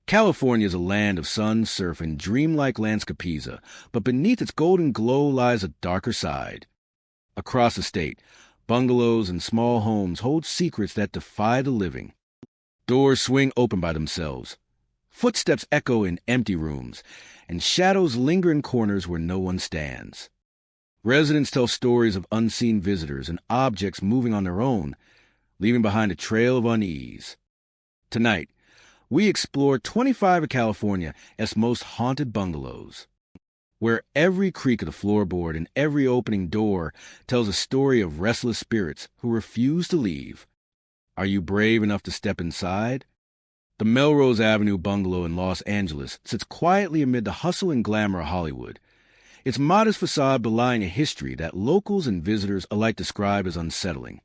California is a land of sun, surf, and dreamlike landscapiza, but beneath its golden glow lies a darker side. Across the state, bungalows and small homes hold secrets that defy the living. Doors swing open by themselves. Footsteps echo in empty rooms, and shadows linger in corners where no one stands. Residents tell stories of unseen visitors and objects moving on their own, leaving behind a trail of unease. Tonight, we explore 25 of California's most haunted bungalows, where every creak of the floorboard and every opening door tells a story of restless spirits who refuse to leave. Are you brave enough to step inside? The Melrose Avenue bungalow in Los Angeles sits quietly amid the hustle and glamour of Hollywood, its modest facade belying a history that locals and visitors alike describe as unsettling.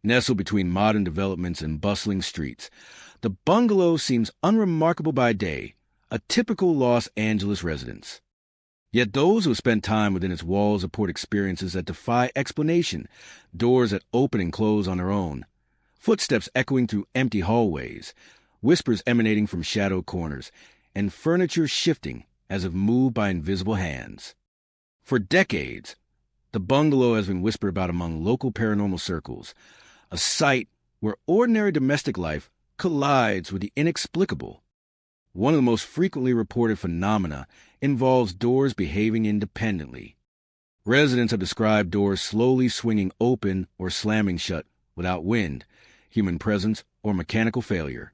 Nestled between modern developments and bustling streets, the bungalow seems unremarkable by day, a typical Los Angeles residence. Yet those who have spent time within its walls report experiences that defy explanation, doors that open and close on their own, footsteps echoing through empty hallways, whispers emanating from shadowed corners, and furniture shifting as if moved by invisible hands. For decades, the bungalow has been whispered about among local paranormal circles, a site where ordinary domestic life collides with the inexplicable. One of the most frequently reported phenomena involves doors behaving independently. Residents have described doors slowly swinging open or slamming shut without wind, human presence, or mechanical failure.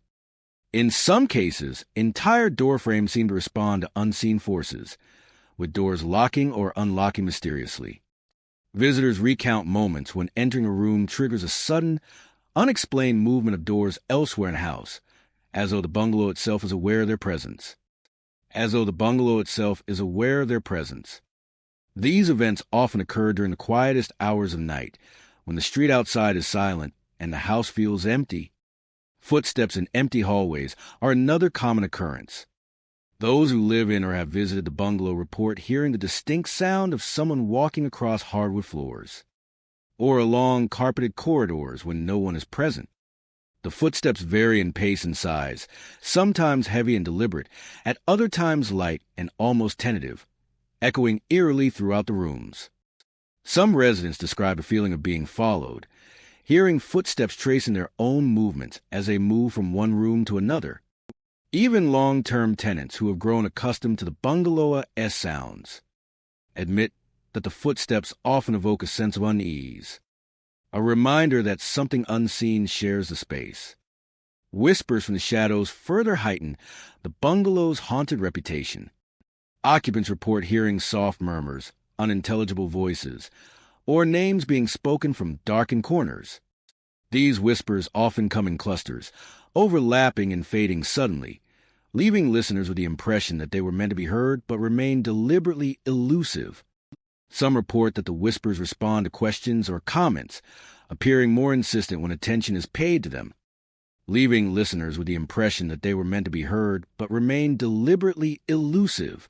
In some cases, entire door frames seem to respond to unseen forces, with doors locking or unlocking mysteriously. Visitors recount moments when entering a room triggers a sudden, unexplained movement of doors elsewhere in the house, as though the bungalow itself is aware of their presence. These events often occur during the quietest hours of night, when the street outside is silent and the house feels empty. Footsteps in empty hallways are another common occurrence. Those who live in or have visited the bungalow report hearing the distinct sound of someone walking across hardwood floors, or along carpeted corridors when no one is present. The footsteps vary in pace and size, sometimes heavy and deliberate, at other times light and almost tentative, echoing eerily throughout the rooms. Some residents describe a feeling of being followed, hearing footsteps tracing their own movements as they move from one room to another. Even long-term tenants who have grown accustomed to the bungalow-esque sounds admit that the footsteps often evoke a sense of unease, a reminder that something unseen shares the space. Whispers from the shadows further heighten the bungalow's haunted reputation. Occupants report hearing soft murmurs, unintelligible voices, or names being spoken from darkened corners. These whispers often come in clusters, overlapping and fading suddenly, leaving listeners with the impression that they were meant to be heard but remain deliberately elusive. Some report that the whispers respond to questions or comments, appearing more insistent when attention is paid to them, leaving listeners with the impression that they were meant to be heard but remain deliberately elusive.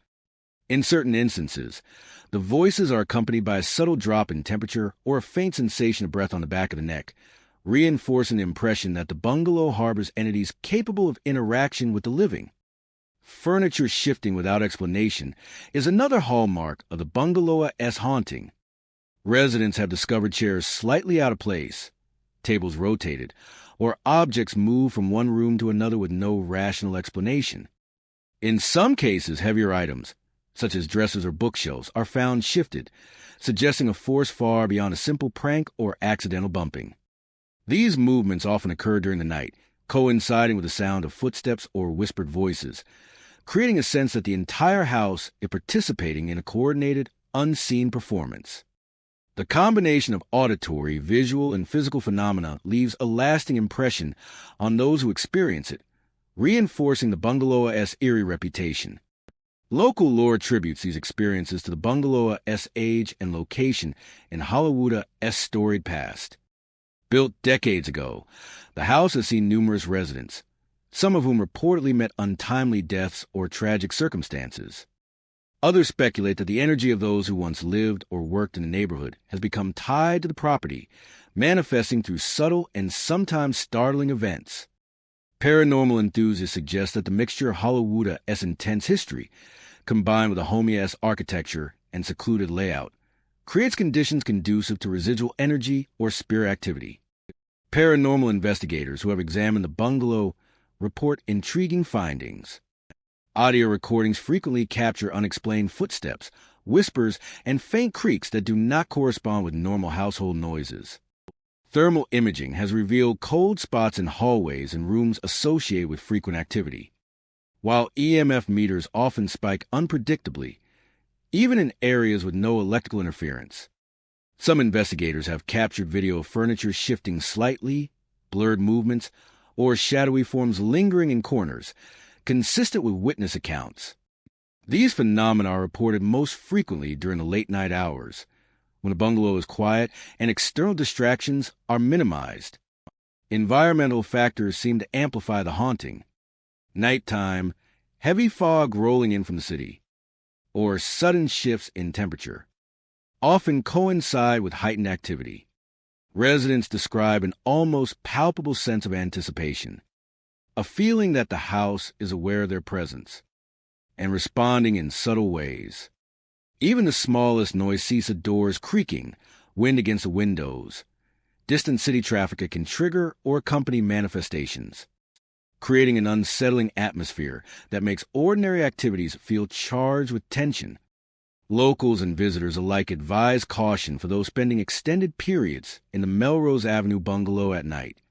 In certain instances, the voices are accompanied by a subtle drop in temperature or a faint sensation of breath on the back of the neck, reinforcing the impression that the bungalow harbors entities capable of interaction with the living. Furniture shifting without explanation is another hallmark of the bungalow-esque haunting. Residents have discovered chairs slightly out of place, tables rotated, or objects moved from one room to another with no rational explanation. In some cases, heavier items, such as dressers or bookshelves, are found shifted, suggesting a force far beyond a simple prank or accidental bumping. These movements often occur during the night, coinciding with the sound of footsteps or whispered voices, creating a sense that the entire house is participating in a coordinated, unseen performance. The combination of auditory, visual, and physical phenomena leaves a lasting impression on those who experience it, reinforcing the bungalow-esque eerie reputation. Local lore attributes these experiences to the bungalow-esque age and location in Hollywood's storied past. Built decades ago, the house has seen numerous residents, some of whom reportedly met untimely deaths or tragic circumstances. Others speculate that the energy of those who once lived or worked in the neighborhood has become tied to the property, manifesting through subtle and sometimes startling events. Paranormal enthusiasts suggest that the mixture of Hollywood-esque intense history, combined with a homey-esque architecture and secluded layout, creates conditions conducive to residual energy or spirit activity. Paranormal investigators who have examined the bungalow report intriguing findings. Audio recordings frequently capture unexplained footsteps, whispers, and faint creaks that do not correspond with normal household noises. Thermal imaging has revealed cold spots in hallways and rooms associated with frequent activity. While EMF meters often spike unpredictably, even in areas with no electrical interference. Some investigators have captured video of furniture shifting slightly, blurred movements, or shadowy forms lingering in corners, consistent with witness accounts. These phenomena are reported most frequently during the late-night hours, when the bungalow is quiet and external distractions are minimized. Environmental factors seem to amplify the haunting. Nighttime, heavy fog rolling in from the city, or sudden shifts in temperature, often coincide with heightened activity. Residents describe an almost palpable sense of anticipation, a feeling that the house is aware of their presence, and responding in subtle ways. Even the smallest noise sees the doors creaking, wind against the windows. Distant city traffic can trigger or accompany manifestations, creating an unsettling atmosphere that makes ordinary activities feel charged with tension. Locals and visitors alike advise caution for those spending extended periods in the Melrose Avenue bungalow at night.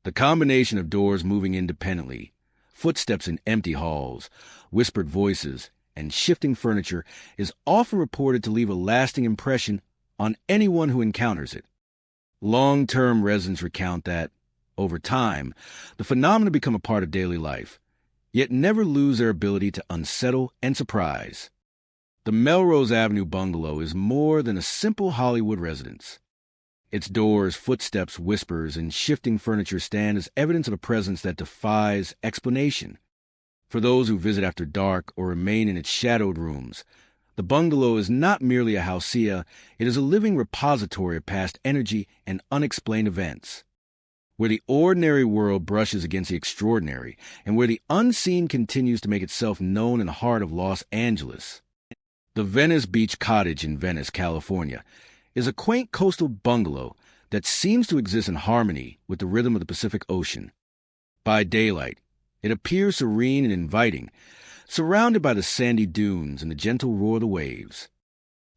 The combination of doors moving independently, footsteps in empty halls, whispered voices, and shifting furniture is often reported to leave a lasting impression on anyone who encounters it. Long-term residents recount that, over time, the phenomena become a part of daily life, yet never lose their ability to unsettle and surprise. The Melrose Avenue bungalow is more than a simple Hollywood residence. Its doors, footsteps, whispers, and shifting furniture stand as evidence of a presence that defies explanation. For those who visit after dark or remain in its shadowed rooms, the bungalow is not merely a hausea, it is a living repository of past energy and unexplained events. Where the ordinary world brushes against the extraordinary, and where the unseen continues to make itself known in the heart of Los Angeles. The Venice Beach Cottage in Venice, California, is a quaint coastal bungalow that seems to exist in harmony with the rhythm of the Pacific Ocean. By daylight, it appears serene and inviting, surrounded by the sandy dunes and the gentle roar of the waves.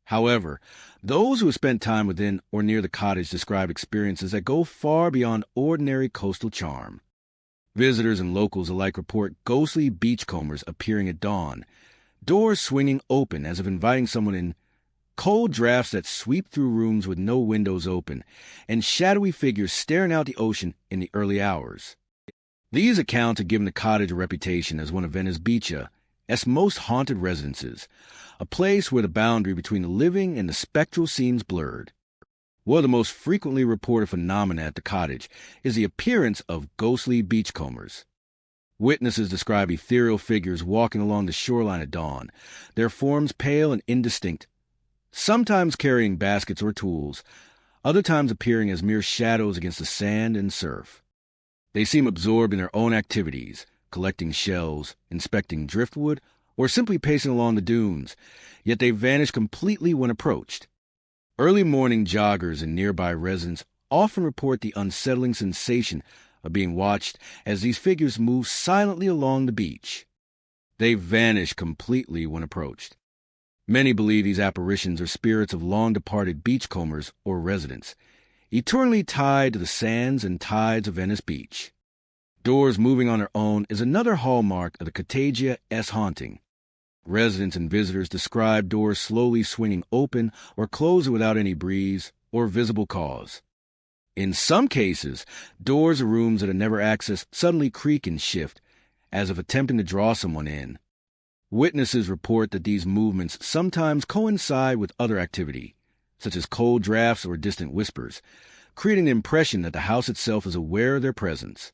However, those who have spent time within or near the cottage describe experiences that go far beyond ordinary coastal charm. Visitors and locals alike report ghostly beachcombers appearing at dawn, doors swinging open as if inviting someone in, cold drafts that sweep through rooms with no windows open, and shadowy figures staring out the ocean in the early hours. These accounts have given the cottage a reputation as one of Venice Beach's most haunted residences, a place where the boundary between the living and the spectral seems blurred. One of the most frequently reported phenomena at the cottage is the appearance of ghostly beachcombers. Witnesses describe ethereal figures walking along the shoreline at dawn, their forms pale and indistinct, sometimes carrying baskets or tools, other times appearing as mere shadows against the sand and surf. They seem absorbed in their own activities, collecting shells, inspecting driftwood, or simply pacing along the dunes, yet they vanish completely when approached. Early morning joggers and nearby residents often report the unsettling sensation of being watched as these figures move silently along the beach. They vanish completely when approached. Many believe these apparitions are spirits of long-departed beachcombers or residents, eternally tied to the sands and tides of Venice Beach. Doors moving on their own is another hallmark of the Cottage's haunting. Residents and visitors describe doors slowly swinging open or closing without any breeze or visible cause. In some cases, doors of rooms that are never accessed suddenly creak and shift, as if attempting to draw someone in. Witnesses report that these movements sometimes coincide with other activity, such as cold drafts or distant whispers, creating the impression that the house itself is aware of their presence.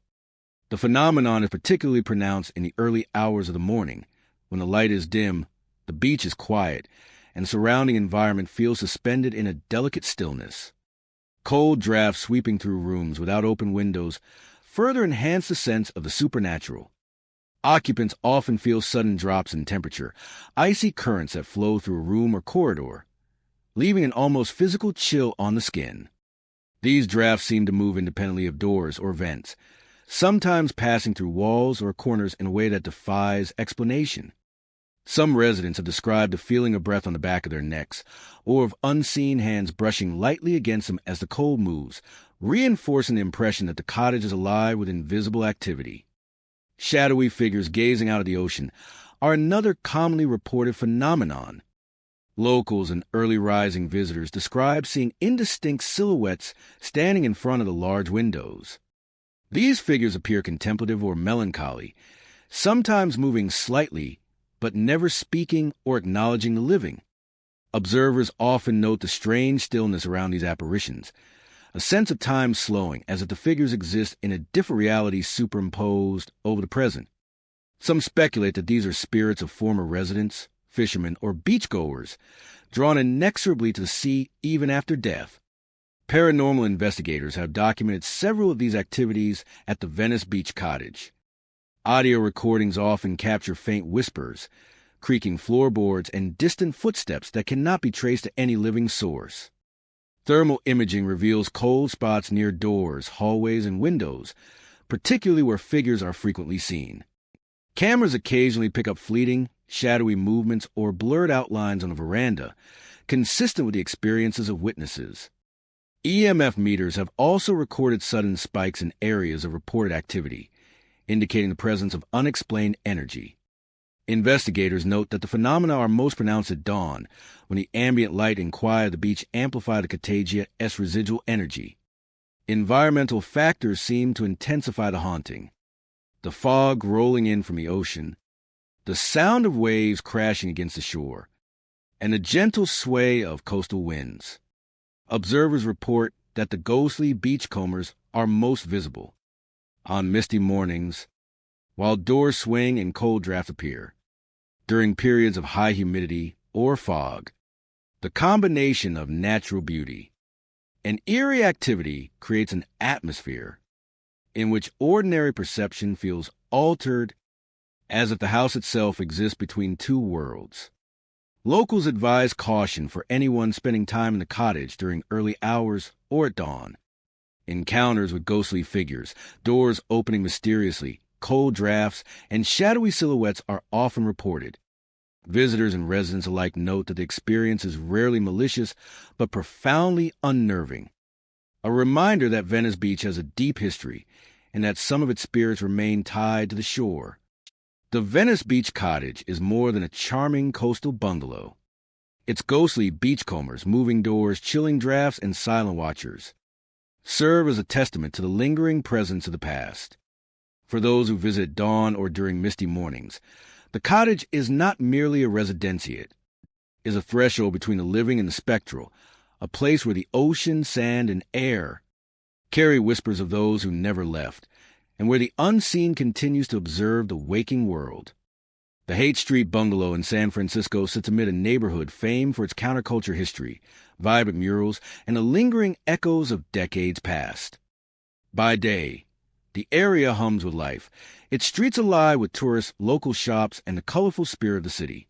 The phenomenon is particularly pronounced in the early hours of the morning, when the light is dim, the beach is quiet, and the surrounding environment feels suspended in a delicate stillness. Cold drafts sweeping through rooms without open windows further enhance the sense of the supernatural. Occupants often feel sudden drops in temperature, icy currents that flow through a room or corridor, leaving an almost physical chill on the skin. These drafts seem to move independently of doors or vents, sometimes passing through walls or corners in a way that defies explanation. Some residents have described the feeling of breath on the back of their necks, or of unseen hands brushing lightly against them as the cold moves, reinforcing the impression that the cottage is alive with invisible activity. Shadowy figures gazing out at the ocean are another commonly reported phenomenon. Locals and early rising visitors describe seeing indistinct silhouettes standing in front of the large windows. These figures appear contemplative or melancholy, sometimes moving slightly, but never speaking or acknowledging the living. Observers often note the strange stillness around these apparitions, a sense of time slowing as if the figures exist in a different reality superimposed over the present. Some speculate that these are spirits of former residents, fishermen, or beachgoers, drawn inexorably to the sea even after death. Paranormal investigators have documented several of these activities at the Venice Beach cottage. Audio recordings often capture faint whispers, creaking floorboards, and distant footsteps that cannot be traced to any living source. Thermal imaging reveals cold spots near doors, hallways, and windows, particularly where figures are frequently seen. Cameras occasionally pick up fleeting, shadowy movements or blurred outlines on a veranda, consistent with the experiences of witnesses. EMF meters have also recorded sudden spikes in areas of reported activity, indicating the presence of unexplained energy. Investigators note that the phenomena are most pronounced at dawn, when the ambient light and quiet of the beach amplify the contagious residual energy. Environmental factors seem to intensify the haunting. The fog rolling in from the ocean, the sound of waves crashing against the shore, and the gentle sway of coastal winds. Observers report that the ghostly beachcombers are most visible on misty mornings, while doors swing and cold drafts appear. During periods of high humidity or fog, the combination of natural beauty and eerie activity creates an atmosphere in which ordinary perception feels altered, as if the house itself exists between two worlds. Locals advise caution for anyone spending time in the cottage during early hours or at dawn. Encounters with ghostly figures, doors opening mysteriously, cold drafts, and shadowy silhouettes are often reported. Visitors and residents alike note that the experience is rarely malicious, but profoundly unnerving. A reminder that Venice Beach has a deep history, and that some of its spirits remain tied to the shore. The Venice Beach cottage is more than a charming coastal bungalow. Its ghostly beachcombers, moving doors, chilling drafts, and silent watchers serve as a testament to the lingering presence of the past. For those who visit at dawn or during misty mornings, the cottage is not merely a residencia. It is a threshold between the living and the spectral, a place where the ocean, sand, and air carry whispers of those who never left, and where the unseen continues to observe the waking world. The Haight Street Bungalow in San Francisco sits amid a neighborhood famed for its counterculture history, vibrant murals, and the lingering echoes of decades past. By day, the area hums with life, its streets alive with tourists, local shops, and the colorful spirit of the city.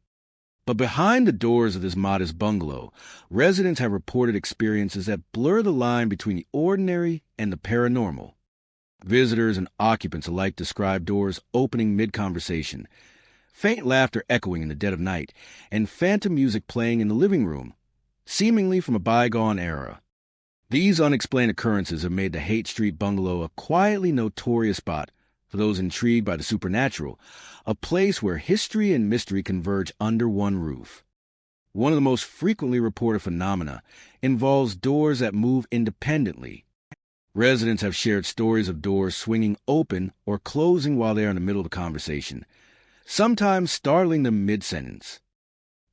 But behind the doors of this modest bungalow, residents have reported experiences that blur the line between the ordinary and the paranormal. Visitors and occupants alike describe doors opening mid-conversation, faint laughter echoing in the dead of night, and phantom music playing in the living room, seemingly from a bygone era. These unexplained occurrences have made the Haight Street Bungalow a quietly notorious spot for those intrigued by the supernatural, a place where history and mystery converge under one roof. One of the most frequently reported phenomena involves doors that move independently. Residents have shared stories of doors swinging open or closing while they are in the middle of a conversation, sometimes startling them mid-sentence.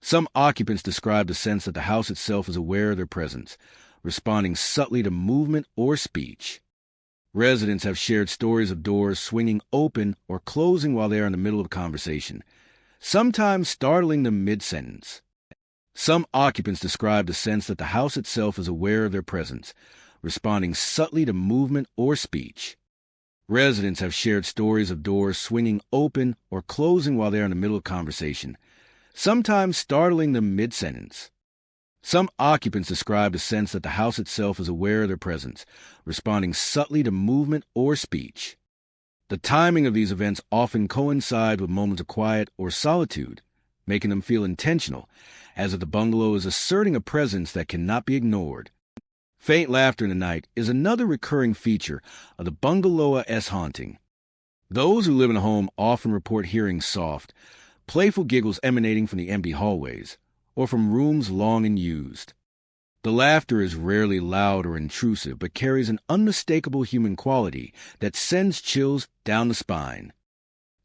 Some occupants describe the sense that the house itself is aware of their presence, responding subtly to movement or speech. Residents have shared stories of doors swinging open or closing while they are in the middle of a conversation, sometimes startling them mid-sentence. Some occupants describe the sense that the house itself is aware of their presence, responding subtly to movement or speech. Residents have shared stories of doors swinging open or closing while they're in the middle of conversation, sometimes startling them mid-sentence. Some occupants described a sense that the house itself is aware of their presence, responding subtly to movement or speech. The timing of these events often coincide with moments of quiet or solitude, making them feel intentional, as if the bungalow is asserting a presence that cannot be ignored. Faint laughter in the night is another recurring feature of the bungalow-esque haunting. Those who live in a home often report hearing soft, playful giggles emanating from the empty hallways, or from rooms long unused. The laughter is rarely loud or intrusive, but carries an unmistakable human quality that sends chills down the spine.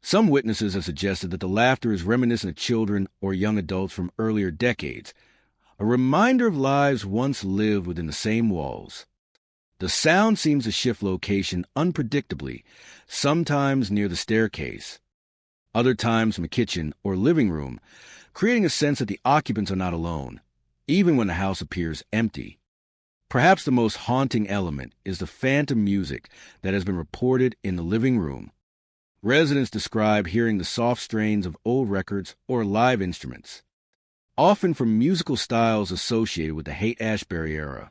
Some witnesses have suggested that the laughter is reminiscent of children or young adults from earlier decades, a reminder of lives once lived within the same walls. The sound seems to shift location unpredictably, sometimes near the staircase, other times from the kitchen or living room, creating a sense that the occupants are not alone, even when the house appears empty. Perhaps the most haunting element is the phantom music that has been reported in the living room. Residents describe hearing the soft strains of old records or live instruments, often from musical styles associated with the Haight-Ashbury era,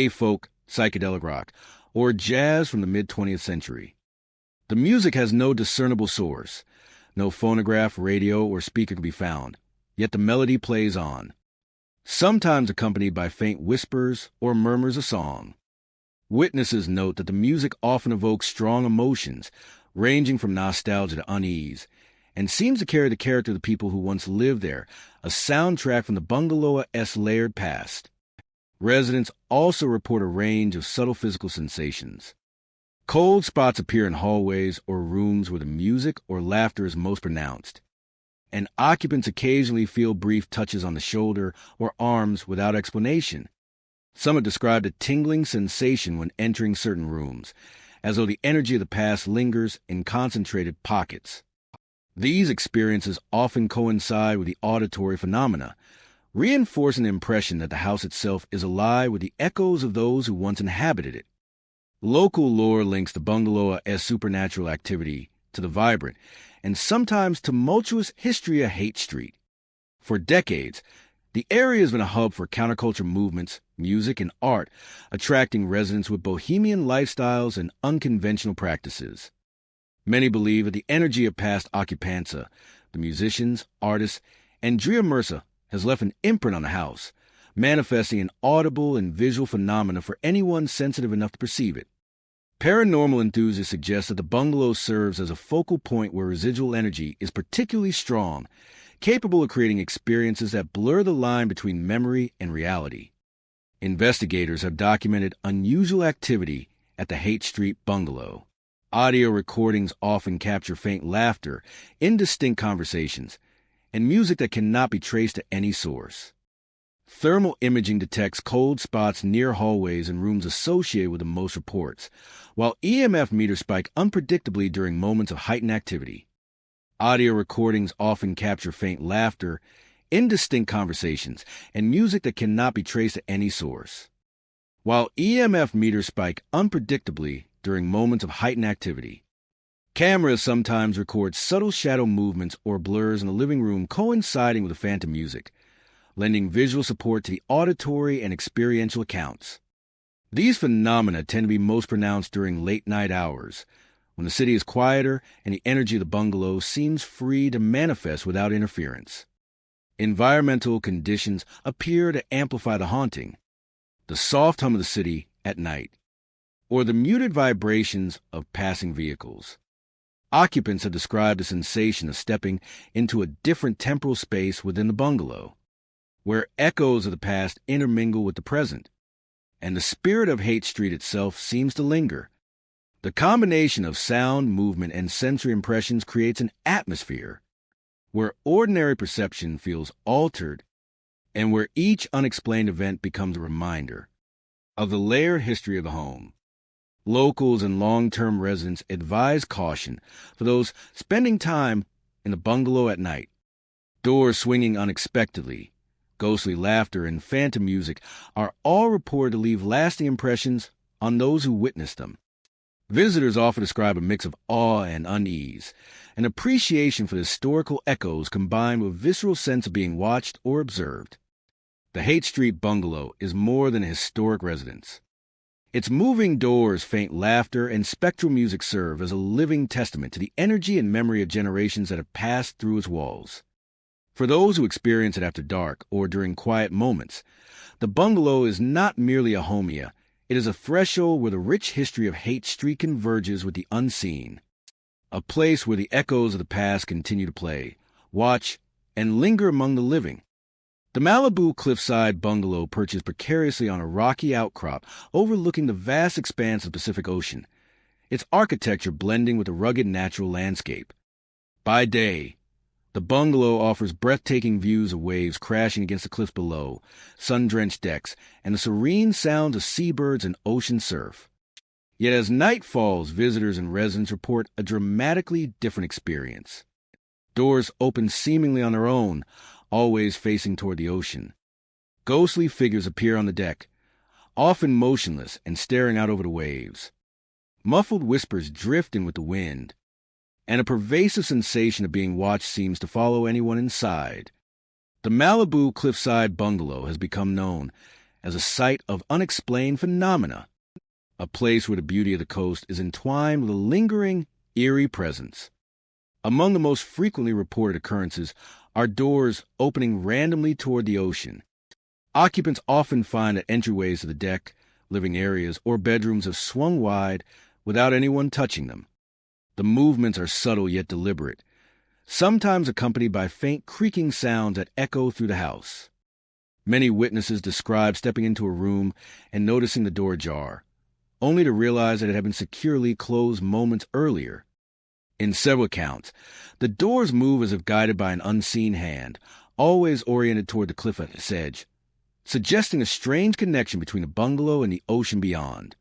folk, psychedelic rock, or jazz from the mid-20th century. The music has no discernible source. No phonograph, radio, or speaker can be found, yet the melody plays on, sometimes accompanied by faint whispers or murmurs of song. Witnesses note that the music often evokes strong emotions, ranging from nostalgia to unease, and seems to carry the character of the people who once lived there, a soundtrack from the bungalow-esque layered past. Residents also report a range of subtle physical sensations. Cold spots appear in hallways or rooms where the music or laughter is most pronounced, and occupants occasionally feel brief touches on the shoulder or arms without explanation. Some have described a tingling sensation when entering certain rooms, as though the energy of the past lingers in concentrated pockets. These experiences often coincide with the auditory phenomena, reinforcing the impression that the house itself is alive with the echoes of those who once inhabited it. Local lore links the bungalow as supernatural activity to the vibrant and sometimes tumultuous history of Haight Street. For decades, the area has been a hub for counterculture movements, music, and art, attracting residents with bohemian lifestyles and unconventional practices. Many believe that the energy of past occupanza, the musicians, artists, and Drea Mercer has left an imprint on the house, manifesting an audible and visual phenomena for anyone sensitive enough to perceive it. Paranormal enthusiasts suggest that the bungalow serves as a focal point where residual energy is particularly strong, capable of creating experiences that blur the line between memory and reality. Investigators have documented unusual activity at the Haight Street bungalow. Audio recordings often capture faint laughter, indistinct conversations, and music that cannot be traced to any source. Thermal imaging detects cold spots near hallways and rooms associated with the most reports, while EMF meters spike unpredictably during moments of heightened activity. Audio recordings often capture faint laughter, indistinct conversations, and music that cannot be traced to any source. While EMF meters spike unpredictably during moments of heightened activity, cameras sometimes record subtle shadow movements or blurs in the living room coinciding with the phantom music, lending visual support to the auditory and experiential accounts. These phenomena tend to be most pronounced during late-night hours, when the city is quieter and the energy of the bungalow seems free to manifest without interference. Environmental conditions appear to amplify the haunting, the soft hum of the city at night, or the muted vibrations of passing vehicles. Occupants have described the sensation of stepping into a different temporal space within the bungalow, where echoes of the past intermingle with the present, and the spirit of Haight Street itself seems to linger. The combination of sound, movement, and sensory impressions creates an atmosphere where ordinary perception feels altered and where each unexplained event becomes a reminder of the layered history of the home. Locals and long-term residents advise caution for those spending time in the bungalow at night. Doors swinging unexpectedly, ghostly laughter, and phantom music are all reported to leave lasting impressions on those who witness them. Visitors often describe a mix of awe and unease, an appreciation for the historical echoes combined with a visceral sense of being watched or observed. The Haight Street Bungalow is more than a historic residence. Its moving doors, faint laughter, and spectral music serve as a living testament to the energy and memory of generations that have passed through its walls. For those who experience it after dark or during quiet moments, the bungalow is not merely a homia. It is a threshold where the rich history of Haight Street converges with the unseen, a place where the echoes of the past continue to play, watch, and linger among the living. The Malibu cliffside bungalow perches precariously on a rocky outcrop overlooking the vast expanse of the Pacific Ocean, its architecture blending with the rugged natural landscape. By day, the bungalow offers breathtaking views of waves crashing against the cliffs below, sun-drenched decks, and the serene sounds of seabirds and ocean surf. Yet as night falls, visitors and residents report a dramatically different experience. Doors open seemingly on their own, always facing toward the ocean. Ghostly figures appear on the deck, often motionless and staring out over the waves. Muffled whispers drift in with the wind, and a pervasive sensation of being watched seems to follow anyone inside. The Malibu cliffside bungalow has become known as a site of unexplained phenomena, a place where the beauty of the coast is entwined with a lingering, eerie presence. Among the most frequently reported occurrences are doors opening randomly toward the ocean. Occupants often find that entryways to the deck, living areas, or bedrooms have swung wide without anyone touching them. The movements are subtle yet deliberate, sometimes accompanied by faint creaking sounds that echo through the house. Many witnesses describe stepping into a room and noticing the door ajar, only to realize that it had been securely closed moments earlier. In several accounts, the doors move as if guided by an unseen hand, always oriented toward the cliff's edge, suggesting a strange connection between the bungalow and the ocean beyond.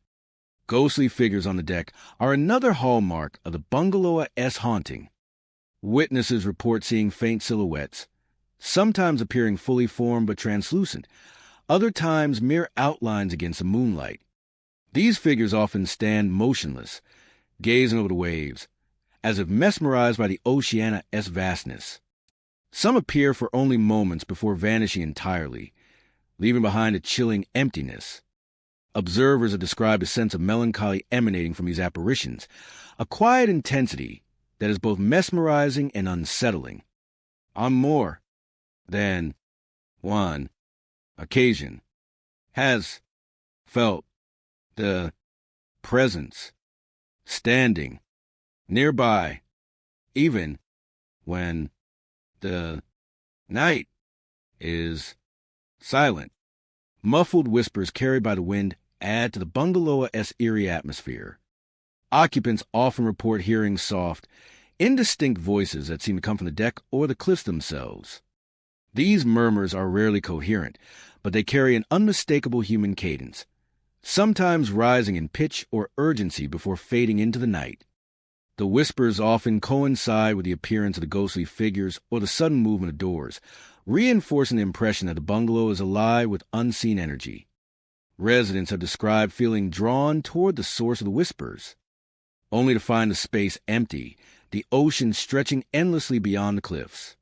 Ghostly figures on the deck are another hallmark of the bungalow-esque haunting. Witnesses report seeing faint silhouettes, sometimes appearing fully formed but translucent, other times mere outlines against the moonlight. These figures often stand motionless, gazing over the waves, as if mesmerized by the oceanic-esque vastness. Some appear for only moments before vanishing entirely, leaving behind a chilling emptiness. Observers have described a sense of melancholy emanating from these apparitions, a quiet intensity that is both mesmerizing and unsettling. On more than one occasion, has felt the presence standing nearby, even when the night is silent. Muffled whispers carried by the wind add to the bungalow-esque eerie atmosphere. Occupants often report hearing soft, indistinct voices that seem to come from the deck or the cliffs themselves. These murmurs are rarely coherent, but they carry an unmistakable human cadence, sometimes rising in pitch or urgency before fading into the night. The whispers often coincide with the appearance of the ghostly figures or the sudden movement of doors, reinforcing the impression that the bungalow is alive with unseen energy. Residents have described feeling drawn toward the source of the whispers, only to find the space empty, the ocean stretching endlessly beyond the cliffs.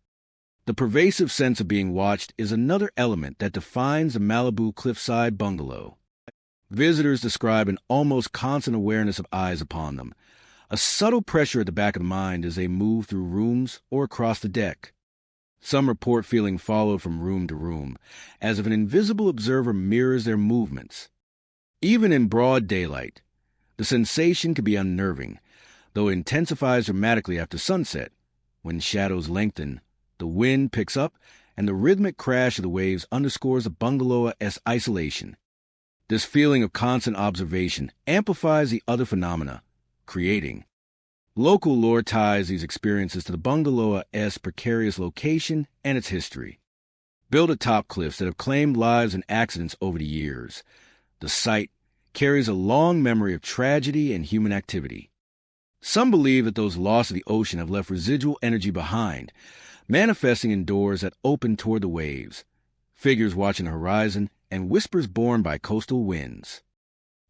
The pervasive sense of being watched is another element that defines the Malibu cliffside bungalow. Visitors describe an almost constant awareness of eyes upon them, a subtle pressure at the back of the mind as they move through rooms or across the deck. Some report feeling followed from room to room, as if an invisible observer mirrors their movements. Even in broad daylight, the sensation can be unnerving, though it intensifies dramatically after sunset. When shadows lengthen, the wind picks up, and the rhythmic crash of the waves underscores the bungalow-esque isolation. This feeling of constant observation amplifies the other phenomena, creating. Local lore ties these experiences to the bungalow-esque precarious location and its history. Built atop cliffs that have claimed lives and accidents over the years, the site carries a long memory of tragedy and human activity. Some believe that those lost to the ocean have left residual energy behind, manifesting in doors that open toward the waves, figures watching the horizon, and whispers borne by coastal winds.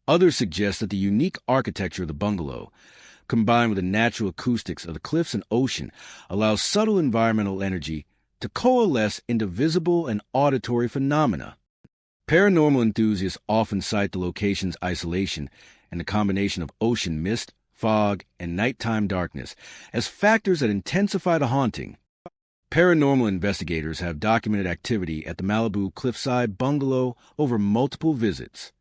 Others suggest that the unique architecture of the bungalow, combined with the natural acoustics of the cliffs and ocean, allows subtle environmental energy to coalesce into visible and auditory phenomena. Paranormal enthusiasts often cite the location's isolation and the combination of ocean mist, fog, and nighttime darkness as factors that intensify the haunting. Paranormal investigators have documented activity at the Malibu cliffside bungalow over multiple visits.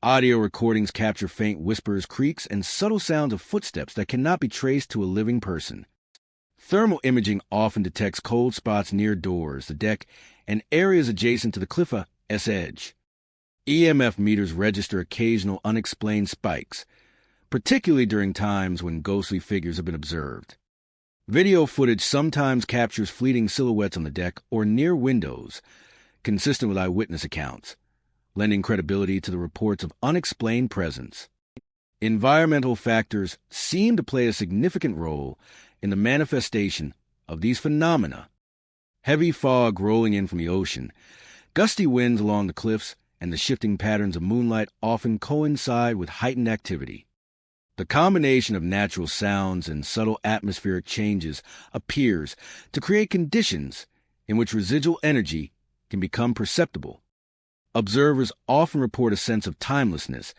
Audio recordings capture faint whispers, creaks, and subtle sounds of footsteps that cannot be traced to a living person. Thermal imaging often detects cold spots near doors, the deck, and areas adjacent to the cliff's edge. EMF meters register occasional unexplained spikes, particularly during times when ghostly figures have been observed. Video footage sometimes captures fleeting silhouettes on the deck or near windows, consistent with eyewitness accounts, lending credibility to the reports of unexplained presence. Environmental factors seem to play a significant role in the manifestation of these phenomena. Heavy fog rolling in from the ocean, gusty winds along the cliffs, and the shifting patterns of moonlight often coincide with heightened activity. The combination of natural sounds and subtle atmospheric changes appears to create conditions in which residual energy can become perceptible. Observers often report a sense of timelessness,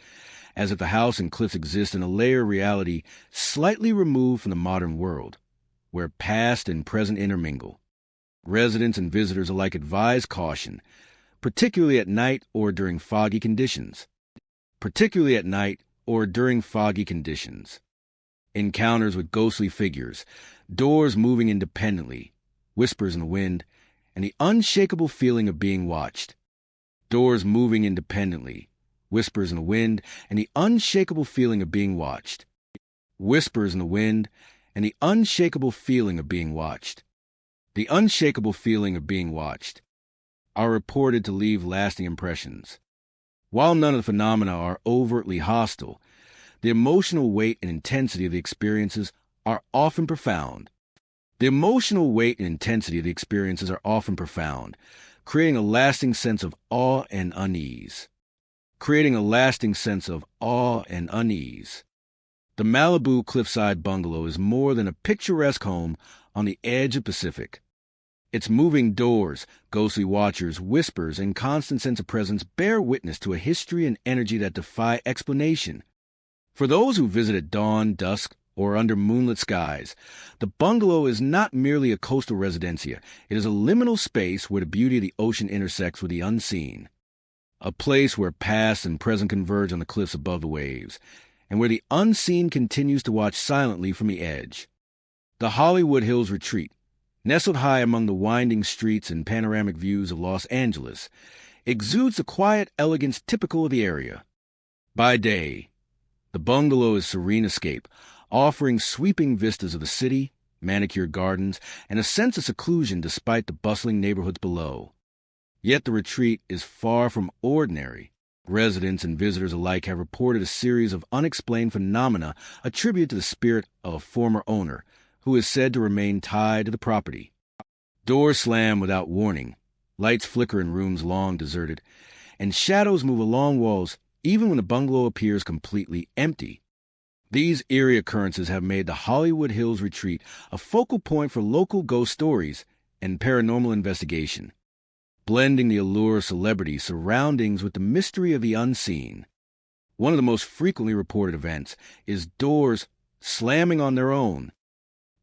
as if the house and cliffs exist in a layer of reality slightly removed from the modern world, where past and present intermingle. Residents and visitors alike advise caution, particularly at night or during foggy conditions. Encounters with ghostly figures, doors moving independently, whispers in the wind, and the unshakable feeling of being watched. Doors moving independently, whispers in the wind, and the unshakable feeling of being watched. Whispers in the wind, and the unshakable feeling of being watched. The unshakable feeling of being watched are reported to leave lasting impressions. While none of the phenomena are overtly hostile, the emotional weight and intensity of the experiences are often profound. Creating a lasting sense of awe and unease. The Malibu cliffside bungalow is more than a picturesque home on the edge of Pacific. Its moving doors, ghostly watchers, whispers, and constant sense of presence bear witness to a history and energy that defy explanation. For those who visit at dawn, dusk, or under moonlit skies, the bungalow is not merely a coastal residencia. It is a liminal space where the beauty of the ocean intersects with the unseen. A place where past and present converge on the cliffs above the waves, and where the unseen continues to watch silently from the edge. The Hollywood Hills Retreat, nestled high among the winding streets and panoramic views of Los Angeles, exudes a quiet elegance typical of the area. By day, the bungalow is serene escape, offering sweeping vistas of the city, manicured gardens, and a sense of seclusion despite the bustling neighborhoods below. Yet the retreat is far from ordinary. Residents and visitors alike have reported a series of unexplained phenomena attributed to the spirit of a former owner, who is said to remain tied to the property. Doors slam without warning, lights flicker in rooms long deserted, and shadows move along walls even when the bungalow appears completely empty. These eerie occurrences have made the Hollywood Hills Retreat a focal point for local ghost stories and paranormal investigation, blending the allure of celebrity surroundings with the mystery of the unseen. One of the most frequently reported events is doors slamming on their own.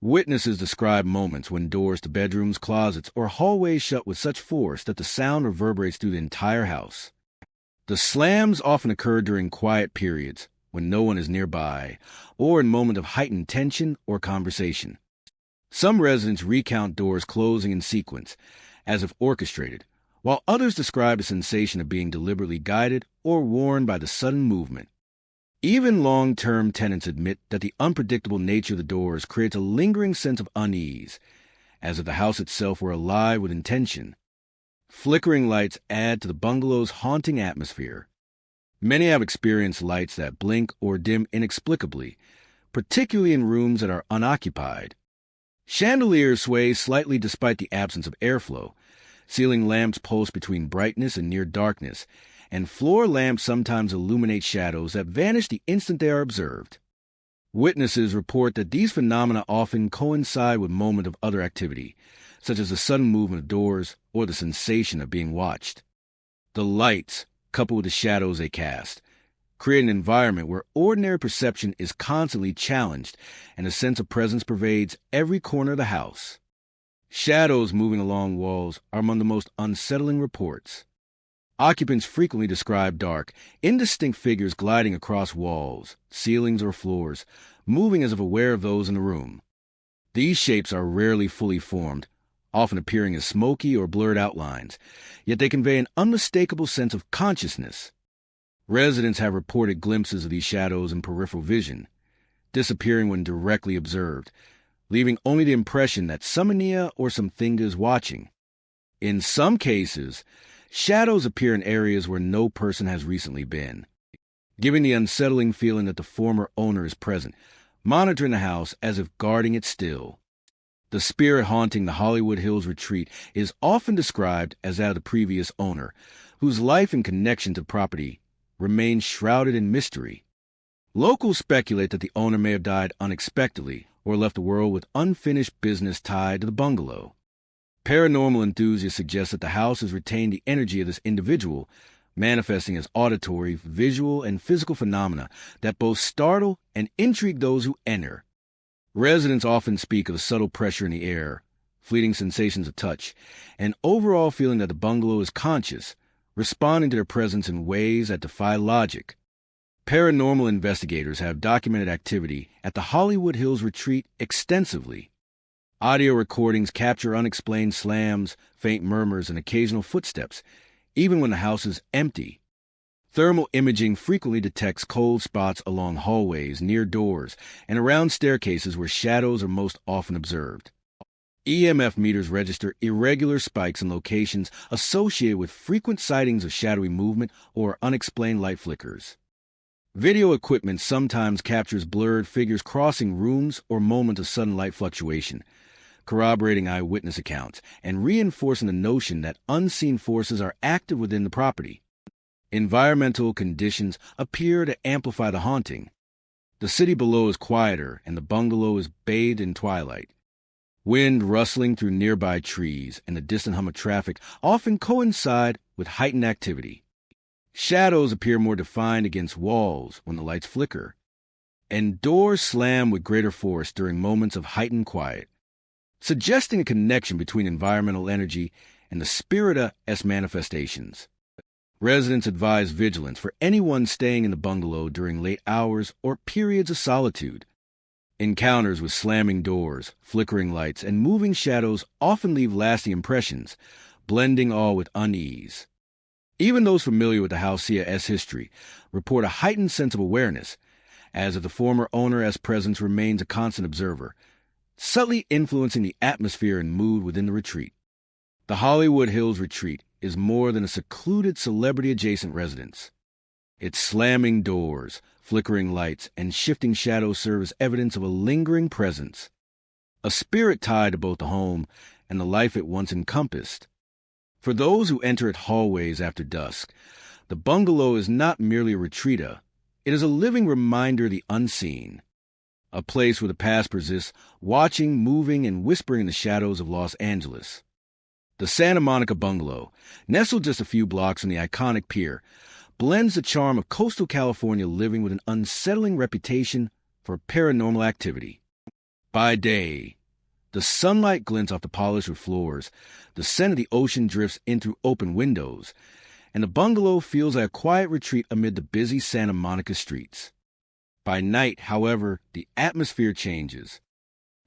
Witnesses describe moments when doors to bedrooms, closets, or hallways shut with such force that the sound reverberates through the entire house. The slams often occur during quiet periods, when no one is nearby, or in moments of heightened tension or conversation. Some residents recount doors closing in sequence, as if orchestrated, while others describe a sensation of being deliberately guided or warned by the sudden movement. Even long-term tenants admit that the unpredictable nature of the doors creates a lingering sense of unease, as if the house itself were alive with intention. Flickering lights add to the bungalow's haunting atmosphere. Many have experienced lights that blink or dim inexplicably, particularly in rooms that are unoccupied. Chandeliers sway slightly despite the absence of airflow. Ceiling lamps pulse between brightness and near darkness, and floor lamps sometimes illuminate shadows that vanish the instant they are observed. Witnesses report that these phenomena often coincide with moments of other activity, such as the sudden movement of doors or the sensation of being watched. The lights, coupled with the shadows they cast, create an environment where ordinary perception is constantly challenged and a sense of presence pervades every corner of the house. Shadows moving along walls are among the most unsettling reports. Occupants frequently describe dark, indistinct figures gliding across walls, ceilings, or floors, moving as if aware of those in the room. These shapes are rarely fully formed, often appearing as smoky or blurred outlines, yet they convey an unmistakable sense of consciousness. Residents have reported glimpses of these shadows in peripheral vision, disappearing when directly observed, leaving only the impression that something or something is watching. In some cases, shadows appear in areas where no person has recently been, giving the unsettling feeling that the former owner is present, monitoring the house as if guarding it still. The spirit haunting the Hollywood Hills retreat is often described as that of the previous owner, whose life and connection to the property remains shrouded in mystery. Locals speculate that the owner may have died unexpectedly or left the world with unfinished business tied to the bungalow. Paranormal enthusiasts suggest that the house has retained the energy of this individual, manifesting as auditory, visual, and physical phenomena that both startle and intrigue those who enter. Residents often speak of the subtle pressure in the air, fleeting sensations of touch, and overall feeling that the bungalow is conscious, responding to their presence in ways that defy logic. Paranormal investigators have documented activity at the Hollywood Hills retreat extensively. Audio recordings capture unexplained slams, faint murmurs, and occasional footsteps, even when the house is empty. Thermal imaging frequently detects cold spots along hallways, near doors, and around staircases where shadows are most often observed. EMF meters register irregular spikes in locations associated with frequent sightings of shadowy movement or unexplained light flickers. Video equipment sometimes captures blurred figures crossing rooms or moments of sudden light fluctuation, corroborating eyewitness accounts and reinforcing the notion that unseen forces are active within the property. Environmental conditions appear to amplify the haunting. The city below is quieter and the bungalow is bathed in twilight. Wind rustling through nearby trees and the distant hum of traffic often coincide with heightened activity. Shadows appear more defined against walls when the lights flicker, and doors slam with greater force during moments of heightened quiet, suggesting a connection between environmental energy and the spirit-esque manifestations. Residents advise vigilance for anyone staying in the bungalow during late hours or periods of solitude. Encounters with slamming doors, flickering lights, and moving shadows often leave lasting impressions, blending all with unease. Even those familiar with the Halcyon history report a heightened sense of awareness, as if the former owner's presence remains a constant observer, subtly influencing the atmosphere and mood within the retreat. The Hollywood Hills retreat is more than a secluded celebrity-adjacent residence. Its slamming doors, flickering lights, and shifting shadows serve as evidence of a lingering presence, a spirit tied to both the home and the life it once encompassed. For those who enter its hallways after dusk, the bungalow is not merely a retreat, it is a living reminder of the unseen, a place where the past persists, watching, moving, and whispering in the shadows of Los Angeles. The Santa Monica Bungalow, nestled just a few blocks from the iconic pier, blends the charm of coastal California living with an unsettling reputation for paranormal activity. By day, the sunlight glints off the polished wood floors, the scent of the ocean drifts in through open windows, and the bungalow feels like a quiet retreat amid the busy Santa Monica streets. By night, however, the atmosphere changes.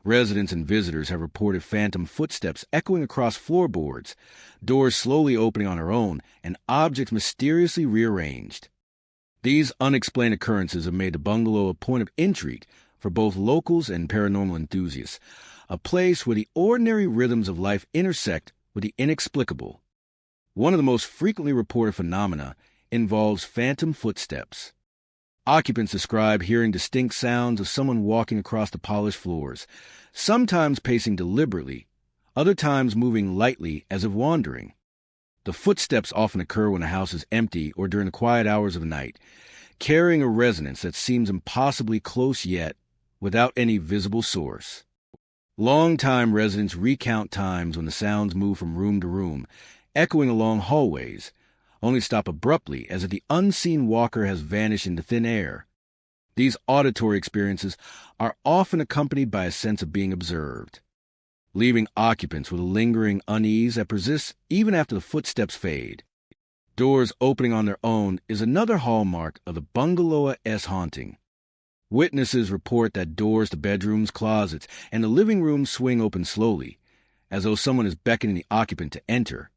Residents and visitors have reported phantom footsteps echoing across floorboards, doors slowly opening on their own, and objects mysteriously rearranged. These unexplained occurrences have made the bungalow a point of intrigue for both locals and paranormal enthusiasts, a place where the ordinary rhythms of life intersect with the inexplicable. One of the most frequently reported phenomena involves phantom footsteps. Occupants describe hearing distinct sounds of someone walking across the polished floors, sometimes pacing deliberately, other times moving lightly as if wandering. The footsteps often occur when a house is empty or during the quiet hours of the night, carrying a resonance that seems impossibly close yet without any visible source. Long-time residents recount times when the sounds move from room to room, echoing along hallways, only to stop abruptly as if the unseen walker has vanished into thin air. These auditory experiences are often accompanied by a sense of being observed, leaving occupants with a lingering unease that persists even after the footsteps fade. Doors opening on their own is another hallmark of the bungalow-esque haunting. Witnesses report that doors to bedrooms, closets, and the living room swing open slowly, as though someone is beckoning the occupant to enter.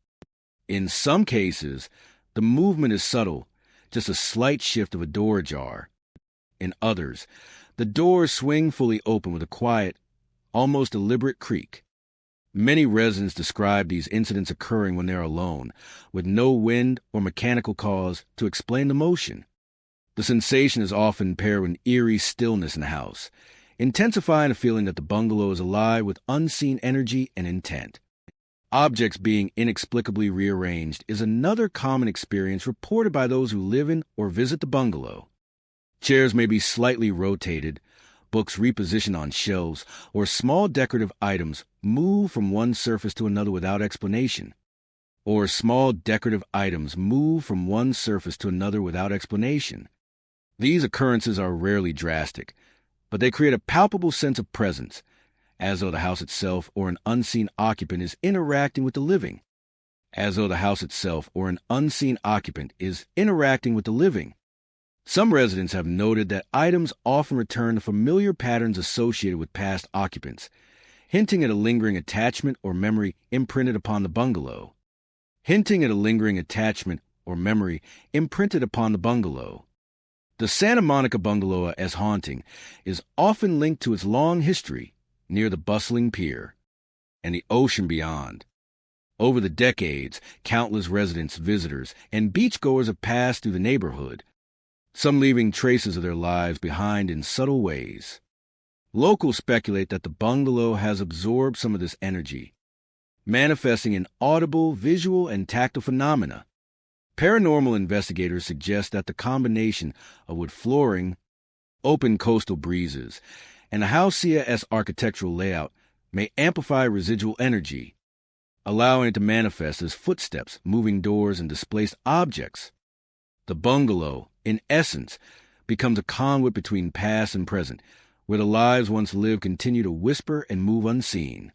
In some cases, the movement is subtle, just a slight shift of a door ajar. In others, the doors swing fully open with a quiet, almost deliberate creak. Many residents describe these incidents occurring when they are alone, with no wind or mechanical cause to explain the motion. The sensation is often paired with an eerie stillness in the house, intensifying the feeling that the bungalow is alive with unseen energy and intent. Objects being inexplicably rearranged is another common experience reported by those who live in or visit the bungalow. Chairs may be slightly rotated, books repositioned on shelves, or small decorative items move from one surface to another without explanation. These occurrences are rarely drastic, but they create a palpable sense of presence, as though the house itself or an unseen occupant is interacting with the living. Some residents have noted that items often return to familiar patterns associated with past occupants, hinting at a lingering attachment or memory imprinted upon the bungalow. The Santa Monica bungalow-esque haunting is often linked to its long history near the bustling pier and the ocean beyond. Over the decades, countless residents, visitors, and beachgoers have passed through the neighborhood, some leaving traces of their lives behind in subtle ways. Locals speculate that the bungalow has absorbed some of this energy, manifesting in audible, visual, and tactile phenomena. Paranormal investigators suggest that the combination of wood flooring, open coastal breezes, and a house-esque architectural layout may amplify residual energy, allowing it to manifest as footsteps, moving doors, and displaced objects. The bungalow, in essence, becomes a conduit between past and present, where the lives once lived continue to whisper and move unseen.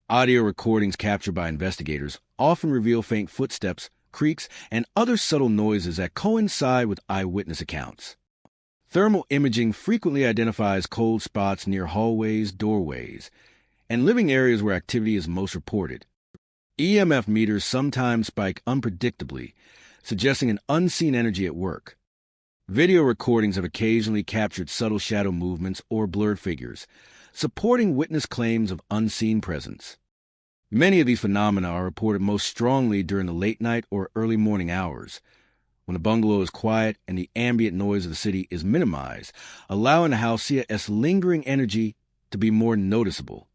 Audio recordings captured by investigators often reveal faint footsteps, creaks, and other subtle noises that coincide with eyewitness accounts. Thermal imaging frequently identifies cold spots near hallways, doorways, and living areas where activity is most reported. EMF meters sometimes spike unpredictably, suggesting an unseen energy at work. Video recordings have occasionally captured subtle shadow movements or blurred figures, supporting witness claims of unseen presence. Many of these phenomena are reported most strongly during the late night or early morning hours, when the bungalow is quiet and the ambient noise of the city is minimized, allowing the house-esque lingering energy to be more noticeable.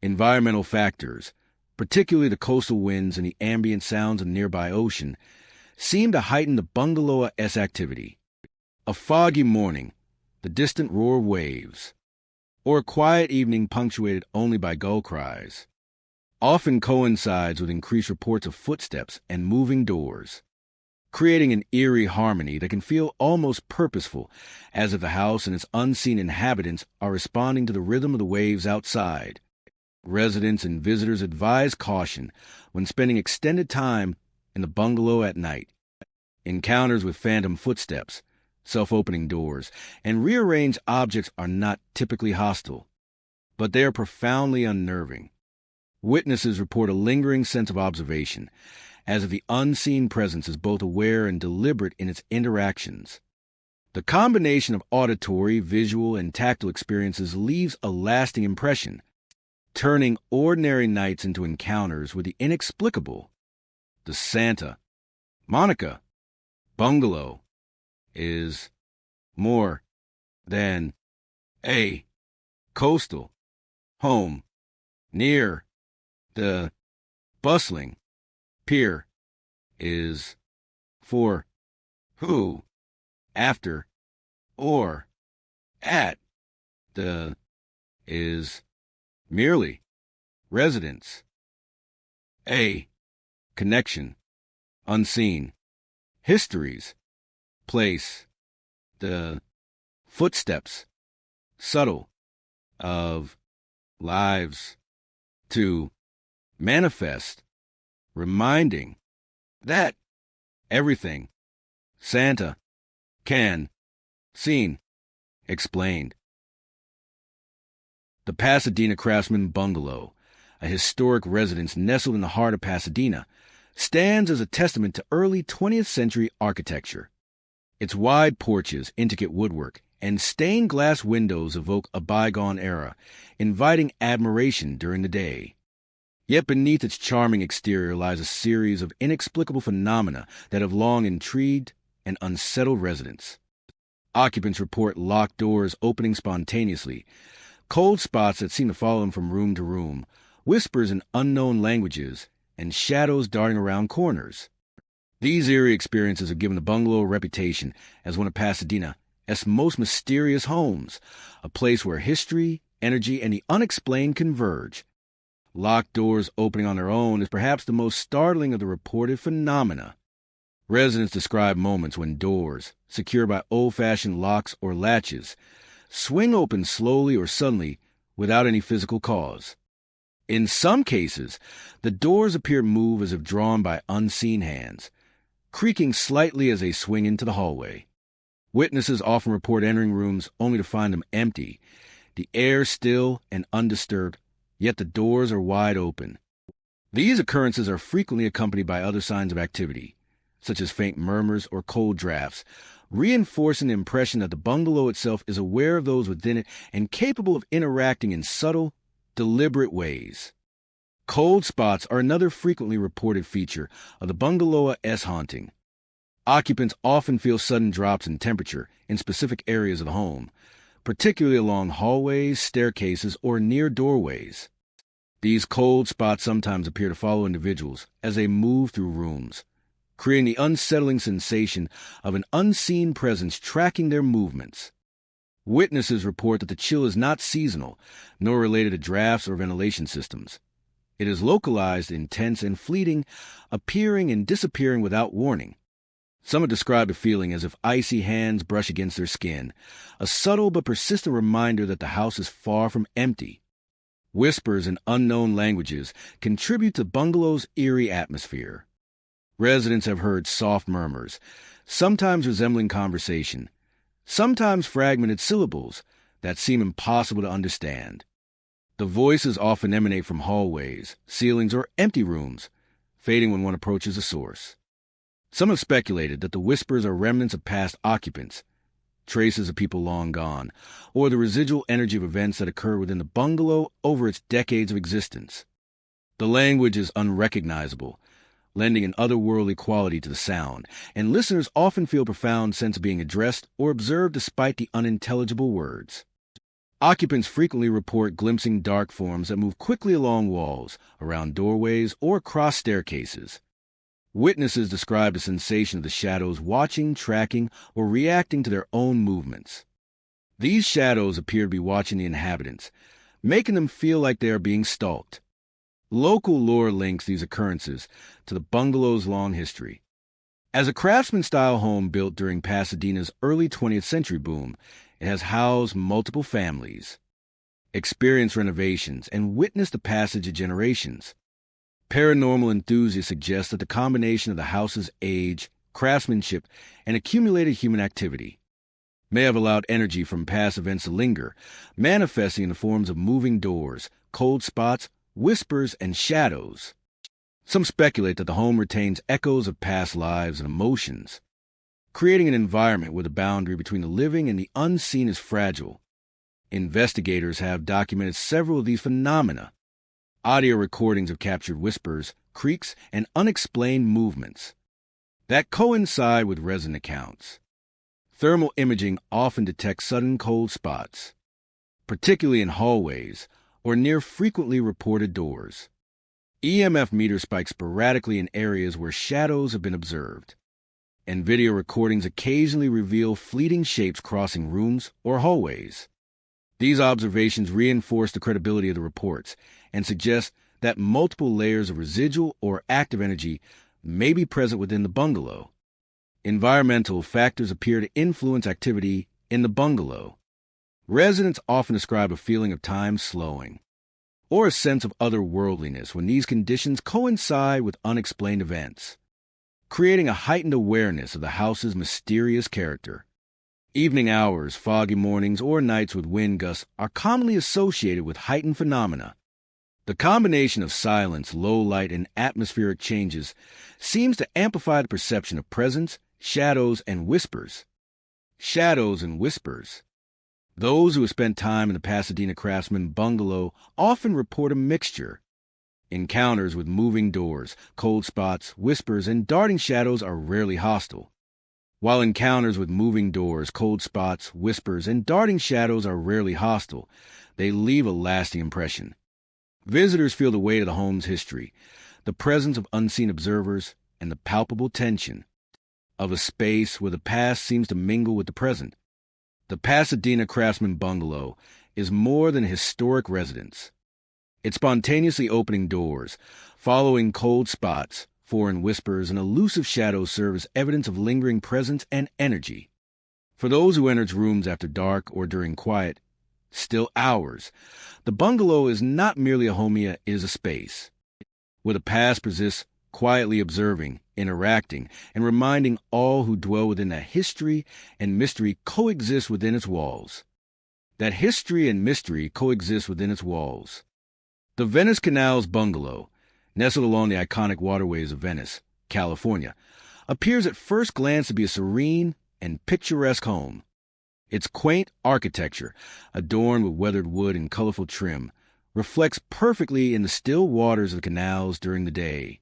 Environmental factors, particularly the coastal winds and the ambient sounds of the nearby ocean, seem to heighten the bungalow-esque activity. A foggy morning, the distant roar of waves, or a quiet evening punctuated only by gull cries, often coincides with increased reports of footsteps and moving doors, creating an eerie harmony that can feel almost purposeful, as if the house and its unseen inhabitants are responding to the rhythm of the waves outside. Residents and visitors advise caution when spending extended time in the bungalow at night. Encounters with phantom footsteps, self-opening doors, and rearranged objects are not typically hostile, but they are profoundly unnerving. Witnesses report a lingering sense of observation, as if the unseen presence is both aware and deliberate in its interactions. The combination of auditory, visual, and tactile experiences leaves a lasting impression, turning ordinary nights into encounters with the inexplicable. The Santa Monica bungalow is more than a coastal home near the bustling pier is for who, after, or at. The is merely residence. A connection, unseen, histories, place, the footsteps, subtle, of lives, to manifest, reminding that everything Santa can seen, explained. The Pasadena Craftsman Bungalow, a historic residence nestled in the heart of Pasadena, stands as a testament to early 20th century architecture. Its wide porches, intricate woodwork, and stained glass windows evoke a bygone era, inviting admiration during the day. Yet beneath its charming exterior lies a series of inexplicable phenomena that have long intrigued and unsettled residents. Occupants report locked doors opening spontaneously, cold spots that seem to follow them from room to room, whispers in unknown languages, and shadows darting around corners. These eerie experiences have given the bungalow a reputation as one of Pasadena's most mysterious homes, a place where history, energy, and the unexplained converge. Locked doors opening on their own is perhaps the most startling of the reported phenomena. Residents describe moments when doors, secured by old-fashioned locks or latches, swing open slowly or suddenly without any physical cause. In some cases, the doors appear to move as if drawn by unseen hands, creaking slightly as they swing into the hallway. Witnesses often report entering rooms only to find them empty, the air still and undisturbed, yet the doors are wide open. These occurrences are frequently accompanied by other signs of activity, such as faint murmurs or cold drafts, reinforcing the impression that the bungalow itself is aware of those within it and capable of interacting in subtle, deliberate ways. Cold spots are another frequently reported feature of the bungalow's haunting. Occupants often feel sudden drops in temperature in specific areas of the home, particularly along hallways, staircases, or near doorways. These cold spots sometimes appear to follow individuals as they move through rooms, creating the unsettling sensation of an unseen presence tracking their movements. Witnesses report that the chill is not seasonal, nor related to drafts or ventilation systems. It is localized, intense, and fleeting, appearing and disappearing without warning. Some have described the feeling as if icy hands brush against their skin, a subtle but persistent reminder that the house is far from empty. Whispers in unknown languages contribute to the bungalow's eerie atmosphere. Residents have heard soft murmurs, sometimes resembling conversation, sometimes fragmented syllables that seem impossible to understand. The voices often emanate from hallways, ceilings, or empty rooms, fading when one approaches the source. Some have speculated that the whispers are remnants of past occupants, traces of people long gone, or the residual energy of events that occurred within the bungalow over its decades of existence. The language is unrecognizable, lending an otherworldly quality to the sound, and listeners often feel a profound sense of being addressed or observed despite the unintelligible words. Occupants frequently report glimpsing dark forms that move quickly along walls, around doorways, or across staircases. Witnesses describe the sensation of the shadows watching, tracking, or reacting to their own movements. These shadows appear to be watching the inhabitants, making them feel like they are being stalked. Local lore links these occurrences to the bungalow's long history. As a craftsman-style home built during Pasadena's early 20th century boom, it has housed multiple families, experienced renovations, and witnessed the passage of generations. Paranormal enthusiasts suggest that the combination of the house's age, craftsmanship, and accumulated human activity may have allowed energy from past events to linger, manifesting in the forms of moving doors, cold spots, whispers, and shadows. Some speculate that the home retains echoes of past lives and emotions, creating an environment where the boundary between the living and the unseen is fragile. Investigators have documented several of these phenomena. Audio recordings have captured whispers, creaks, and unexplained movements that coincide with resident accounts. Thermal imaging often detects sudden cold spots, particularly in hallways or near frequently reported doors. EMF meters spike sporadically in areas where shadows have been observed, and video recordings occasionally reveal fleeting shapes crossing rooms or hallways. These observations reinforce the credibility of the reports and suggest that multiple layers of residual or active energy may be present within the bungalow. Environmental factors appear to influence activity in the bungalow. Residents often describe a feeling of time slowing or a sense of otherworldliness when these conditions coincide with unexplained events, creating a heightened awareness of the house's mysterious character. Evening hours, foggy mornings, or nights with wind gusts are commonly associated with heightened phenomena. The combination of silence, low light, and atmospheric changes seems to amplify the perception of presence, shadows, and whispers. Shadows and whispers. Those who have spent time in the Pasadena Craftsman bungalow often report a mixture. Encounters with moving doors, cold spots, whispers, and darting shadows are rarely hostile. While encounters with moving doors, cold spots, whispers, and darting shadows are rarely hostile, they leave a lasting impression. Visitors feel the weight of the home's history, the presence of unseen observers, and the palpable tension of a space where the past seems to mingle with the present. The Pasadena Craftsman bungalow is more than a historic residence. Its spontaneously opening doors, following cold spots, foreign whispers, and elusive shadows serve as evidence of lingering presence and energy. For those who enter its rooms after dark or during quiet, still hours, the bungalow is not merely a home, it is a space where the past persists, quietly observing, interacting, and reminding all who dwell within that history and mystery coexist within its walls. That history and mystery coexist within its walls. The Venice Canals bungalow, nestled along the iconic waterways of Venice, California, appears at first glance to be a serene and picturesque home. Its quaint architecture, adorned with weathered wood and colorful trim, reflects perfectly in the still waters of the canals during the day,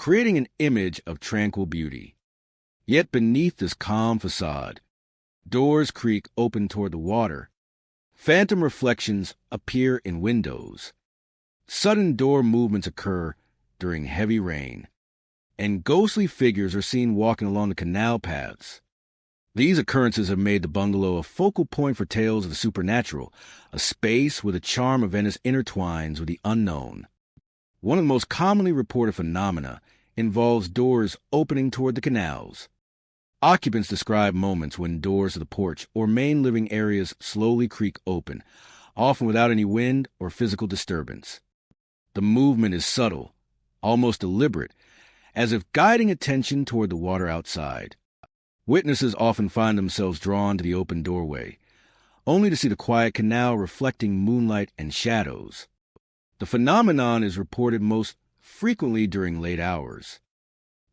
creating an image of tranquil beauty. Yet beneath this calm facade, doors creak open toward the water. Phantom reflections appear in windows. Sudden door movements occur during heavy rain, and ghostly figures are seen walking along the canal paths. These occurrences have made the bungalow a focal point for tales of the supernatural, a space where the charm of Venice intertwines with the unknown. One of the most commonly reported phenomena involves doors opening toward the canals. Occupants describe moments when doors of the porch or main living areas slowly creak open, often without any wind or physical disturbance. The movement is subtle, almost deliberate, as if guiding attention toward the water outside. Witnesses often find themselves drawn to the open doorway, only to see the quiet canal reflecting moonlight and shadows. The phenomenon is reported most frequently during late hours,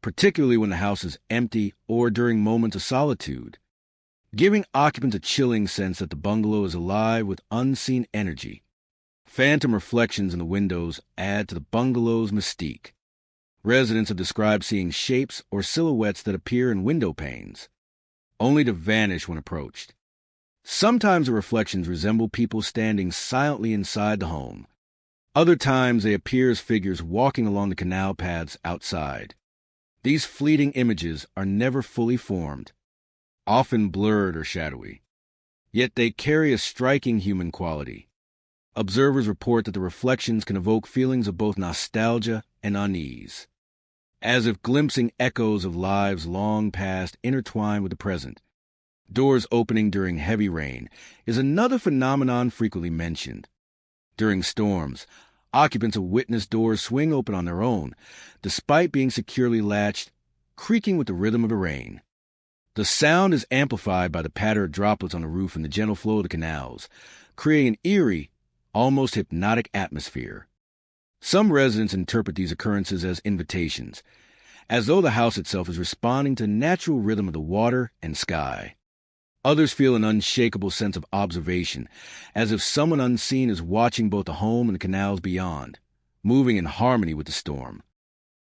particularly when the house is empty or during moments of solitude, giving occupants a chilling sense that the bungalow is alive with unseen energy. Phantom reflections in the windows add to the bungalow's mystique. Residents have described seeing shapes or silhouettes that appear in window panes, only to vanish when approached. Sometimes the reflections resemble people standing silently inside the home. Other times they appear as figures walking along the canal paths outside. These fleeting images are never fully formed, often blurred or shadowy. Yet they carry a striking human quality. Observers report that the reflections can evoke feelings of both nostalgia and unease, as if glimpsing echoes of lives long past intertwined with the present. Doors opening during heavy rain is another phenomenon frequently mentioned. During storms, occupants have witnessed doors swing open on their own, despite being securely latched, creaking with the rhythm of the rain. The sound is amplified by the patter of droplets on the roof and the gentle flow of the canals, creating an eerie, almost hypnotic atmosphere. Some residents interpret these occurrences as invitations, as though the house itself is responding to the natural rhythm of the water and sky. Others feel an unshakable sense of observation, as if someone unseen is watching both the home and the canals beyond, moving in harmony with the storm.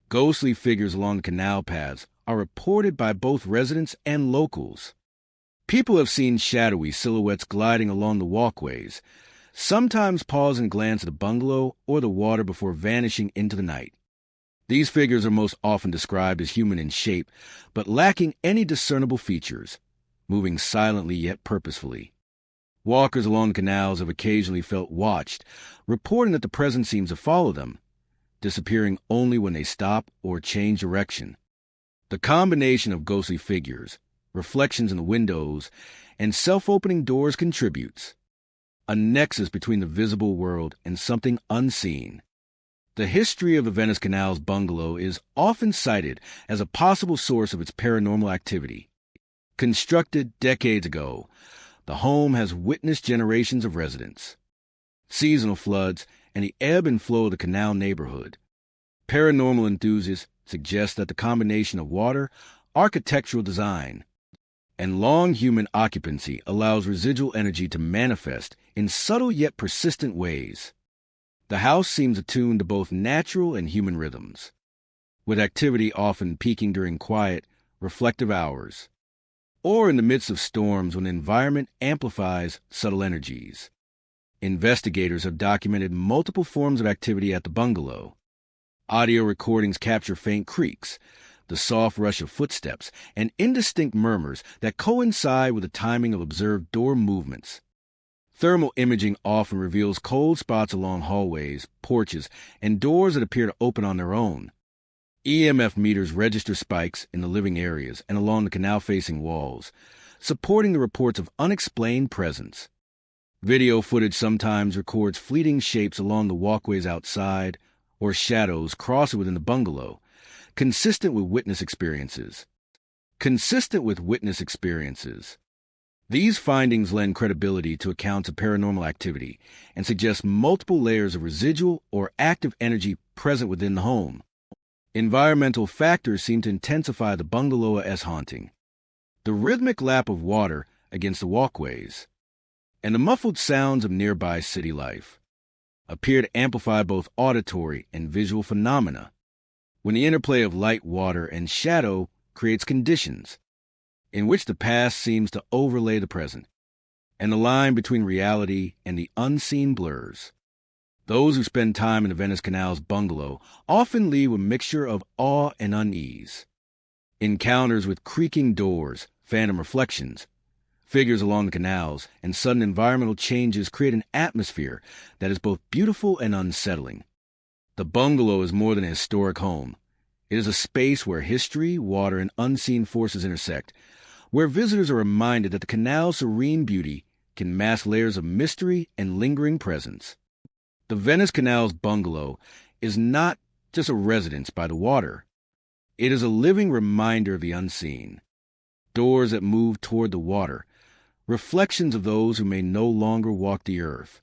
Ghostly figures along the canal paths are reported by both residents and locals. People have seen shadowy silhouettes gliding along the walkways, sometimes pause and glance at the bungalow or the water before vanishing into the night. These figures are most often described as human in shape, but lacking any discernible features, moving silently yet purposefully. Walkers along the canals have occasionally felt watched, reporting that the presence seems to follow them, disappearing only when they stop or change direction. The combination of ghostly figures, reflections in the windows, and self-opening doors contributes a nexus between the visible world and something unseen. The history of the Venice Canals bungalow is often cited as a possible source of its paranormal activity. Constructed decades ago, the home has witnessed generations of residents, seasonal floods, and the ebb and flow of the canal neighborhood. Paranormal enthusiasts suggest that the combination of water, architectural design, and long human occupancy allows residual energy to manifest in subtle yet persistent ways. The house seems attuned to both natural and human rhythms, with activity often peaking during quiet, reflective hours, or in the midst of storms when the environment amplifies subtle energies. Investigators have documented multiple forms of activity at the bungalow. Audio recordings capture faint creaks, the soft rush of footsteps, and indistinct murmurs that coincide with the timing of observed door movements. Thermal imaging often reveals cold spots along hallways, porches, and doors that appear to open on their own. EMF meters register spikes in the living areas and along the canal-facing walls, supporting the reports of unexplained presence. Video footage sometimes records fleeting shapes along the walkways outside or shadows crossing within the bungalow, consistent with witness experiences. These findings lend credibility to accounts of paranormal activity and suggest multiple layers of residual or active energy present within the home. Environmental factors seem to intensify the bungalow as haunting. The rhythmic lap of water against the walkways and the muffled sounds of nearby city life appear to amplify both auditory and visual phenomena, when the interplay of light, water, and shadow creates conditions in which the past seems to overlay the present, and the line between reality and the unseen blurs. Those who spend time in the Venice Canals bungalow often leave with a mixture of awe and unease. Encounters with creaking doors, phantom reflections, figures along the canals, and sudden environmental changes create an atmosphere that is both beautiful and unsettling. The bungalow is more than a historic home. It is a space where history, water, and unseen forces intersect, where visitors are reminded that the canal's serene beauty can mask layers of mystery and lingering presence. The Venice Canals bungalow is not just a residence by the water. It is a living reminder of the unseen. Doors that move toward the water, reflections of those who may no longer walk the earth,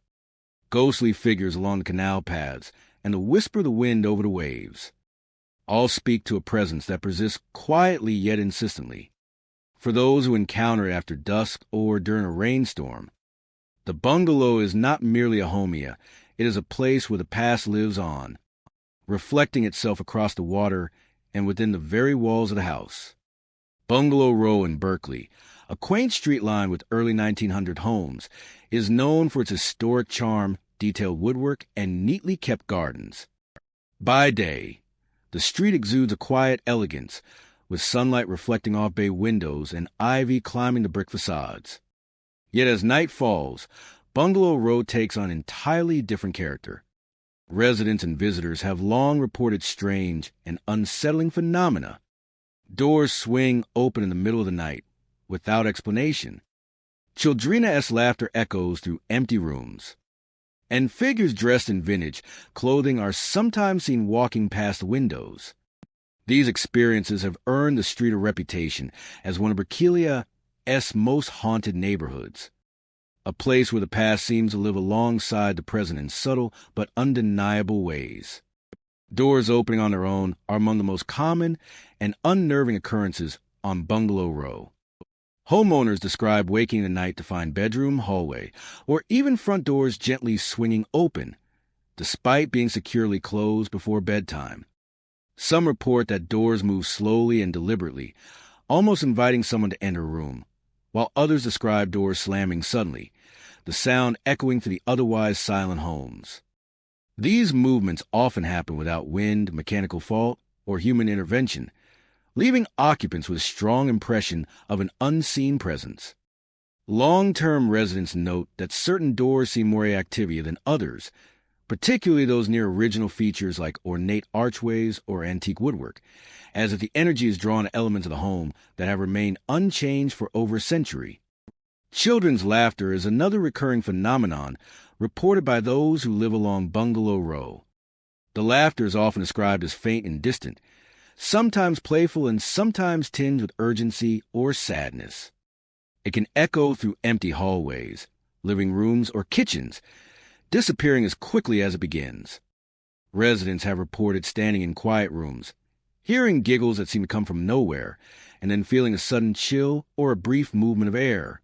ghostly figures along the canal paths, and the whisper of the wind over the waves. All speak to a presence that persists quietly yet insistently. For those who encounter it after dusk or during a rainstorm, the bungalow is not merely a homia. It is a place where the past lives on, reflecting itself across the water and within the very walls of the house. Bungalow Row in Berkeley, a quaint street line with early 1900 homes, is known for its historic charm, detailed woodwork, and neatly kept gardens. By day, the street exudes a quiet elegance, with sunlight reflecting off bay windows and ivy climbing the brick facades. Yet as night falls, Bungalow Row takes on an entirely different character. Residents and visitors have long reported strange and unsettling phenomena. Doors swing open in the middle of the night, without explanation. Childrena-esque laughter echoes through empty rooms. And figures dressed in vintage clothing are sometimes seen walking past the windows. These experiences have earned the street a reputation as one of Berkeley's most haunted neighborhoods, a place where the past seems to live alongside the present in subtle but undeniable ways. Doors opening on their own are among the most common and unnerving occurrences on Bungalow Row. Homeowners describe waking at night to find bedroom, hallway, or even front doors gently swinging open, despite being securely closed before bedtime. Some report that doors move slowly and deliberately, almost inviting someone to enter a room, while others describe doors slamming suddenly, the sound echoing through the otherwise silent homes. These movements often happen without wind, mechanical fault, or human intervention, leaving occupants with a strong impression of an unseen presence. Long-term residents note that certain doors seem more activity than others, particularly those near original features like ornate archways or antique woodwork, as if the energy is drawn to elements of the home that have remained unchanged for over a century. Children's laughter is another recurring phenomenon reported by those who live along Bungalow Row. The laughter is often described as faint and distant, sometimes playful and sometimes tinged with urgency or sadness. It can echo through empty hallways, living rooms, or kitchens, disappearing as quickly as it begins. Residents have reported standing in quiet rooms, hearing giggles that seem to come from nowhere, and then feeling a sudden chill or a brief movement of air.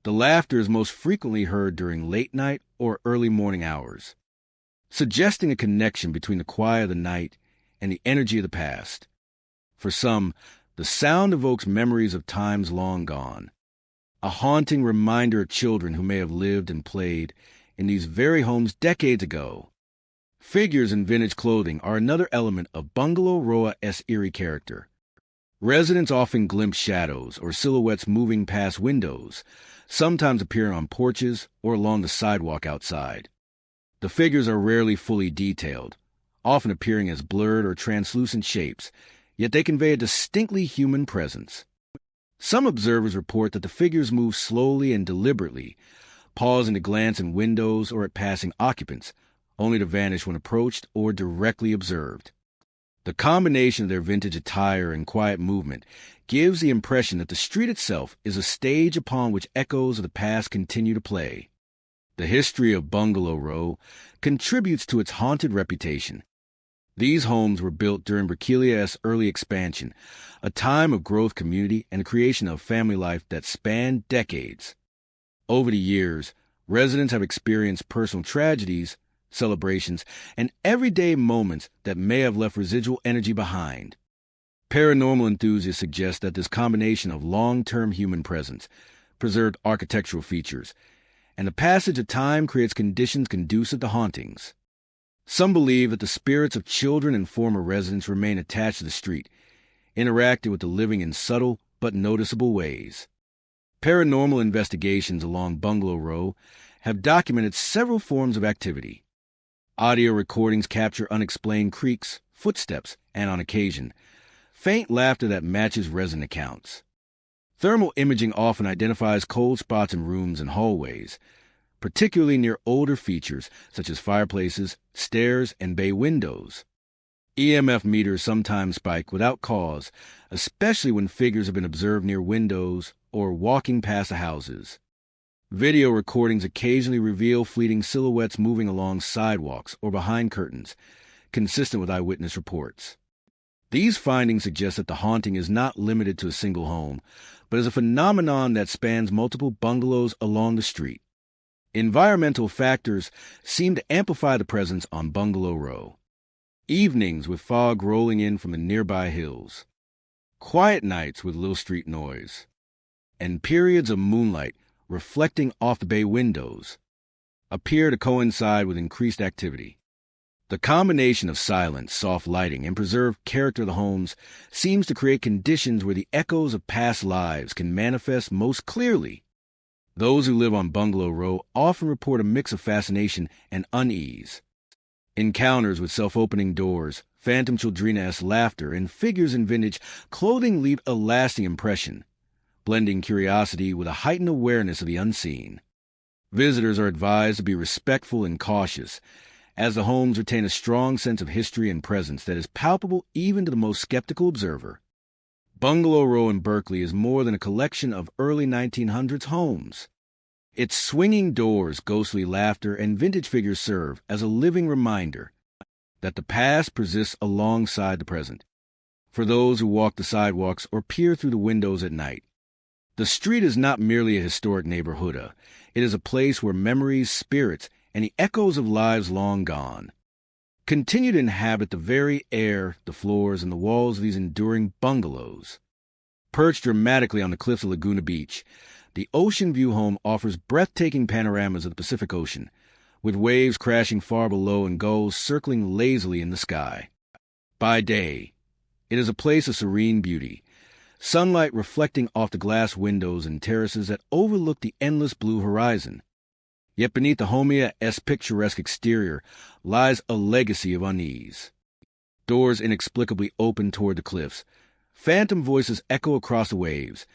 The laughter is most frequently heard during late night or early morning hours, suggesting a connection between the quiet of the night and the energy of the past. For some, the sound evokes memories of times long gone, a haunting reminder of children who may have lived and played in these very homes decades ago. Figures in vintage clothing are another element of Bungalow Row-esque eerie character. Residents often glimpse shadows or silhouettes moving past windows, sometimes appearing on porches or along the sidewalk outside. The figures are rarely fully detailed, often appearing as blurred or translucent shapes, yet they convey a distinctly human presence. Some observers report that the figures move slowly and deliberately, pausing to glance in windows or at passing occupants, only to vanish when approached or directly observed. The combination of their vintage attire and quiet movement gives the impression that the street itself is a stage upon which echoes of the past continue to play. The history of Bungalow Row contributes to its haunted reputation. These homes were built during Berkelia's early expansion, a time of growth, community, and creation of family life that spanned decades. Over the years, residents have experienced personal tragedies, celebrations, and everyday moments that may have left residual energy behind. Paranormal enthusiasts suggest that this combination of long-term human presence, preserved architectural features, and the passage of time creates conditions conducive to hauntings. Some believe that the spirits of children and former residents remain attached to the street, interacting with the living in subtle but noticeable ways. Paranormal investigations along Bungalow Row have documented several forms of activity. Audio recordings capture unexplained creaks, footsteps, and on occasion, faint laughter that matches resident accounts. Thermal imaging often identifies cold spots in rooms and hallways, particularly near older features such as fireplaces, stairs, and bay windows. EMF meters sometimes spike without cause, especially when figures have been observed near windows or walking past the houses. Video recordings occasionally reveal fleeting silhouettes moving along sidewalks or behind curtains, consistent with eyewitness reports. These findings suggest that the haunting is not limited to a single home, but is a phenomenon that spans multiple bungalows along the street. Environmental factors seem to amplify the presence on Bungalow Row. Evenings with fog rolling in from the nearby hills, quiet nights with little street noise, and periods of moonlight reflecting off the bay windows appear to coincide with increased activity. The combination of silence, soft lighting, and preserved character of the homes seems to create conditions where the echoes of past lives can manifest most clearly. Those who live on Bungalow Row often report a mix of fascination and unease. Encounters with self-opening doors, phantom children-esque laughter, and figures in vintage clothing leave a lasting impression, blending curiosity with a heightened awareness of the unseen. Visitors are advised to be respectful and cautious, as the homes retain a strong sense of history and presence that is palpable even to the most skeptical observer. Bungalow Row in Berkeley is more than a collection of early 1900s homes. Its swinging doors, ghostly laughter, and vintage figures serve as a living reminder that the past persists alongside the present. For those who walk the sidewalks or peer through the windows at night, the street is not merely a historic neighborhood. It is a place where memories, spirits, and the echoes of lives long gone continue to inhabit the very air, the floors, and the walls of these enduring bungalows. Perched dramatically on the cliffs of Laguna Beach, The Ocean View home offers breathtaking panoramas of the Pacific Ocean, with waves crashing far below and gulls circling lazily in the sky. By day, it is a place of serene beauty, sunlight reflecting off the glass windows and terraces that overlook the endless blue horizon. Yet beneath the Homia-esque picturesque exterior lies a legacy of unease. Doors inexplicably open toward the cliffs, phantom voices echo across the waves,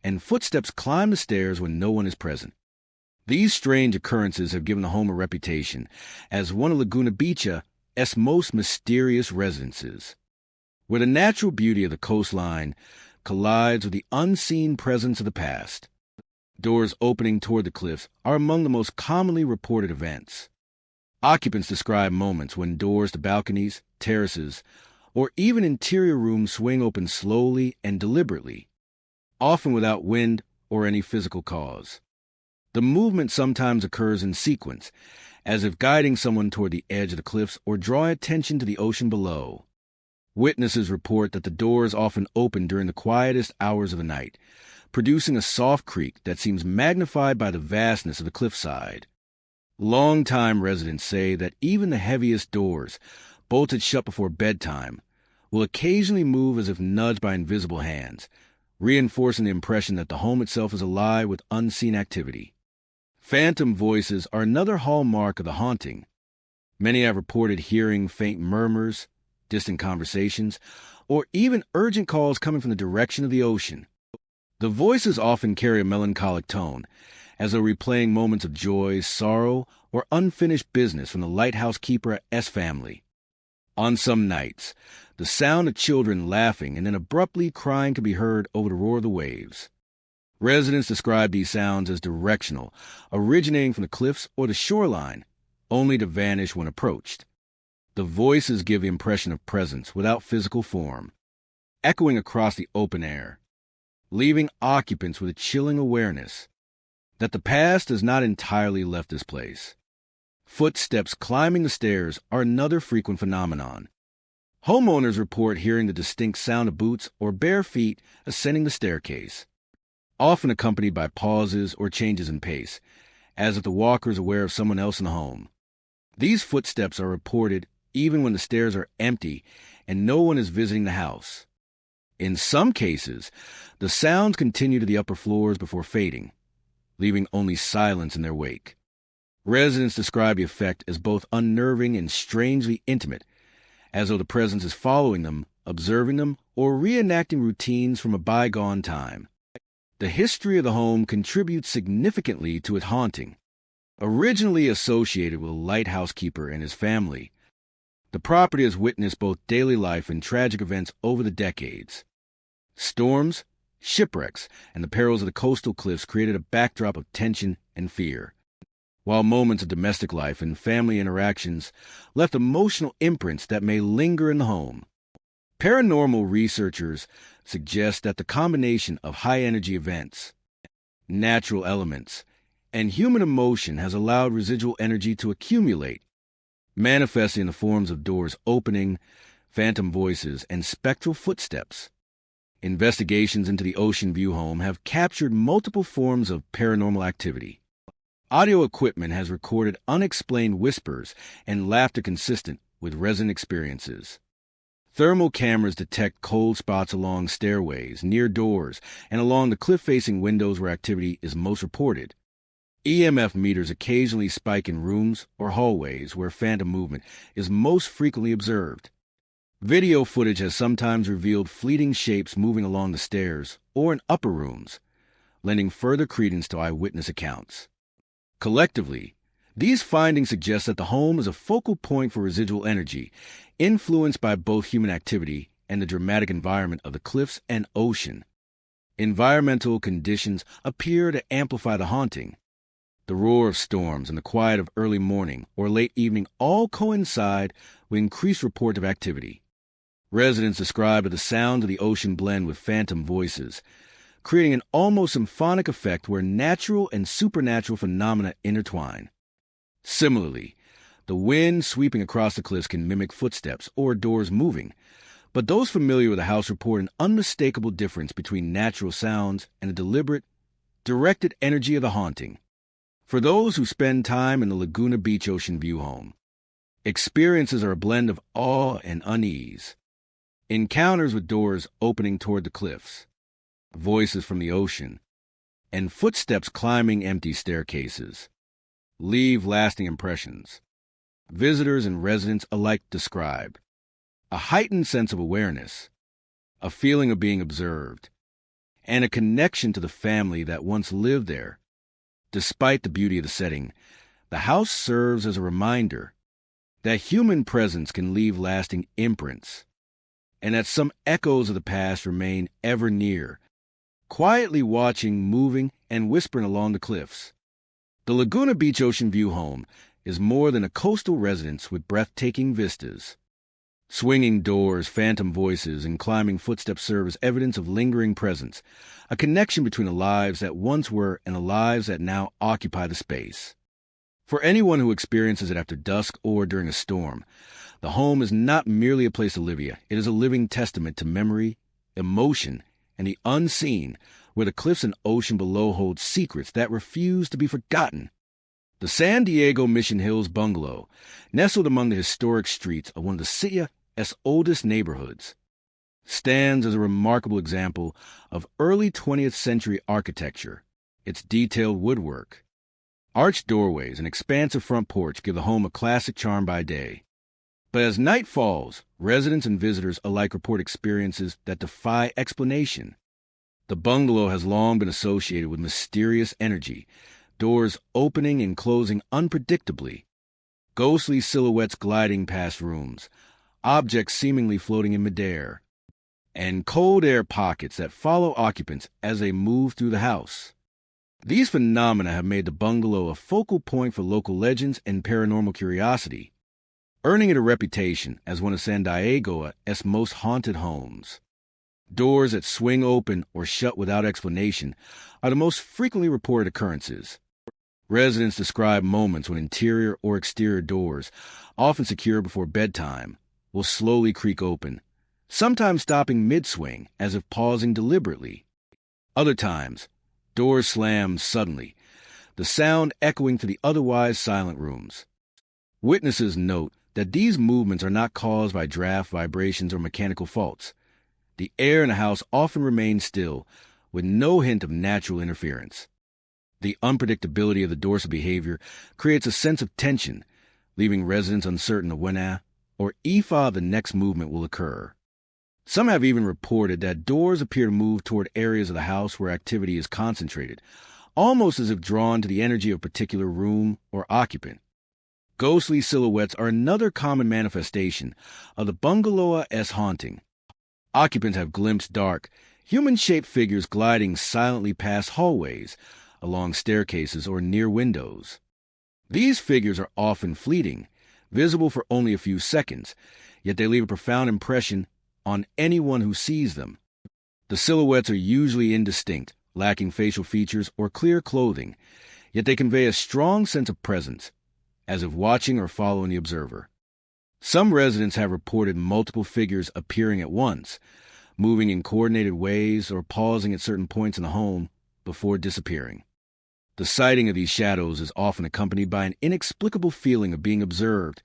and footsteps climb the stairs when no one is present. These strange occurrences have given the home a reputation as one of Laguna Beach's most mysterious residences, where the natural beauty of the coastline collides with the unseen presence of the past. Doors opening toward the cliffs are among the most commonly reported events. Occupants describe moments when doors to balconies, terraces, or even interior rooms swing open slowly and deliberately, often without wind or any physical cause. The movement sometimes occurs in sequence, as if guiding someone toward the edge of the cliffs or drawing attention to the ocean below. Witnesses report that the doors often open during the quietest hours of the night, producing a soft creak that seems magnified by the vastness of the cliffside. Long-time residents say that even the heaviest doors, bolted shut before bedtime, will occasionally move as if nudged by invisible hands, reinforcing the impression that the home itself is alive with unseen activity. Phantom voices are another hallmark of the haunting. Many have reported hearing faint murmurs, distant conversations, or even urgent calls coming from the direction of the ocean. The voices often carry a melancholic tone, as though replaying moments of joy, sorrow, or unfinished business from the lighthouse keeper's family. On some nights, the sound of children laughing and then abruptly crying can be heard over the roar of the waves. Residents describe these sounds as directional, originating from the cliffs or the shoreline, only to vanish when approached. The voices give the impression of presence without physical form, echoing across the open air, leaving occupants with a chilling awareness that the past has not entirely left this place. Footsteps climbing the stairs are another frequent phenomenon. Homeowners report hearing the distinct sound of boots or bare feet ascending the staircase, often accompanied by pauses or changes in pace, as if the walker is aware of someone else in the home. These footsteps are reported even when the stairs are empty and no one is visiting the house. In some cases, the sounds continue to the upper floors before fading, leaving only silence in their wake. Residents describe the effect as both unnerving and strangely intimate, as though the presence is following them, observing them, or reenacting routines from a bygone time. The history of the home contributes significantly to its haunting. Originally associated with a lighthouse keeper and his family, the property has witnessed both daily life and tragic events over the decades. Storms, shipwrecks, and the perils of the coastal cliffs created a backdrop of tension and fear, while moments of domestic life and family interactions left emotional imprints that may linger in the home. Paranormal researchers suggest that the combination of high-energy events, natural elements, and human emotion has allowed residual energy to accumulate, manifesting in the forms of doors opening, phantom voices, and spectral footsteps. Investigations into the Ocean View home have captured multiple forms of paranormal activity. Audio equipment has recorded unexplained whispers and laughter consistent with resident experiences. Thermal cameras detect cold spots along stairways, near doors, and along the cliff-facing windows where activity is most reported. EMF meters occasionally spike in rooms or hallways where phantom movement is most frequently observed. Video footage has sometimes revealed fleeting shapes moving along the stairs or in upper rooms, lending further credence to eyewitness accounts. Collectively, these findings suggest that the home is a focal point for residual energy, influenced by both human activity and the dramatic environment of the cliffs and ocean. Environmental conditions appear to amplify the haunting. The roar of storms and the quiet of early morning or late evening all coincide with increased report of activity. Residents describe the sound of the ocean blend with phantom voices, creating an almost symphonic effect where natural and supernatural phenomena intertwine. Similarly, the wind sweeping across the cliffs can mimic footsteps or doors moving, but those familiar with the house report an unmistakable difference between natural sounds and the deliberate, Directed energy of the haunting. For those who spend time in the Laguna Beach Ocean View home, experiences are a blend of awe and unease. Encounters with doors opening toward the cliffs, voices from the ocean, and footsteps climbing empty staircases leave lasting impressions. Visitors and residents alike describe a heightened sense of awareness, a feeling of being observed, and a connection to the family that once lived there. Despite the beauty of the setting, the house serves as a reminder that human presence can leave lasting imprints, and that some echoes of the past remain ever near, quietly watching, moving, and whispering along the cliffs. The Laguna Beach Ocean View home is more than a coastal residence with breathtaking vistas. Swinging doors, phantom voices, and climbing footsteps serve as evidence of lingering presence, a connection between the lives that once were and the lives that now occupy the space. For anyone who experiences it after dusk or during a storm, the home is not merely a place to live in. It is a living testament to memory, emotion, and the unseen, where the cliffs and ocean below hold secrets that refuse to be forgotten. The San Diego Mission Hills bungalow, nestled among the historic streets of one of the city's oldest neighborhoods, stands as a remarkable example of early 20th century architecture. Its detailed woodwork, arched doorways, and expansive front porch give the home a classic charm by day. But as night falls, residents and visitors alike report experiences that defy explanation. The bungalow has long been associated with mysterious energy, doors opening and closing unpredictably, ghostly silhouettes gliding past rooms, objects seemingly floating in midair, and cold air pockets that follow occupants as they move through the house. These phenomena have made the bungalow a focal point for local legends and paranormal curiosity, earning it a reputation as one of San Diego's most haunted homes. Doors that swing open or shut without explanation are the most frequently reported occurrences. Residents describe moments when interior or exterior doors, often secured before bedtime, will slowly creak open, sometimes stopping mid-swing as if pausing deliberately. Other times, doors slam suddenly, the sound echoing through the otherwise silent rooms. Witnesses note that these movements are not caused by draft vibrations or mechanical faults. The air in the house often remains still, with no hint of natural interference. The unpredictability of the door's behavior creates a sense of tension, leaving residents uncertain of when or if the next movement will occur. Some have even reported that doors appear to move toward areas of the house where activity is concentrated, almost as if drawn to the energy of a particular room or occupant. Ghostly silhouettes are another common manifestation of the bungalow's haunting. Occupants have glimpsed dark, human-shaped figures gliding silently past hallways, along staircases, or near windows. These figures are often fleeting, visible for only a few seconds, yet they leave a profound impression on anyone who sees them. The silhouettes are usually indistinct, lacking facial features or clear clothing, yet they convey a strong sense of presence, as if watching or following the observer. Some residents have reported multiple figures appearing at once, moving in coordinated ways or pausing at certain points in the home before disappearing. The sighting of these shadows is often accompanied by an inexplicable feeling of being observed,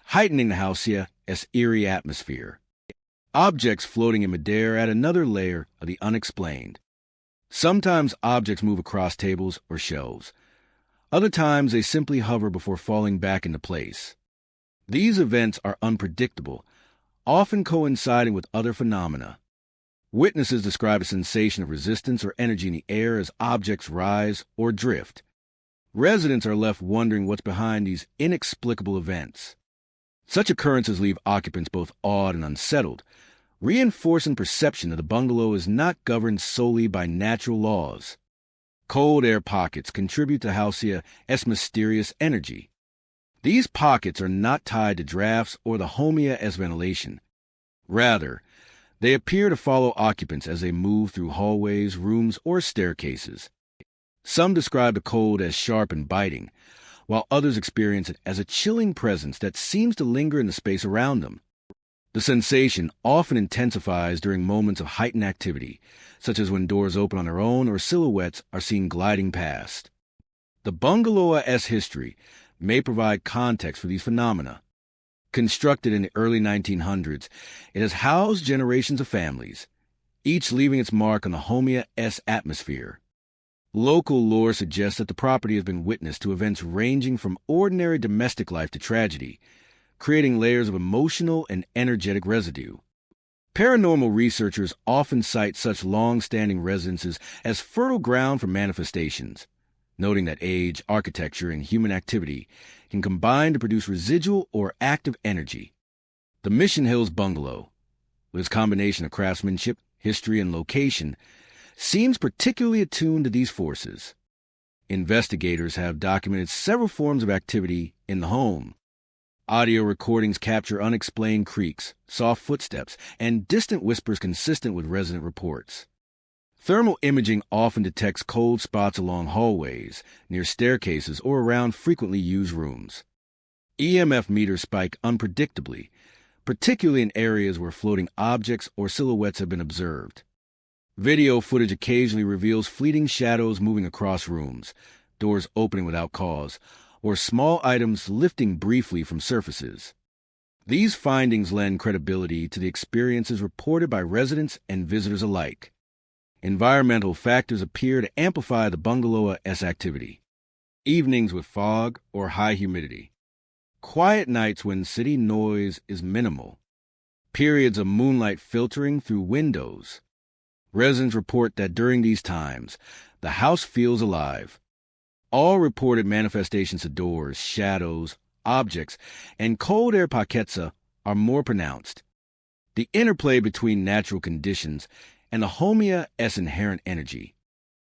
heightening the house's eerie atmosphere. Objects floating in midair add another layer of the unexplained. Sometimes objects move across tables or shelves. Other times they simply hover before falling back into place. These events are unpredictable, often coinciding with other phenomena. Witnesses describe a sensation of resistance or energy in the air as objects rise or drift. Residents are left wondering what's behind these inexplicable events. Such occurrences leave occupants both awed and unsettled, reinforcing perception that the bungalow is not governed solely by natural laws. Cold air pockets contribute to house's mysterious energy. These pockets are not tied to drafts or the home's ventilation. Rather, they appear to follow occupants as they move through hallways, rooms, or staircases. Some describe the cold as sharp and biting, while others experience it as a chilling presence that seems to linger in the space around them. The sensation often intensifies during moments of heightened activity, such as when doors open on their own or silhouettes are seen gliding past. The bungalow-esque history may provide context for these phenomena. Constructed in the early 1900s, it has housed generations of families, each leaving its mark on the Homia-esque atmosphere. Local lore suggests that the property has been witness to events ranging from ordinary domestic life to tragedy, creating layers of emotional and energetic residue. Paranormal researchers often cite such long-standing residences as fertile ground for manifestations, noting that age, architecture, and human activity can combine to produce residual or active energy. The Mission Hills Bungalow, with its combination of craftsmanship, history, and location, seems particularly attuned to these forces. Investigators have documented several forms of activity in the home. Audio recordings capture unexplained creaks, soft footsteps, and distant whispers consistent with resident reports. Thermal imaging often detects cold spots along hallways, near staircases, or around frequently used rooms. EMF meters spike unpredictably, particularly in areas where floating objects or silhouettes have been observed. Video footage occasionally reveals fleeting shadows moving across rooms, doors opening without cause, or small items lifting briefly from surfaces. These findings lend credibility to the experiences reported by residents and visitors alike. Environmental factors appear to amplify the bungalow-esque activity. Evenings with fog or high humidity. Quiet nights when city noise is minimal. Periods of moonlight filtering through windows. Residents report that during these times, the house feels alive. All reported manifestations of doors, shadows, objects, and cold air pockets are more pronounced. The interplay between natural conditions and the Homia-esque inherent energy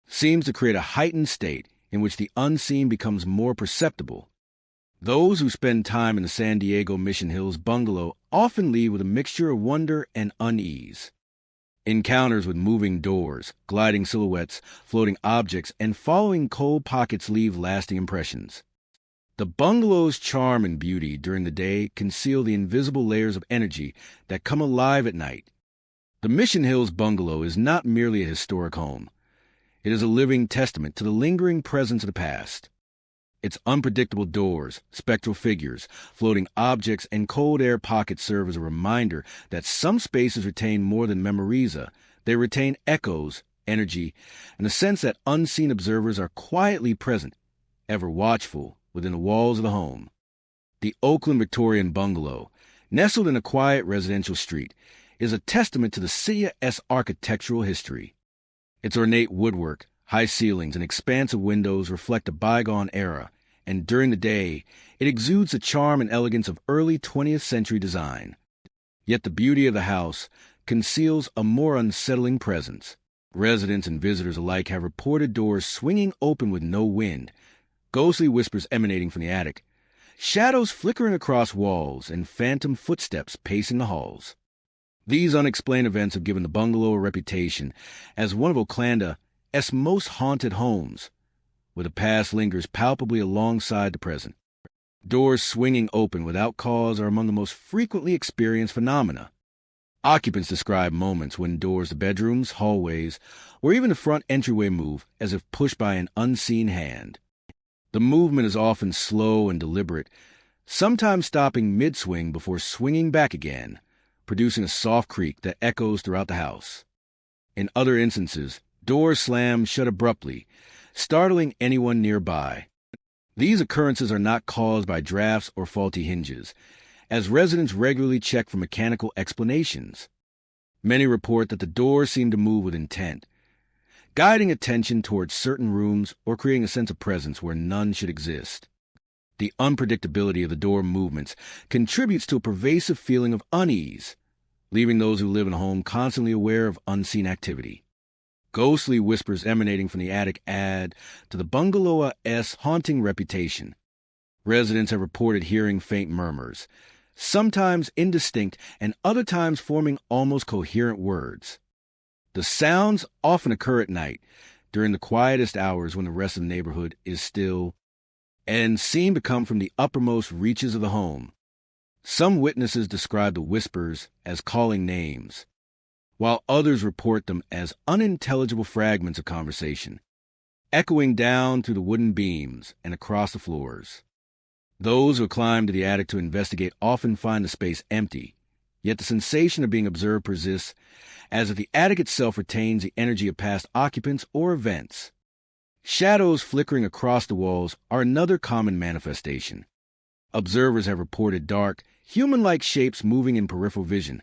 seems to create a heightened state in which the unseen becomes more perceptible. Those who spend time in the San Diego Mission Hills bungalow often leave with a mixture of wonder and unease. Encounters with moving doors, gliding silhouettes, floating objects, and following cold pockets leave lasting impressions. The bungalow's charm and beauty during the day conceal the invisible layers of energy that come alive at night. The Mission Hills bungalow is not merely a historic home. It is a living testament to the lingering presence of the past. Its unpredictable doors, spectral figures, floating objects, and cold air pockets serve as a reminder that some spaces retain more than memories. They retain echoes, energy, and the sense that unseen observers are quietly present, ever watchful within the walls of the home. The Oakland Victorian bungalow, nestled in a quiet residential street, is a testament to the city-esque architectural history. Its ornate woodwork, high ceilings, and expansive windows reflect a bygone era, and during the day, it exudes the charm and elegance of early 20th century design. Yet the beauty of the house conceals a more unsettling presence. Residents and visitors alike have reported doors swinging open with no wind, ghostly whispers emanating from the attic, shadows flickering across walls, and phantom footsteps pacing the halls. These unexplained events have given the bungalow a reputation as one of Oakland's most haunted homes, where the past lingers palpably alongside the present. Doors swinging open without cause are among the most frequently experienced phenomena. Occupants describe moments when doors to bedrooms, hallways, or even the front entryway move as if pushed by an unseen hand. The movement is often slow and deliberate, sometimes stopping mid-swing before swinging back again, producing a soft creak that echoes throughout the house. In other instances, doors slam shut abruptly, startling anyone nearby. These occurrences are not caused by drafts or faulty hinges, as residents regularly check for mechanical explanations. Many report that the doors seem to move with intent, guiding attention towards certain rooms or creating a sense of presence where none should exist. The unpredictability of the door movements contributes to a pervasive feeling of unease, leaving those who live in a home constantly aware of unseen activity. Ghostly whispers emanating from the attic add to the bungalow-esque haunting reputation. Residents have reported hearing faint murmurs, sometimes indistinct and other times forming almost coherent words. The sounds often occur at night, during the quietest hours when the rest of the neighborhood is still, and seem to come from the uppermost reaches of the home. Some witnesses describe the whispers as calling names, while others report them as unintelligible fragments of conversation, echoing down through the wooden beams and across the floors. Those who climb to the attic to investigate often find the space empty, yet the sensation of being observed persists, as if the attic itself retains the energy of past occupants or events. Shadows flickering across the walls are another common manifestation. Observers have reported dark, human-like shapes moving in peripheral vision,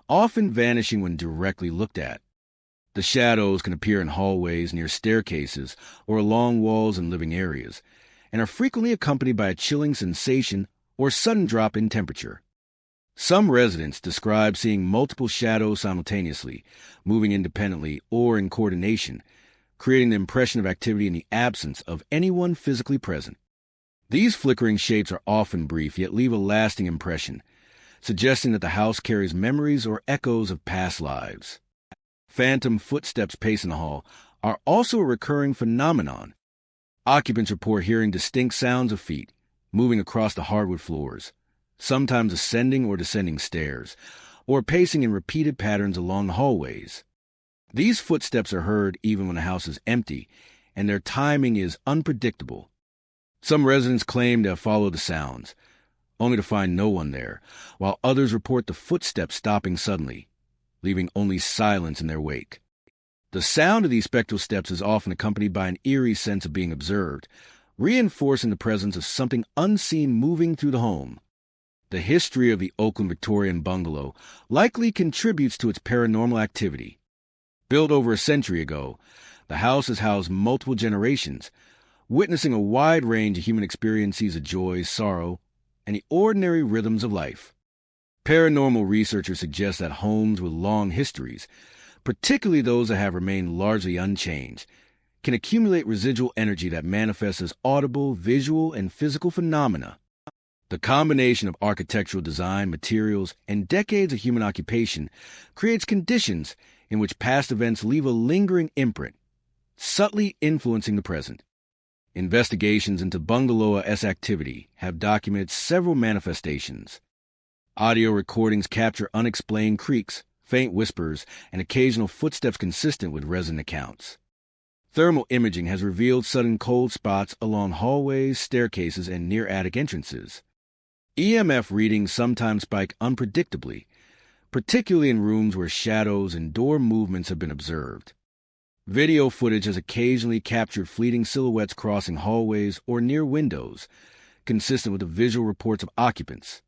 often vanishing when directly looked at. The shadows can appear in hallways, near staircases, or along walls in living areas, and are frequently accompanied by a chilling sensation or sudden drop in temperature. Some residents describe seeing multiple shadows simultaneously, moving independently or in coordination, creating the impression of activity in the absence of anyone physically present. These flickering shapes are often brief, yet leave a lasting impression, suggesting that the house carries memories or echoes of past lives. Phantom footsteps pacing the hall are also a recurring phenomenon. Occupants report hearing distinct sounds of feet moving across the hardwood floors, sometimes ascending or descending stairs, or pacing in repeated patterns along the hallways. These footsteps are heard even when the house is empty, and their timing is unpredictable. Some residents claim to have followed the sounds, only to find no one there, while others report the footsteps stopping suddenly, leaving only silence in their wake. The sound of these spectral steps is often accompanied by an eerie sense of being observed, reinforcing the presence of something unseen moving through the home. The history of the Oakland Victorian bungalow likely contributes to its paranormal activity. Built over a century ago, the house has housed multiple generations, witnessing a wide range of human experiences of joy, sorrow, and the ordinary rhythms of life. Paranormal researchers suggest that homes with long histories, particularly those that have remained largely unchanged, can accumulate residual energy that manifests as audible, visual, and physical phenomena. The combination of architectural design, materials, and decades of human occupation creates conditions in which past events leave a lingering imprint, subtly influencing the present. Investigations into bungalow-esque activity have documented several manifestations. Audio recordings capture unexplained creaks, faint whispers, and occasional footsteps consistent with resident accounts. Thermal imaging has revealed sudden cold spots along hallways, staircases, and near attic entrances. EMF readings sometimes spike unpredictably, particularly in rooms where shadows and door movements have been observed. Video footage has occasionally captured fleeting silhouettes crossing hallways or near windows, consistent with the visual reports of occupants.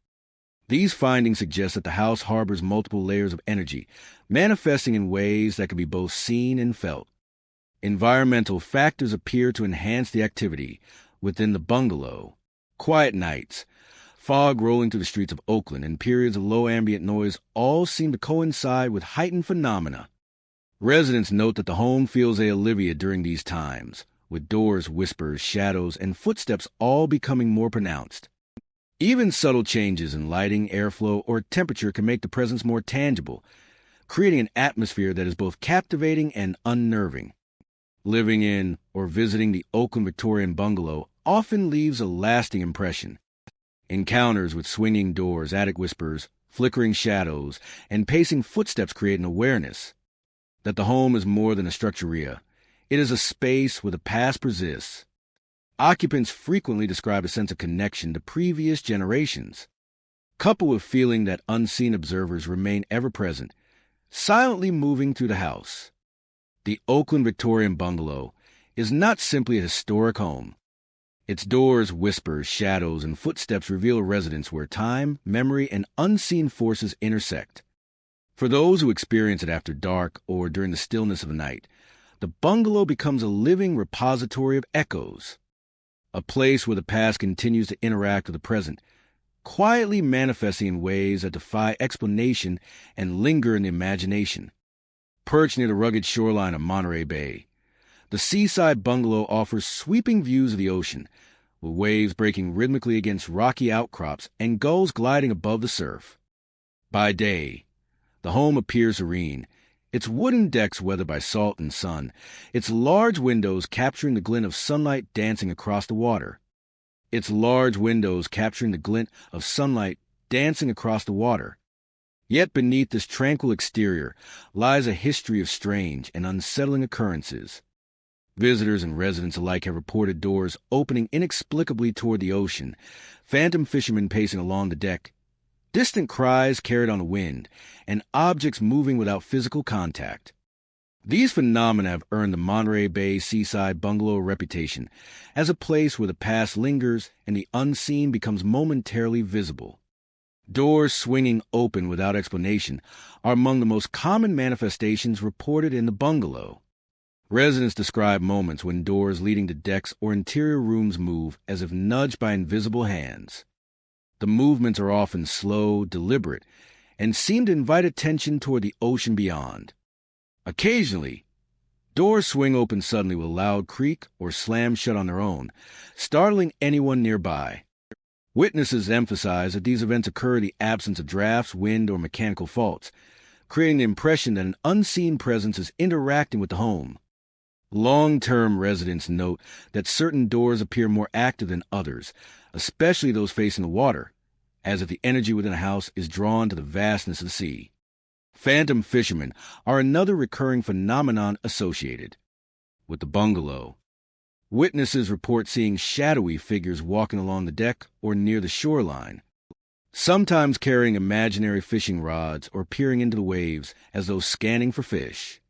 These findings suggest that the house harbors multiple layers of energy, manifesting in ways that can be both seen and felt. Environmental factors appear to enhance the activity within the bungalow. Quiet nights, fog rolling through the streets of Oakland, and periods of low ambient noise all seem to coincide with heightened phenomena. Residents note that the home feels Olivia during these times, with doors, whispers, shadows, and footsteps all becoming more pronounced. Even subtle changes in lighting, airflow, or temperature can make the presence more tangible, creating an atmosphere that is both captivating and unnerving. Living in or visiting the Oakland Victorian bungalow often leaves a lasting impression. Encounters with swinging doors, attic whispers, flickering shadows, and pacing footsteps create an awareness that the home is more than a structurea. It is a space where the past persists. Occupants frequently describe a sense of connection to previous generations, coupled with feeling that unseen observers remain ever present, silently moving through the house. The Oakland Victorian bungalow is not simply a historic home. Its doors, whispers, shadows, and footsteps reveal a residence where time, memory, and unseen forces intersect. For those who experience it after dark or during the stillness of the night, the bungalow becomes a living repository of echoes, a place where the past continues to interact with the present, quietly manifesting in ways that defy explanation and linger in the imagination. Perched near the rugged shoreline of Monterey Bay, the seaside bungalow offers sweeping views of the ocean, with waves breaking rhythmically against rocky outcrops and gulls gliding above the surf. By day, the home appears serene, its wooden decks weathered by salt and sun, its large windows capturing the glint of sunlight dancing across the water. dancing across the water. Yet beneath this tranquil exterior lies a history of strange and unsettling occurrences. Visitors and residents alike have reported doors opening inexplicably toward the ocean, phantom fishermen pacing along the deck, distant cries carried on the wind, and objects moving without physical contact. These phenomena have earned the Monterey Bay seaside bungalow a reputation as a place where the past lingers and the unseen becomes momentarily visible. Doors swinging open without explanation are among the most common manifestations reported in the bungalow. Residents describe moments when doors leading to decks or interior rooms move as if nudged by invisible hands. The movements are often slow, deliberate, and seem to invite attention toward the ocean beyond. Occasionally, doors swing open suddenly with a loud creak or slam shut on their own, startling anyone nearby. Witnesses emphasize that these events occur in the absence of drafts, wind, or mechanical faults, creating the impression that an unseen presence is interacting with the home. Long-term residents note that certain doors appear more active than others, especially those facing the water, as if the energy within a house is drawn to the vastness of the sea. Phantom fishermen are another recurring phenomenon associated with the bungalow. Witnesses report seeing shadowy figures walking along the deck or near the shoreline, sometimes carrying imaginary fishing rods or peering into the waves as though scanning for fish.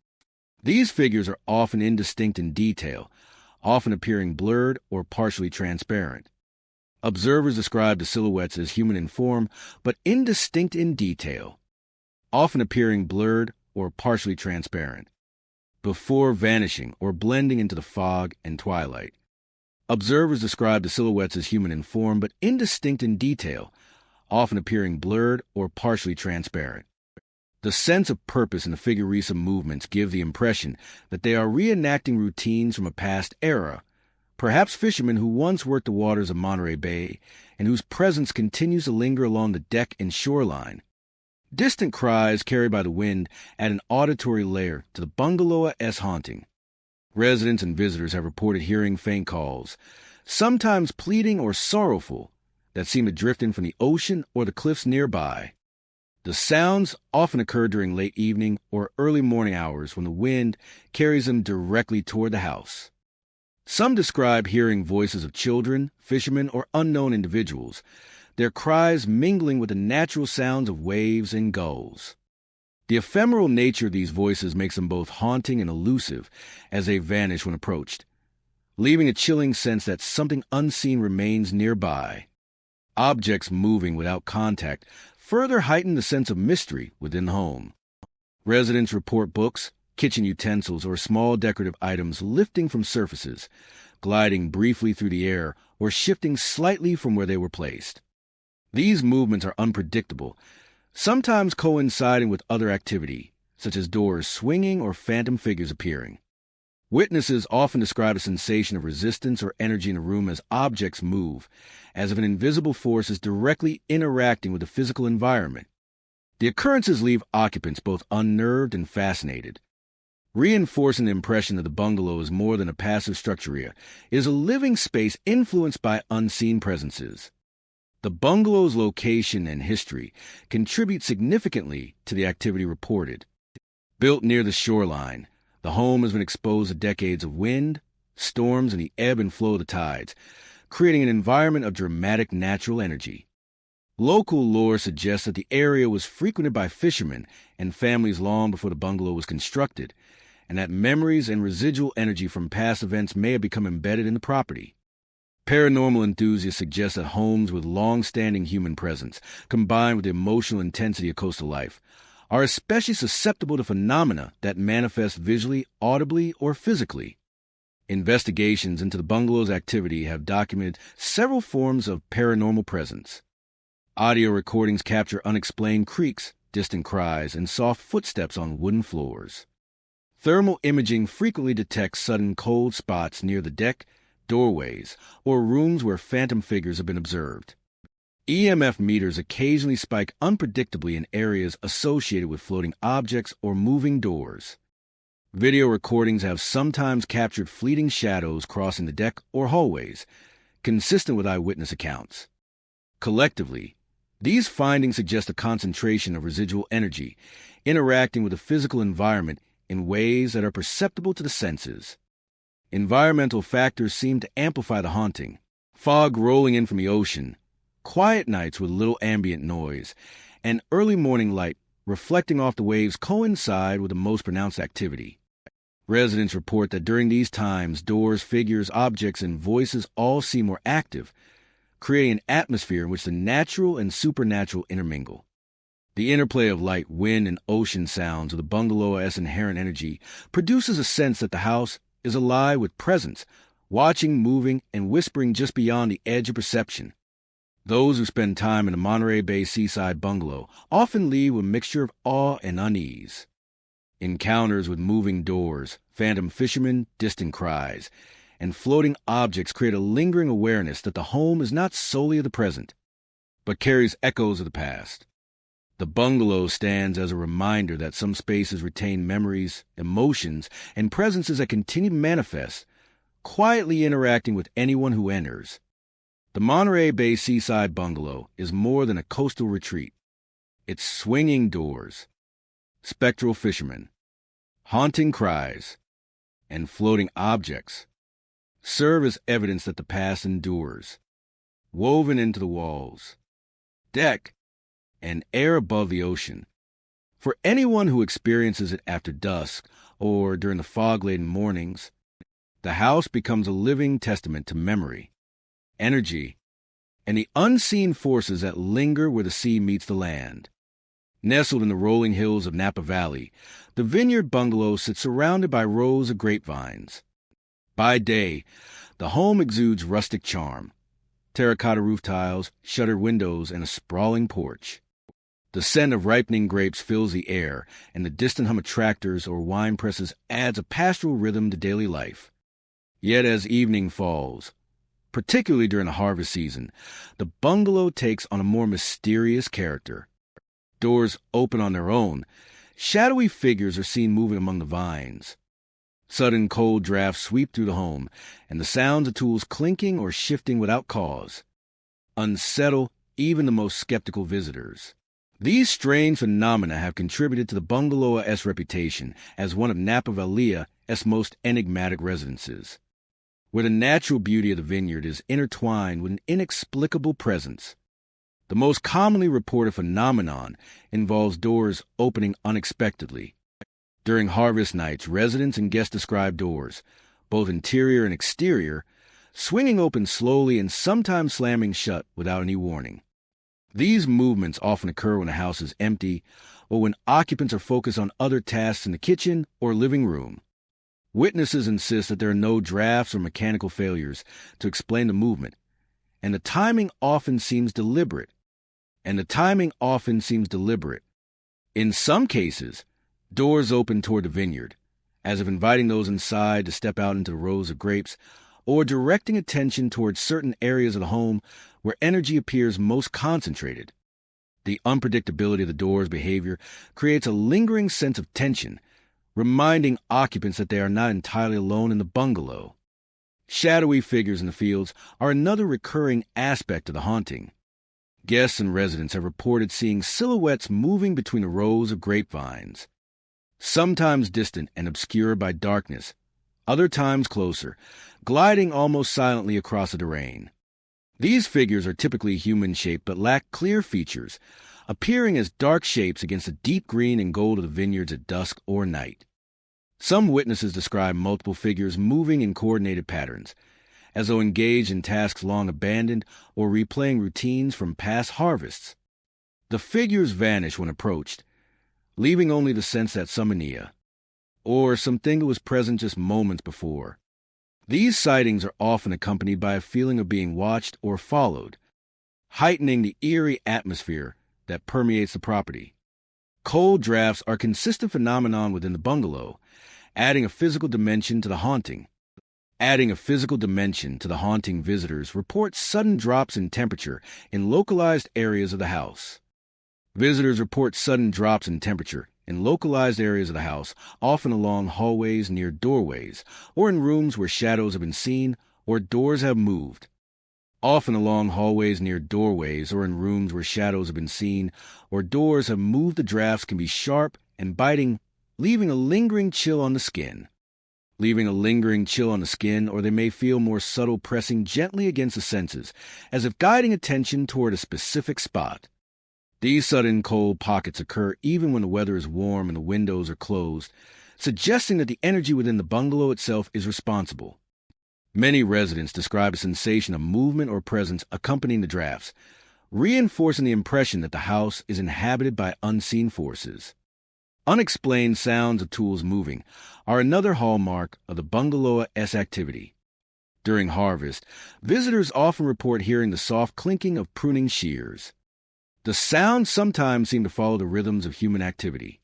These figures are often indistinct in detail, often appearing blurred or partially transparent. Observers describe the silhouettes as human in form, but indistinct in detail, often appearing blurred or partially transparent, before vanishing or blending into the fog and twilight. Observers describe the silhouettes as human in form, but indistinct in detail, often appearing blurred or partially transparent. The sense of purpose in the figureesque movements give the impression that they are reenacting routines from a past era, perhaps fishermen who once worked the waters of Monterey Bay and whose presence continues to linger along the deck and shoreline. Distant cries carried by the wind add an auditory layer to the bungalow-esque haunting. Residents and visitors have reported hearing faint calls, sometimes pleading or sorrowful, that seem to drift in from the ocean or the cliffs nearby. The sounds often occur during late evening or early morning hours when the wind carries them directly toward the house. Some describe hearing voices of children, fishermen, or unknown individuals, their cries mingling with the natural sounds of waves and gulls. The ephemeral nature of these voices makes them both haunting and elusive as they vanish when approached, leaving a chilling sense that something unseen remains nearby. Objects moving without contact further heighten the sense of mystery within the home. Residents report books, kitchen utensils, or small decorative items lifting from surfaces, gliding briefly through the air, or shifting slightly from where they were placed. These movements are unpredictable, sometimes coinciding with other activity, such as doors swinging or phantom figures appearing. Witnesses often describe a sensation of resistance or energy in a room as objects move, as if an invisible force is directly interacting with the physical environment. The occurrences leave occupants both unnerved and fascinated, reinforcing the impression that the bungalow is more than a passive structure. It is a living space influenced by unseen presences. The bungalow's location and history contribute significantly to the activity reported. Built near the shoreline, the home has been exposed to decades of wind, storms, and the ebb and flow of the tides, creating an environment of dramatic natural energy. Local lore suggests that the area was frequented by fishermen and families long before the bungalow was constructed, and that memories and residual energy from past events may have become embedded in the property. Paranormal enthusiasts suggest that homes with long-standing human presence, combined with the emotional intensity of coastal life, are especially susceptible to phenomena that manifest visually, audibly, or physically. Investigations into the bungalow's activity have documented several forms of paranormal presence. Audio recordings capture unexplained creaks, distant cries, and soft footsteps on wooden floors. Thermal imaging frequently detects sudden cold spots near the deck, doorways, or rooms where phantom figures have been observed. EMF meters occasionally spike unpredictably in areas associated with floating objects or moving doors. Video recordings have sometimes captured fleeting shadows crossing the deck or hallways, consistent with eyewitness accounts. Collectively, These findings suggest a concentration of residual energy interacting with the physical environment in ways that are perceptible to the senses. Environmental factors seem to amplify the haunting. Fog rolling in from the ocean, quiet nights with little ambient noise, and early morning light reflecting off the waves coincide with the most pronounced activity. Residents report that during these times, doors, figures, objects, and voices all seem more active, creating an atmosphere in which the natural and supernatural intermingle. The interplay of light, wind, and ocean sounds of the bungalow's inherent energy produces a sense that the house is alive with presence, watching, moving, and whispering just beyond the edge of perception. Those who spend time in the Monterey Bay seaside bungalow often leave with a mixture of awe and unease. Encounters with moving doors, phantom fishermen, distant cries, and floating objects create a lingering awareness that the home is not solely of the present, but carries echoes of the past. The bungalow stands as a reminder that some spaces retain memories, emotions, and presences that continue to manifest, quietly interacting with anyone who enters. The Monterey Bay seaside bungalow is more than a coastal retreat. Its swinging doors, spectral fishermen, haunting cries, and floating objects serve as evidence that the past endures, woven into the walls, deck, and air above the ocean. For anyone who experiences it after dusk or during the fog-laden mornings, the house becomes a living testament to memory, energy, and the unseen forces that linger where the sea meets the land. Nestled in the rolling hills of Napa Valley, the vineyard bungalow sits surrounded by rows of grapevines. By day, the home exudes rustic charm, terracotta roof tiles, shuttered windows, and a sprawling porch. The scent of ripening grapes fills the air, and the distant hum of tractors or wine presses adds a pastoral rhythm to daily life. Yet as evening falls, particularly during the harvest season, the bungalow takes on a more mysterious character. Doors open on their own. Shadowy figures are seen moving among the vines. Sudden cold drafts sweep through the home, and the sounds of tools clinking or shifting without cause unsettle even the most skeptical visitors. These strange phenomena have contributed to the bungalow's reputation as one of Napa Valley's most enigmatic residences, where the natural beauty of the vineyard is intertwined with an inexplicable presence. The most commonly reported phenomenon involves doors opening unexpectedly. During harvest nights, residents and guests describe doors, both interior and exterior, swinging open slowly and sometimes slamming shut without any warning. These movements often occur when the house is empty or when occupants are focused on other tasks in the kitchen or living room. Witnesses insist that there are no drafts or mechanical failures to explain the movement, and the timing often seems deliberate. In some cases, doors open toward the vineyard, as if inviting those inside to step out into the rows of grapes, or directing attention towards certain areas of the home where energy appears most concentrated. The unpredictability of the door's behavior creates a lingering sense of tension, reminding occupants that they are not entirely alone in the bungalow. Shadowy figures in the fields are another recurring aspect of the haunting. Guests and residents have reported seeing silhouettes moving between the rows of grapevines, sometimes distant and obscured by darkness, other times closer, gliding almost silently across the terrain. These figures are typically human-shaped but lack clear features, appearing as dark shapes against the deep green and gold of the vineyards at dusk or night. Some witnesses describe multiple figures moving in coordinated patterns, as though engaged in tasks long abandoned or replaying routines from past harvests. The figures vanish when approached, leaving only the sense that something near, or something that was present just moments before. These sightings are often accompanied by a feeling of being watched or followed, heightening the eerie atmosphere that permeates the property. Cold drafts are a consistent phenomenon within the bungalow, adding a physical dimension to the haunting. Visitors report sudden drops in temperature in localized areas of the house. Often along hallways near doorways, or in rooms where shadows have been seen or doors have moved. Often along hallways near doorways or in rooms where shadows have been seen or doors have moved, the drafts can be sharp and biting, leaving a lingering chill on the skin. Or they may feel more subtle, pressing gently against the senses, as if guiding attention toward a specific spot. These sudden cold pockets occur even when the weather is warm and the windows are closed, suggesting that the energy within the bungalow itself is responsible. Many residents describe a sensation of movement or presence accompanying the drafts, reinforcing the impression that the house is inhabited by unseen forces. Unexplained sounds of tools moving are another hallmark of the bungalow-esque activity. During harvest, visitors often report hearing the soft clinking of pruning shears. The sounds sometimes seem to follow the rhythms of human activity,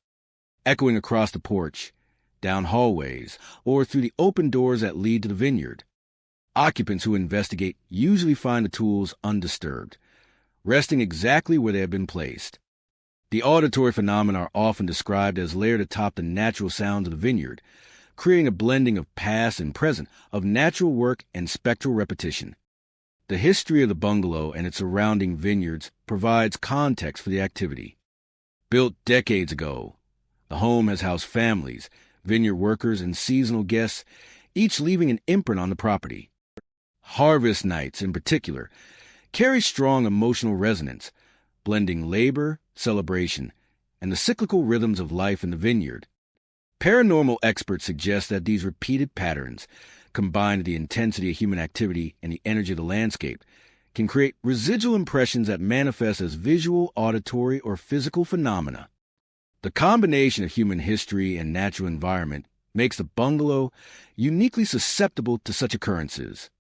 echoing across the porch, down hallways, or through the open doors that lead to the vineyard. Occupants who investigate usually find the tools undisturbed, resting exactly where they have been placed. The auditory phenomena are often described as layered atop the natural sounds of the vineyard, creating a blending of past and present, of natural work and spectral repetition. The history of the bungalow and its surrounding vineyards provides context for the activity. Built decades ago, the home has housed families, vineyard workers, and seasonal guests, each leaving an imprint on the property. Harvest nights, in particular, carry strong emotional resonance, blending labor, celebration, and the cyclical rhythms of life in the vineyard. Paranormal experts suggest that these repeated patterns, combined with the intensity of human activity and the energy of the landscape, can create residual impressions that manifest as visual, auditory, or physical phenomena. The combination of human history and natural environment makes the bungalow uniquely susceptible to such occurrences.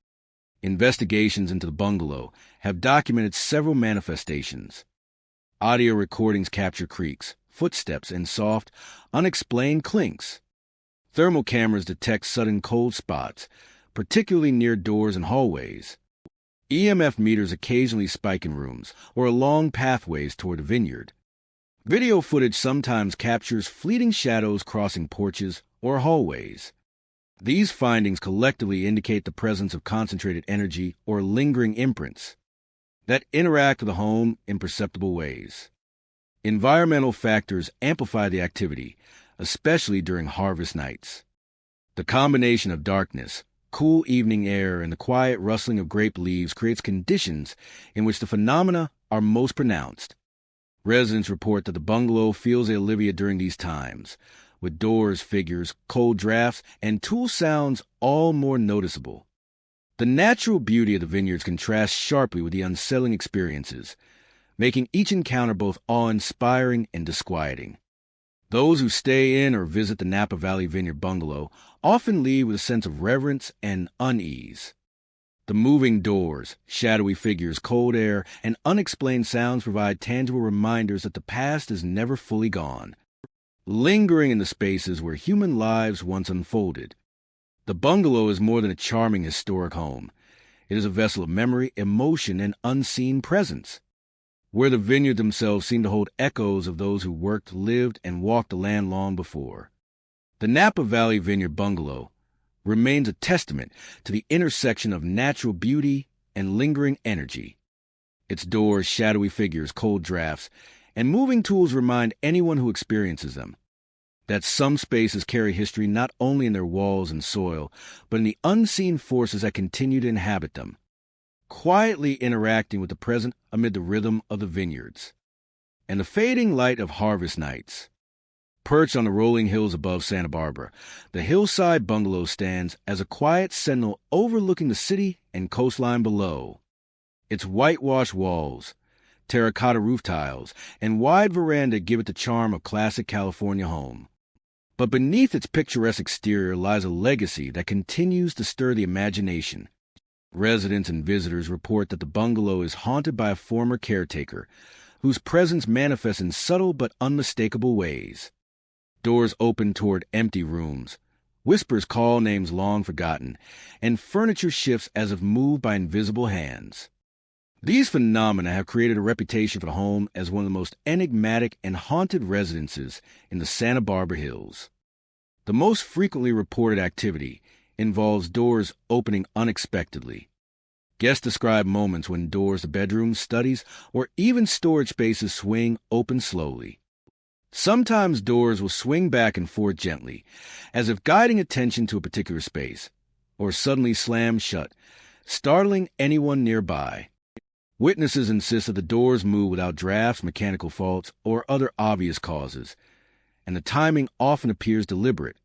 Investigations into the bungalow have documented several manifestations. Audio recordings capture creaks, footsteps, and soft, unexplained clinks. Thermal cameras detect sudden cold spots, particularly near doors and hallways. EMF meters occasionally spike in rooms or along pathways toward the vineyard. Video footage sometimes captures fleeting shadows crossing porches or hallways. These findings collectively indicate the presence of concentrated energy or lingering imprints that interact with the home in perceptible ways. Environmental factors amplify the activity, especially during harvest nights. The combination of darkness, cool evening air, and the quiet rustling of grape leaves creates conditions in which the phenomena are most pronounced. Residents report that the bungalow feels Olivia during these times, with doors, figures, cold drafts, and tool sounds all more noticeable. The natural beauty of the vineyards contrasts sharply with the unsettling experiences, making each encounter both awe-inspiring and disquieting. Those who stay in or visit the Napa Valley Vineyard Bungalow often leave with a sense of reverence and unease. The moving doors, shadowy figures, cold air, and unexplained sounds provide tangible reminders that the past is never fully gone, lingering in the spaces where human lives once unfolded. The bungalow is more than a charming historic home. It is a vessel of memory, emotion, and unseen presence, where the vineyards themselves seem to hold echoes of those who worked, lived, and walked the land long before. The Napa Valley Vineyard Bungalow remains a testament to the intersection of natural beauty and lingering energy. Its doors, shadowy figures, cold drafts, and moving tools remind anyone who experiences them that some spaces carry history not only in their walls and soil, but in the unseen forces that continue to inhabit them, quietly interacting with the present amid the rhythm of the vineyards and the fading light of harvest nights. Perched on the rolling hills above Santa Barbara, the hillside bungalow stands as a quiet sentinel overlooking the city and coastline below. Its whitewashed walls, terracotta roof tiles, and wide veranda give it the charm of classic California home. But beneath its picturesque exterior lies a legacy that continues to stir the imagination. Residents and visitors report that the bungalow is haunted by a former caretaker, whose presence manifests in subtle but unmistakable ways. Doors open toward empty rooms, whispers call names long forgotten, and furniture shifts as if moved by invisible hands. These phenomena have created a reputation for the home as one of the most enigmatic and haunted residences in the Santa Barbara Hills. The most frequently reported activity involves doors opening unexpectedly, Guests describe moments when doors to bedrooms, studies, or even storage spaces swing open slowly. Sometimes doors will swing back and forth gently, as if guiding attention to a particular space, or suddenly slam shut, startling anyone nearby. Witnesses insist that the doors move without drafts, mechanical faults, or other obvious causes, and the timing often appears deliberate.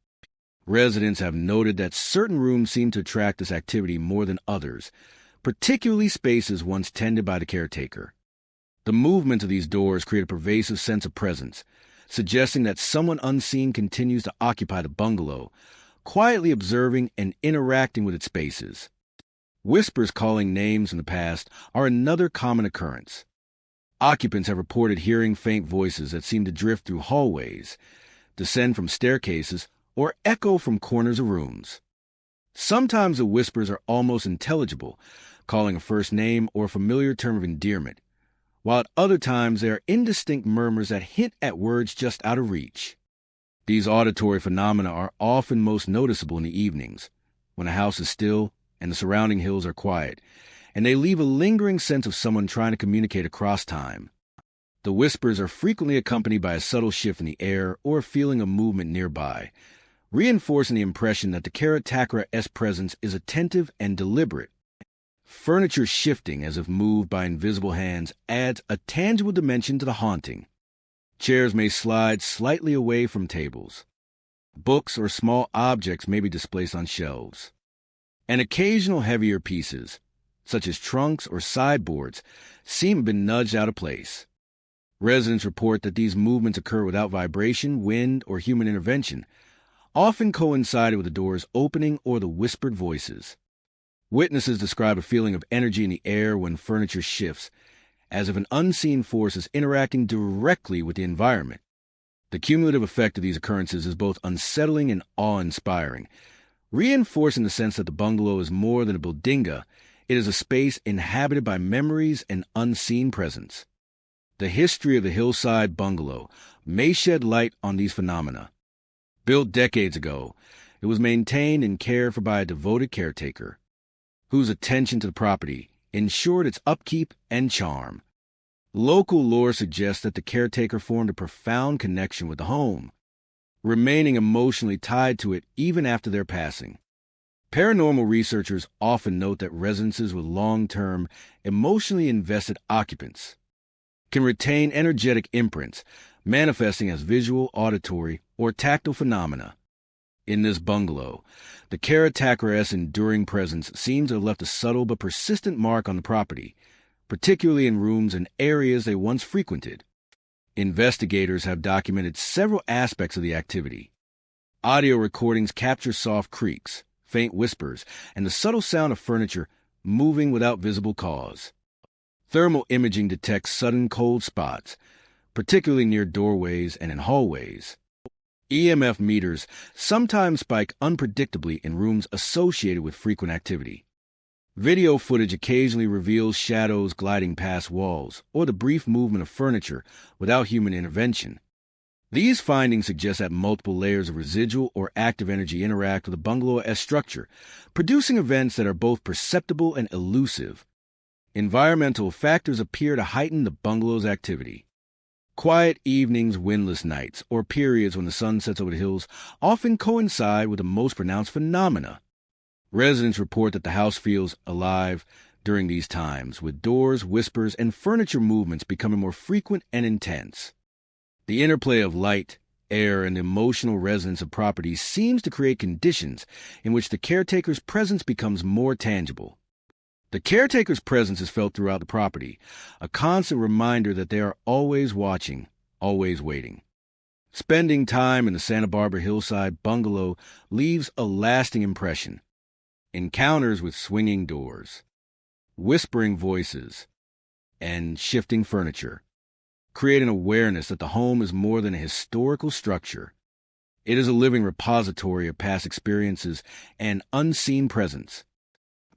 Residents have noted that certain rooms seem to attract this activity more than others, particularly spaces once tended by the caretaker. The movement of these doors create a pervasive sense of presence, suggesting that someone unseen continues to occupy the bungalow, quietly observing and interacting with its spaces. Whispers calling names in the past are another common occurrence. Occupants have reported hearing faint voices that seem to drift through hallways, descend from staircases, or echo from corners of rooms. Sometimes the whispers are almost intelligible, calling a first name or a familiar term of endearment, while at other times they are indistinct murmurs that hint at words just out of reach. These auditory phenomena are often most noticeable in the evenings, when a house is still and the surrounding hills are quiet, and they leave a lingering sense of someone trying to communicate across time. The whispers are frequently accompanied by a subtle shift in the air or a feeling of movement nearby, reinforcing the impression that the caretaker's presence is attentive and deliberate. Furniture shifting as if moved by invisible hands adds a tangible dimension to the haunting. Chairs may slide slightly away from tables. Books or small objects may be displaced on shelves. And occasional heavier pieces, such as trunks or sideboards, seem to have been nudged out of place. Residents report that these movements occur without vibration, wind, or human intervention, often coincided with the doors opening or the whispered voices. Witnesses describe a feeling of energy in the air when furniture shifts, as if an unseen force is interacting directly with the environment. The cumulative effect of these occurrences is both unsettling and awe-inspiring, reinforcing the sense that the bungalow is more than a bodega. It is a space inhabited by memories and unseen presence. The history of the hillside bungalow may shed light on these phenomena. Built decades ago, it was maintained and cared for by a devoted caretaker, whose attention to the property ensured its upkeep and charm. Local lore suggests that the caretaker formed a profound connection with the home, remaining emotionally tied to it even after their passing. Paranormal researchers often note that residences with long-term, emotionally invested occupants can retain energetic imprints, manifesting as visual, auditory, or tactile phenomena. In this bungalow, the caretaker's enduring presence seems to have left a subtle but persistent mark on the property, particularly in rooms and areas they once frequented. Investigators have documented several aspects of the activity. Audio recordings capture soft creaks, faint whispers, and the subtle sound of furniture moving without visible cause. Thermal imaging detects sudden cold spots, particularly near doorways and in hallways. EMF meters sometimes spike unpredictably in rooms associated with frequent activity. Video footage occasionally reveals shadows gliding past walls or the brief movement of furniture without human intervention. These findings suggest that multiple layers of residual or active energy interact with the bungalow's structure, producing events that are both perceptible and elusive. Environmental factors appear to heighten the bungalow's activity. Quiet evenings, windless nights, or periods when the sun sets over the hills often coincide with the most pronounced phenomena. Residents report that the house feels alive during these times, with doors, whispers, and furniture movements becoming more frequent and intense. The interplay of light, air, and the emotional resonance of properties seems to create conditions in which the caretaker's presence becomes more tangible. The caretaker's presence is felt throughout the property, a constant reminder that they are always watching, always waiting. Spending time in the Santa Barbara hillside bungalow leaves a lasting impression. Encounters with swinging doors, whispering voices, and shifting furniture create an awareness that the home is more than a historical structure. It is a living repository of past experiences and unseen presence.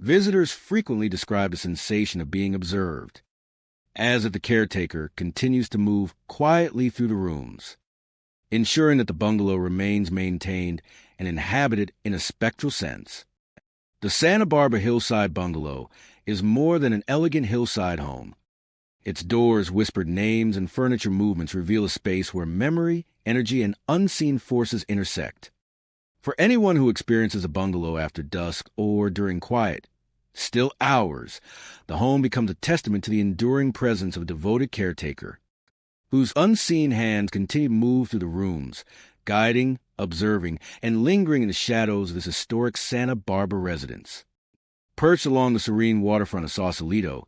Visitors frequently describe the sensation of being observed, as if the caretaker continues to move quietly through the rooms, ensuring that the bungalow remains maintained and inhabited in a spectral sense. The Santa Barbara hillside bungalow is more than an elegant hillside home. Its doors, whispered names, and furniture movements reveal a space where memory, energy, and unseen forces intersect. For anyone who experiences a bungalow after dusk or during quiet, still hours, the home becomes a testament to the enduring presence of a devoted caretaker, whose unseen hands continue to move through the rooms, guiding, observing, and lingering in the shadows of this historic Santa Barbara residence. Perched along the serene waterfront of Sausalito,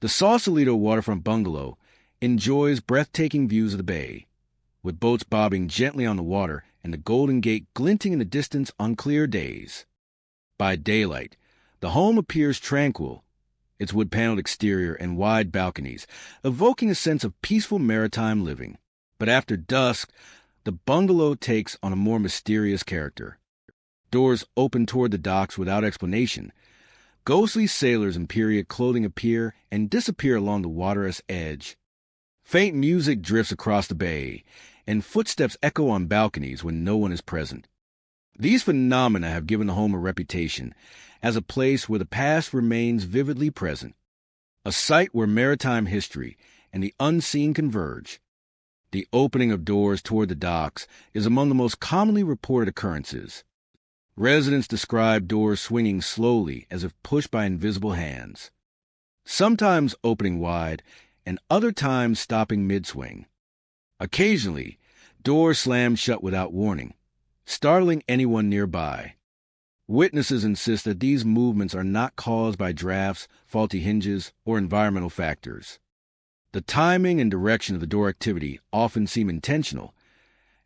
the Sausalito Waterfront Bungalow enjoys breathtaking views of the bay, with boats bobbing gently on the water and the Golden Gate glinting in the distance on clear days. By daylight, the home appears tranquil, its wood-paneled exterior and wide balconies evoking a sense of peaceful maritime living. But after dusk, the bungalow takes on a more mysterious character. Doors open toward the docks without explanation. Ghostly sailors in period clothing appear and disappear along the water's edge. Faint music drifts across the bay, and footsteps echo on balconies when no one is present. These phenomena have given the home a reputation as a place where the past remains vividly present, a site where maritime history and the unseen converge. The opening of doors toward the docks is among the most commonly reported occurrences. Residents describe doors swinging slowly as if pushed by invisible hands, sometimes opening wide and other times stopping mid-swing. Occasionally, doors slam shut without warning, startling anyone nearby. Witnesses insist that these movements are not caused by drafts, faulty hinges, or environmental factors. The timing and direction of the door activity often seem intentional,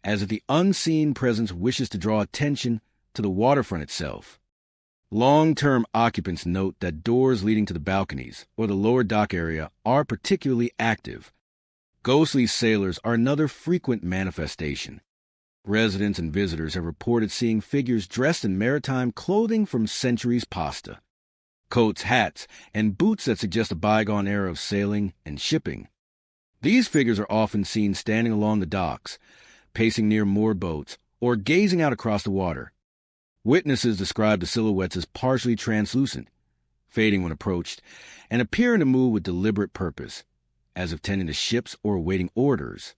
as if the unseen presence wishes to draw attention to the waterfront itself. Long-term occupants note that doors leading to the balconies or the lower dock area are particularly active. Ghostly sailors are another frequent manifestation. Residents and visitors have reported seeing figures dressed in maritime clothing from centuries past. Coats, hats, and boots that suggest a bygone era of sailing and shipping. These figures are often seen standing along the docks, pacing near moored boats, or gazing out across the water. Witnesses describe the silhouettes as partially translucent, fading when approached, and appearing to move with deliberate purpose, as if tending to ships or awaiting orders.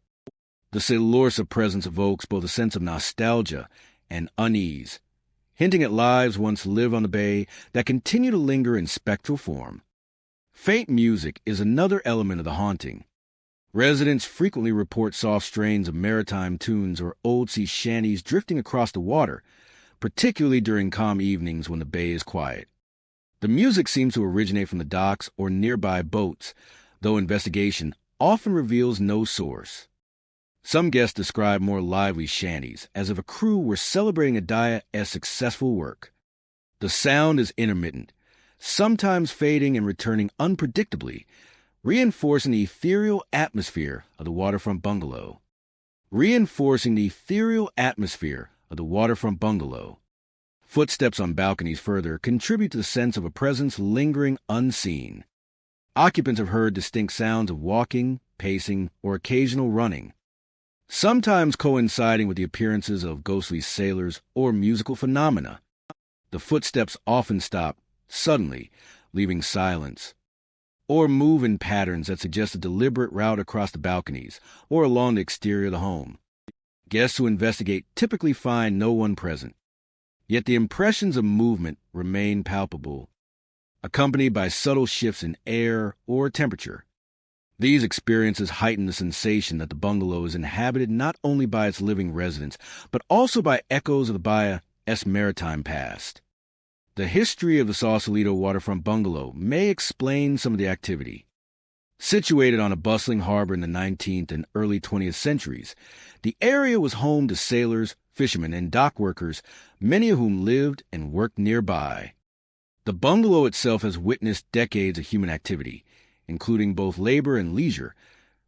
The Silursa presence evokes both a sense of nostalgia and unease, hinting at lives once lived on the bay that continue to linger in spectral form. Faint music is another element of the haunting. Residents frequently report soft strains of maritime tunes or old sea shanties drifting across the water, particularly during calm evenings when the bay is quiet. The music seems to originate from the docks or nearby boats, though investigation often reveals no source. Some guests describe more lively shanties, as if a crew were celebrating a diet-esque successful work. The sound is intermittent, sometimes fading and returning unpredictably, reinforcing the ethereal atmosphere of the waterfront bungalow. Footsteps on balconies further contribute to the sense of a presence lingering unseen. Occupants have heard distinct sounds of walking, pacing, or occasional running, sometimes coinciding with the appearances of ghostly sailors or musical phenomena. The footsteps often stop suddenly, leaving silence, or move in patterns that suggest a deliberate route across the balconies or along the exterior of the home. Guests who investigate typically find no one present, yet the impressions of movement remain palpable, accompanied by subtle shifts in air or temperature. These experiences heighten the sensation that the bungalow is inhabited not only by its living residents, but also by echoes of the Baya's maritime past. The history of the Sausalito waterfront bungalow may explain some of the activity. Situated on a bustling harbor in the 19th and early 20th centuries, the area was home to sailors, fishermen, and dock workers, many of whom lived and worked nearby. The bungalow itself has witnessed decades of human activity, including both labor and leisure,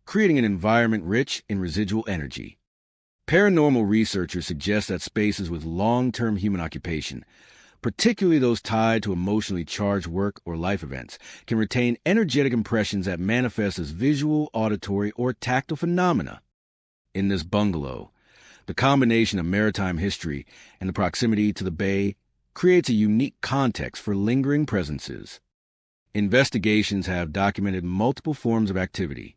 creating an environment rich in residual energy. Paranormal researchers suggest that spaces with long-term human occupation, particularly those tied to emotionally charged work or life events, can retain energetic impressions that manifest as visual, auditory, or tactile phenomena. In this bungalow, the combination of maritime history and the proximity to the bay creates a unique context for lingering presences. Investigations have documented multiple forms of activity.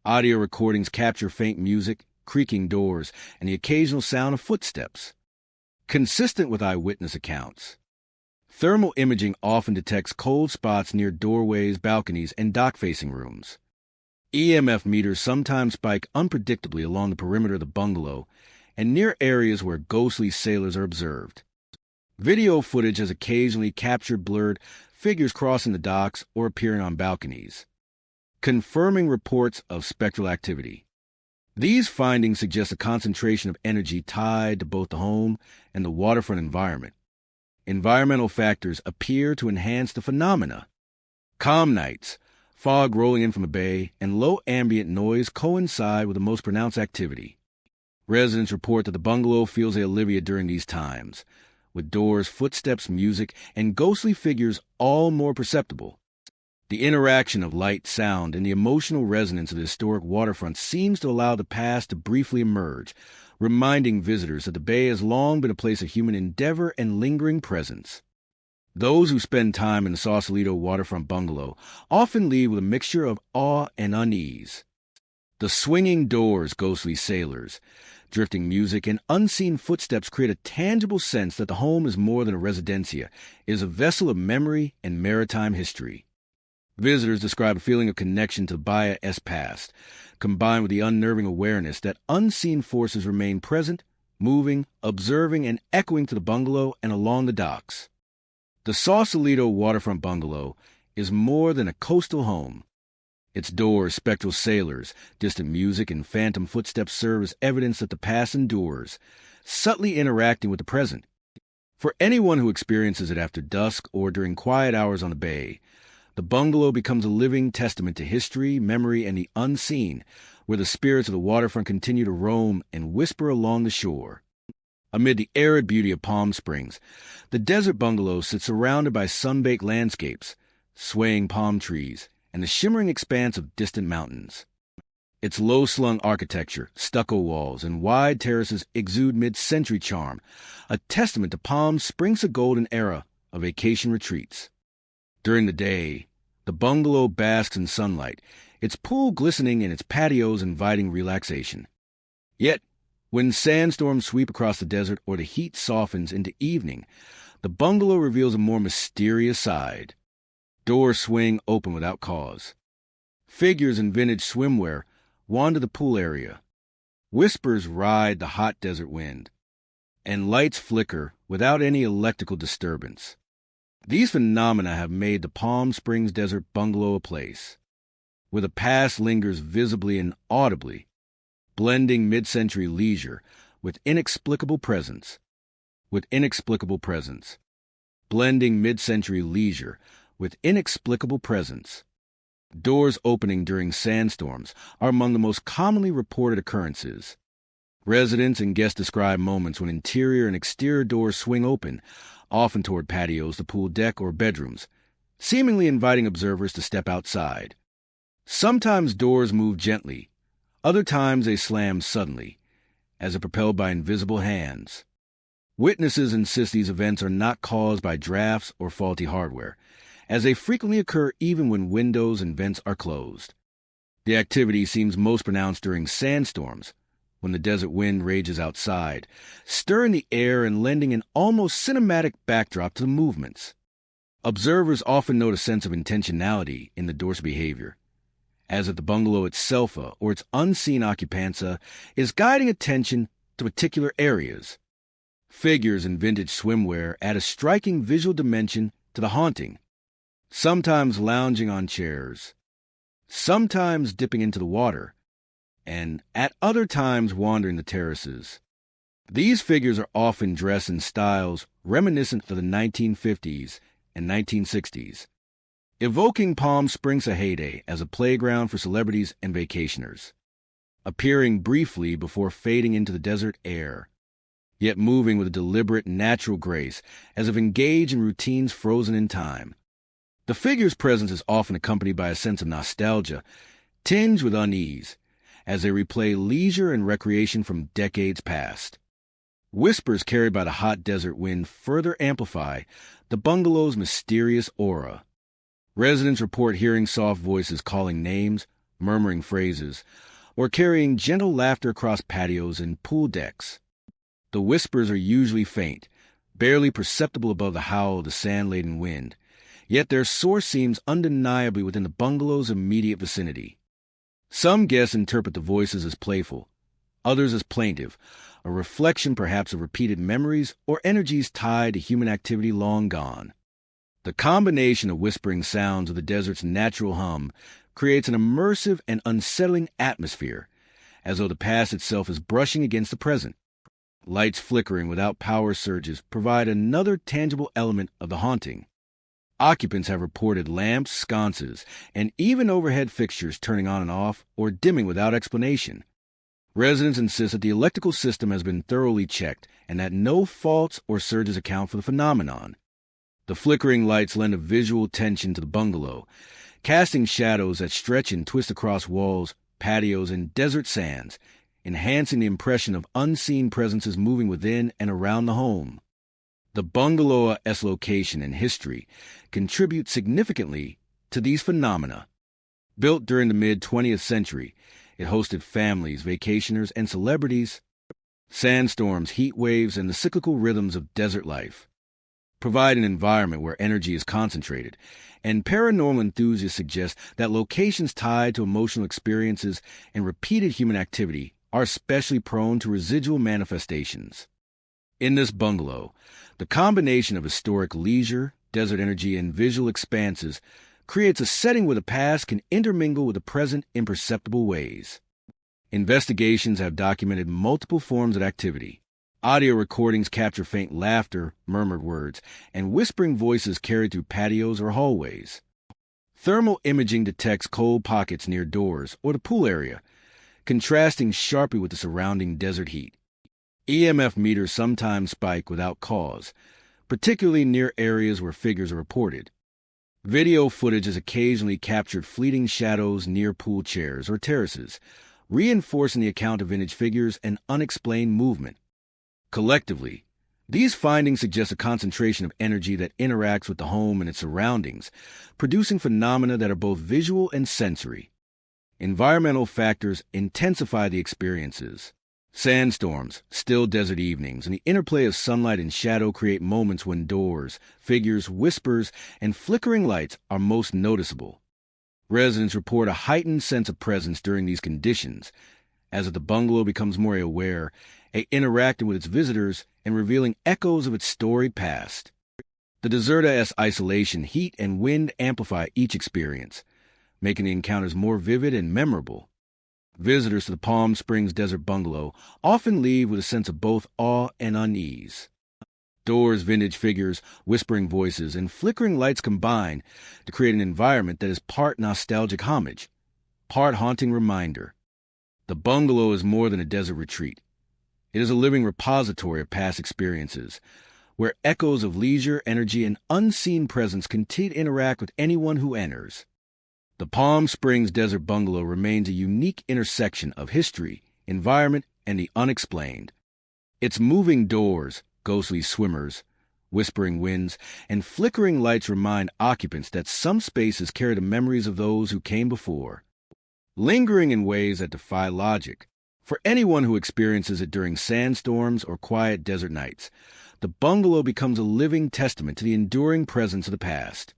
Audio recordings capture faint music, creaking doors, and the occasional sound of footsteps. Consistent with eyewitness accounts, thermal imaging often detects cold spots near doorways, balconies, and dock-facing rooms. EMF meters sometimes spike unpredictably along the perimeter of the bungalow and near areas where ghostly sailors are observed. Video footage has occasionally captured blurred figures crossing the docks or appearing on balconies, confirming reports of spectral activity. These findings suggest a concentration of energy tied to both the home and the waterfront environment. Environmental factors appear to enhance the phenomena. Calm nights, fog rolling in from the bay, and low ambient noise coincide with the most pronounced activity. Residents report that the bungalow feels Olivia during these times, with doors, footsteps, music, and ghostly figures all more perceptible. The interaction of light, sound, and the emotional resonance of the historic waterfront seems to allow the past to briefly emerge, reminding visitors that the bay has long been a place of human endeavor and lingering presence. Those who spend time in the Sausalito waterfront bungalow often leave with a mixture of awe and unease. The swinging doors, ghostly sailors, drifting music, and unseen footsteps create a tangible sense that the home is more than a residencia, it is a vessel of memory and maritime history. Visitors describe a feeling of connection to the Baya's past, combined with the unnerving awareness that unseen forces remain present, moving, observing, and echoing to the bungalow and along the docks. The Sausalito waterfront bungalow is more than a coastal home. Its doors, spectral sailors, distant music, and phantom footsteps serve as evidence that the past endures, subtly interacting with the present. For anyone who experiences it after dusk or during quiet hours on the bay, the bungalow becomes a living testament to history, memory, and the unseen, where the spirits of the waterfront continue to roam and whisper along the shore. Amid the arid beauty of Palm Springs, the desert bungalow sits surrounded by sun-baked landscapes, swaying palm trees, and the shimmering expanse of distant mountains. Its low-slung architecture, stucco walls, and wide terraces exude mid-century charm, a testament to Palm Springs' golden era of vacation retreats. During the day, the bungalow basks in sunlight, its pool glistening and its patios inviting relaxation. Yet, when sandstorms sweep across the desert or the heat softens into evening, the bungalow reveals a more mysterious side. Doors swing open without cause. Figures in vintage swimwear wander the pool area. Whispers ride the hot desert wind, and lights flicker without any electrical disturbance. These phenomena have made the Palm Springs Desert Bungalow a place where the past lingers visibly and audibly, blending mid-century leisure with inexplicable presence. Blending mid-century leisure with inexplicable presence. Doors opening during sandstorms are among the most commonly reported occurrences. Residents and guests describe moments when interior and exterior doors swing open, often toward patios, the pool deck, or bedrooms, seemingly inviting observers to step outside. Sometimes doors move gently, other times they slam suddenly, as if propelled by invisible hands. Witnesses insist these events are not caused by drafts or faulty hardware, as they frequently occur even when windows and vents are closed. The activity seems most pronounced during sandstorms, when the desert wind rages outside, stirring the air and lending an almost cinematic backdrop to the movements. Observers often note a sense of intentionality in the door's behavior, as if the bungalow itself or its unseen occupanta is guiding attention to particular areas. Figures in vintage swimwear add a striking visual dimension to the haunting, sometimes lounging on chairs, sometimes dipping into the water, and at other times wandering the terraces. These figures are often dressed in styles reminiscent of the 1950s and 1960s, evoking Palm Springs' heyday as a playground for celebrities and vacationers, appearing briefly before fading into the desert air, yet moving with a deliberate, natural grace as if engaged in routines frozen in time. The figure's presence is often accompanied by a sense of nostalgia, tinged with unease, as they replay leisure and recreation from decades past. Whispers carried by the hot desert wind further amplify the bungalow's mysterious aura. Residents report hearing soft voices calling names, murmuring phrases, or carrying gentle laughter across patios and pool decks. The whispers are usually faint, barely perceptible above the howl of the sand-laden wind, yet their source seems undeniably within the bungalow's immediate vicinity. Some guests interpret the voices as playful, others as plaintive, a reflection perhaps of repeated memories or energies tied to human activity long gone. The combination of whispering sounds of the desert's natural hum creates an immersive and unsettling atmosphere, as though the past itself is brushing against the present. Lights flickering without power surges provide another tangible element of the haunting. Occupants have reported lamps, sconces, and even overhead fixtures turning on and off or dimming without explanation. Residents insist that the electrical system has been thoroughly checked and that no faults or surges account for the phenomenon. The flickering lights lend a visual tension to the bungalow, casting shadows that stretch and twist across walls, patios, and desert sands, enhancing the impression of unseen presences moving within and around the home. The bungalow's location and history contribute significantly to these phenomena. Built during the mid-20th century, it hosted families, vacationers, and celebrities, sandstorms, heat waves, and the cyclical rhythms of desert life. Provide an environment where energy is concentrated, and paranormal enthusiasts suggest that locations tied to emotional experiences and repeated human activity are especially prone to residual manifestations. In this bungalow, the combination of historic leisure, desert energy, and visual expanses creates a setting where the past can intermingle with the present in perceptible ways. Investigations have documented multiple forms of activity. Audio recordings capture faint laughter, murmured words, and whispering voices carried through patios or hallways. Thermal imaging detects cold pockets near doors or the pool area, contrasting sharply with the surrounding desert heat. EMF meters sometimes spike without cause, particularly near areas where figures are reported. Video footage has occasionally captured fleeting shadows near pool chairs or terraces, reinforcing the account of vintage figures and unexplained movement. Collectively, these findings suggest a concentration of energy that interacts with the home and its surroundings, producing phenomena that are both visual and sensory. Environmental factors intensify the experiences. Sandstorms, still desert evenings, and the interplay of sunlight and shadow create moments when doors, figures, whispers, and flickering lights are most noticeable. Residents report a heightened sense of presence during these conditions, as the bungalow becomes more aware, interacting with its visitors and revealing echoes of its storied past. The desert's isolation, heat, and wind amplify each experience, making the encounters more vivid and memorable. Visitors to the Palm Springs Desert Bungalow often leave with a sense of both awe and unease. Doors, vintage figures, whispering voices, and flickering lights combine to create an environment that is part nostalgic homage, part haunting reminder. The bungalow is more than a desert retreat. It is a living repository of past experiences, where echoes of leisure, energy, and unseen presence continue to interact with anyone who enters. The Palm Springs Desert Bungalow remains a unique intersection of history, environment, and the unexplained. Its moving doors, ghostly swimmers, whispering winds, and flickering lights remind occupants that some spaces carry the memories of those who came before, lingering in ways that defy logic. For anyone who experiences it during sandstorms or quiet desert nights, the bungalow becomes a living testament to the enduring presence of the past,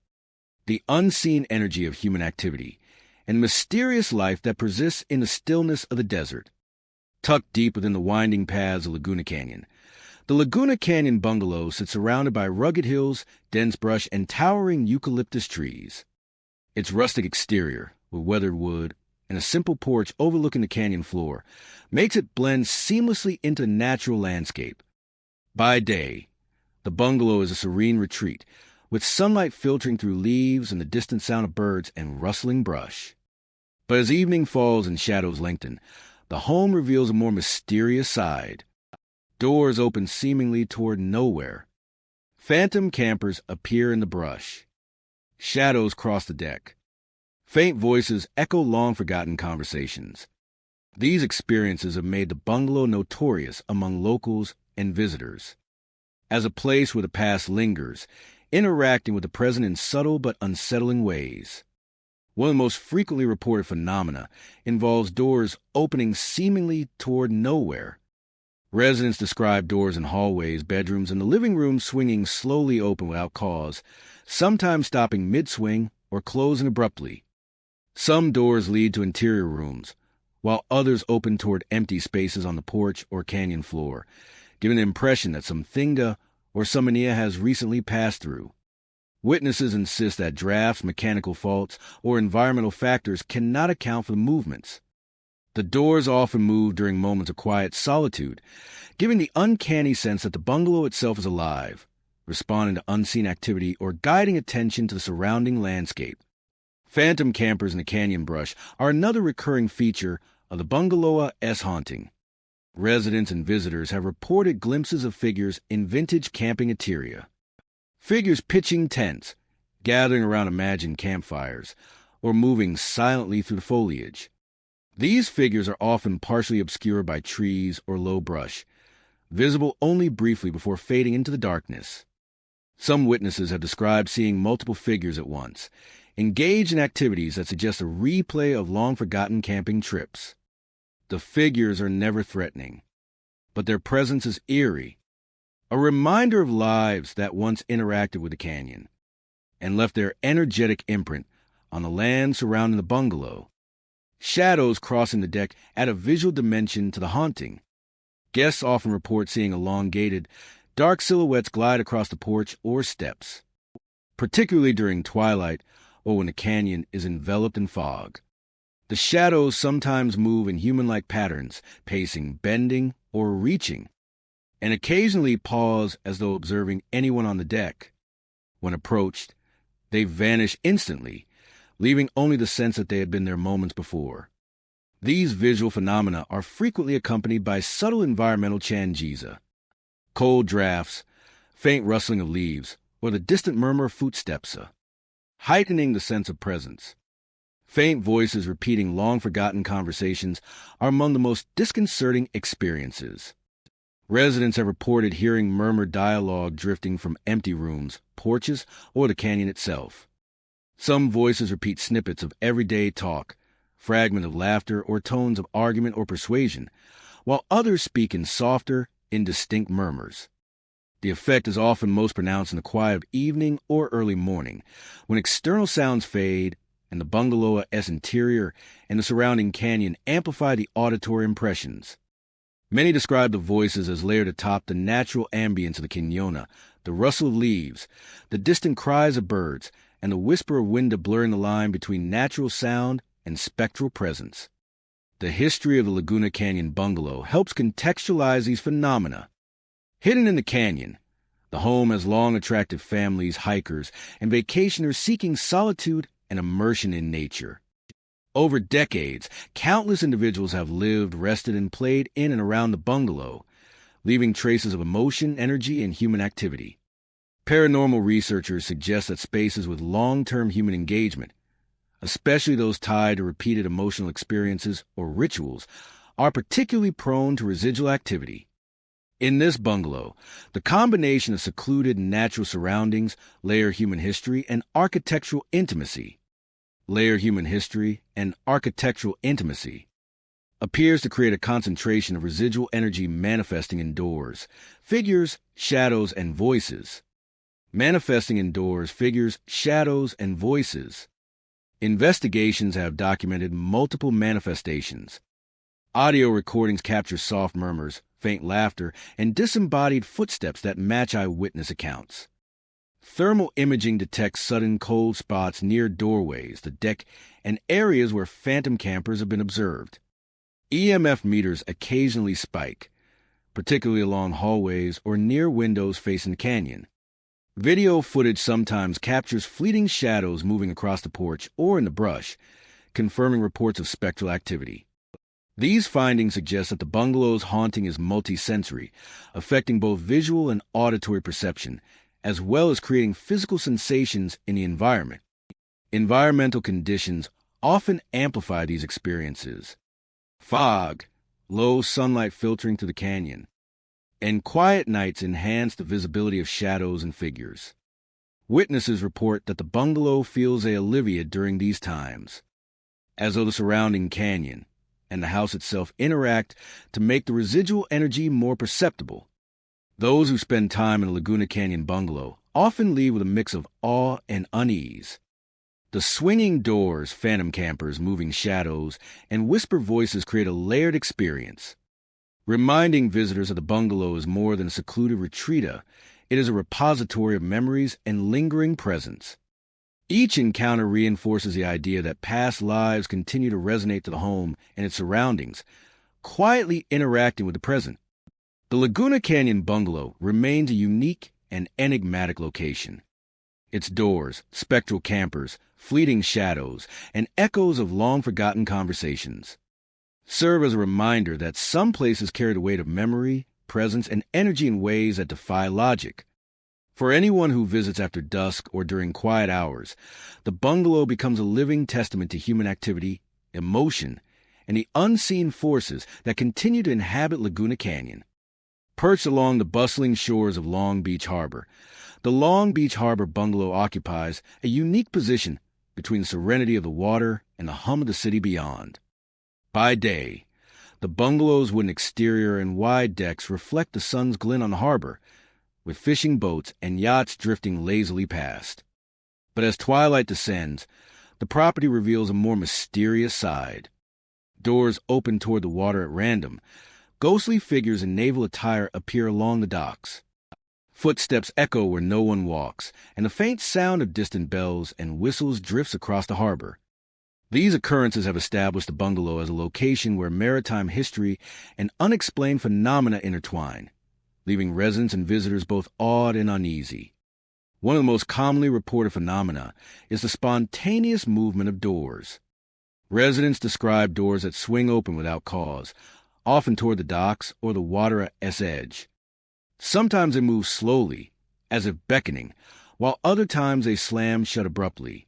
the unseen energy of human activity, and mysterious life that persists in the stillness of the desert. Tucked deep within the winding paths of Laguna Canyon, the Laguna Canyon bungalow sits surrounded by rugged hills, dense brush, and towering eucalyptus trees. Its rustic exterior, with weathered wood, and a simple porch overlooking the canyon floor, makes it blend seamlessly into the natural landscape. By day, the bungalow is a serene retreat, with sunlight filtering through leaves and the distant sound of birds and rustling brush. But as evening falls and shadows lengthen, the home reveals a more mysterious side. Doors open seemingly toward nowhere. Phantom campers appear in the brush. Shadows cross the deck. Faint voices echo long-forgotten conversations. These experiences have made the bungalow notorious among locals and visitors. As a place where the past lingers, interacting with the present in subtle but unsettling ways. One of the most frequently reported phenomena involves doors opening seemingly toward nowhere. Residents describe doors in hallways, bedrooms, and the living room swinging slowly open without cause, sometimes stopping mid-swing or closing abruptly. Some doors lead to interior rooms, while others open toward empty spaces on the porch or canyon floor, giving the impression that some thinga or summonia has recently passed through. Witnesses insist that drafts, mechanical faults, or environmental factors cannot account for the movements. The doors often move during moments of quiet solitude, giving the uncanny sense that the bungalow itself is alive, responding to unseen activity or guiding attention to the surrounding landscape. Phantom campers in the canyon brush are another recurring feature of the bungalow-esque haunting. Residents and visitors have reported glimpses of figures in vintage camping interior. Figures pitching tents, gathering around imagined campfires, or moving silently through the foliage. These figures are often partially obscured by trees or low brush, visible only briefly before fading into the darkness. Some witnesses have described seeing multiple figures at once, engaged in activities that suggest a replay of long-forgotten camping trips. The figures are never threatening, but their presence is eerie, a reminder of lives that once interacted with the canyon and left their energetic imprint on the land surrounding the bungalow. Shadows crossing the deck add a visual dimension to the haunting. Guests often report seeing elongated, dark silhouettes glide across the porch or steps, particularly during twilight or when the canyon is enveloped in fog. The shadows sometimes move in human-like patterns, pacing, bending, or reaching, and occasionally pause as though observing anyone on the deck. When approached, they vanish instantly, leaving only the sense that they had been there moments before. These visual phenomena are frequently accompanied by subtle environmental changiza, cold drafts, faint rustling of leaves, or the distant murmur of footsteps, heightening the sense of presence. Faint voices repeating long-forgotten conversations are among the most disconcerting experiences. Residents have reported hearing murmured dialogue drifting from empty rooms, porches, or the canyon itself. Some voices repeat snippets of everyday talk, fragments of laughter, or tones of argument or persuasion, while others speak in softer, indistinct murmurs. The effect is often most pronounced in the quiet of evening or early morning, when external sounds fade and the bungalow-esque interior and the surrounding canyon amplify the auditory impressions. Many describe the voices as layered atop the natural ambience of the Quinona, the rustle of leaves, the distant cries of birds, and the whisper of wind blurring the line between natural sound and spectral presence. The history of the Laguna Canyon bungalow helps contextualize these phenomena. Hidden in the canyon, the home has long attracted families, hikers, and vacationers seeking solitude and immersion in nature. Over decades, countless individuals have lived, rested, and played in and around the bungalow, leaving traces of emotion, energy, and human activity. Paranormal researchers suggest that spaces with long-term human engagement, especially those tied to repeated emotional experiences or rituals, are particularly prone to residual activity. In this bungalow, the combination of secluded natural surroundings, layered human history, and architectural intimacy appears to create a concentration of residual energy manifesting indoors, figures, shadows, and voices. Manifesting indoors, figures, shadows, and voices. Investigations have documented multiple manifestations. Audio recordings capture soft murmurs, faint laughter, and disembodied footsteps that match eyewitness accounts. Thermal imaging detects sudden cold spots near doorways, the deck, and areas where phantom campers have been observed. EMF meters occasionally spike, particularly along hallways or near windows facing the canyon. Video footage sometimes captures fleeting shadows moving across the porch or in the brush, confirming reports of spectral activity. These findings suggest that the bungalow's haunting is multisensory, affecting both visual and auditory perception, as well as creating physical sensations in the environment. Environmental conditions often amplify these experiences. Fog, low sunlight filtering through the canyon, and quiet nights enhance the visibility of shadows and figures. Witnesses report that the bungalow feels Olivia during these times, as though the surrounding canyon and the house itself interact to make the residual energy more perceptible. Those who spend time in a Laguna Canyon bungalow often leave with a mix of awe and unease. The swinging doors, phantom campers, moving shadows, and whisper voices create a layered experience. Reminding visitors that the bungalow is more than a secluded retreat, it is a repository of memories and lingering presence. Each encounter reinforces the idea that past lives continue to resonate to the home and its surroundings, quietly interacting with the present. The Laguna Canyon bungalow remains a unique and enigmatic location. Its doors, spectral campers, fleeting shadows, and echoes of long-forgotten conversations serve as a reminder that some places carry the weight of memory, presence, and energy in ways that defy logic. For anyone who visits after dusk or during quiet hours, the bungalow becomes a living testament to human activity, emotion, and the unseen forces that continue to inhabit Laguna Canyon. Perched along the bustling shores of Long Beach Harbor, the Long Beach Harbor bungalow occupies a unique position between the serenity of the water and the hum of the city beyond. By day, the bungalow's wooden exterior and wide decks reflect the sun's glint on the harbor, with fishing boats and yachts drifting lazily past. But as twilight descends, the property reveals a more mysterious side. Doors open toward the water at random. Ghostly figures in naval attire appear along the docks. Footsteps echo where no one walks, and the faint sound of distant bells and whistles drifts across the harbor. These occurrences have established the bungalow as a location where maritime history and unexplained phenomena intertwine, leaving residents and visitors both awed and uneasy. One of the most commonly reported phenomena is the spontaneous movement of doors. Residents describe doors that swing open without cause, often toward the docks or the water's edge. Sometimes they move slowly, as if beckoning, while other times they slam shut abruptly.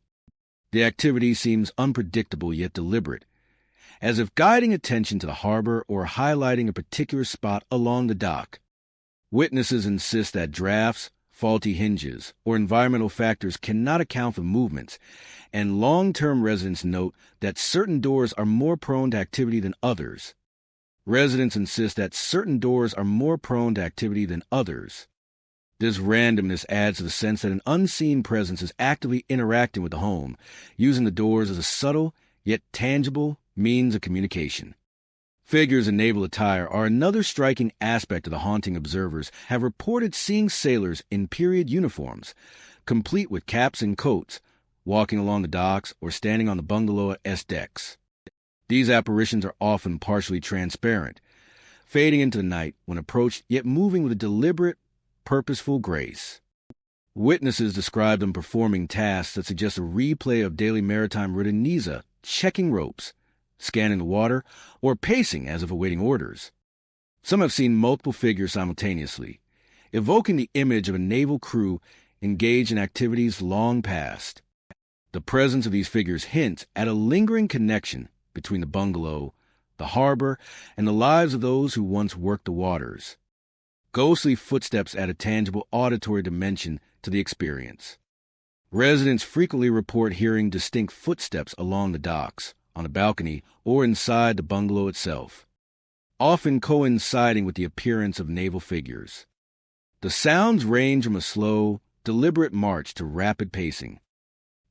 The activity seems unpredictable yet deliberate, as if guiding attention to the harbor or highlighting a particular spot along the dock. Witnesses insist that drafts, faulty hinges, or environmental factors cannot account for movements, and long-term residents note that certain doors are more prone to activity than others. Residents insist that certain doors are more prone to activity than others. This randomness adds to the sense that an unseen presence is actively interacting with the home, using the doors as a subtle, yet tangible, means of communication. Figures in naval attire are another striking aspect of the haunting. Observers have reported seeing sailors in period uniforms, complete with caps and coats, walking along the docks or standing on the bungalow's decks. These apparitions are often partially transparent, fading into the night when approached, yet moving with a deliberate, purposeful grace. Witnesses describe them performing tasks that suggest a replay of daily maritime routine, checking ropes, scanning the water, or pacing as if awaiting orders. Some have seen multiple figures simultaneously, evoking the image of a naval crew engaged in activities long past. The presence of these figures hints at a lingering connection between the bungalow, the harbor, and the lives of those who once worked the waters. Ghostly footsteps add a tangible auditory dimension to the experience. Residents frequently report hearing distinct footsteps along the docks, on the balcony, or inside the bungalow itself, often coinciding with the appearance of naval figures. The sounds range from a slow, deliberate march to rapid pacing,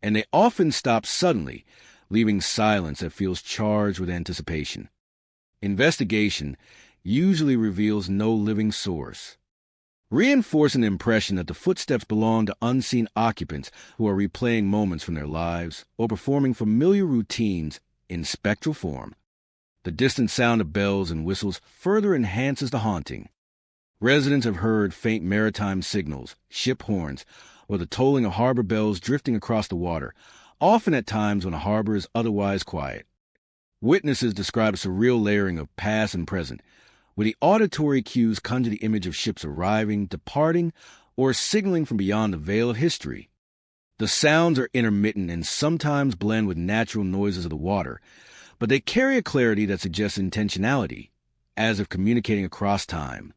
and they often stop suddenly, leaving silence that feels charged with anticipation. Investigation usually reveals no living source, reinforcing the impression that the footsteps belong to unseen occupants who are replaying moments from their lives or performing familiar routines in spectral form. The distant sound of bells and whistles further enhances the haunting. Residents have heard faint maritime signals, ship horns, or the tolling of harbor bells drifting across the water, often at times when a harbor is otherwise quiet. Witnesses describe a surreal layering of past and present, where the auditory cues conjure the image of ships arriving, departing, or signaling from beyond the veil of history. The sounds are intermittent and sometimes blend with natural noises of the water, but they carry a clarity that suggests intentionality, as if communicating across time.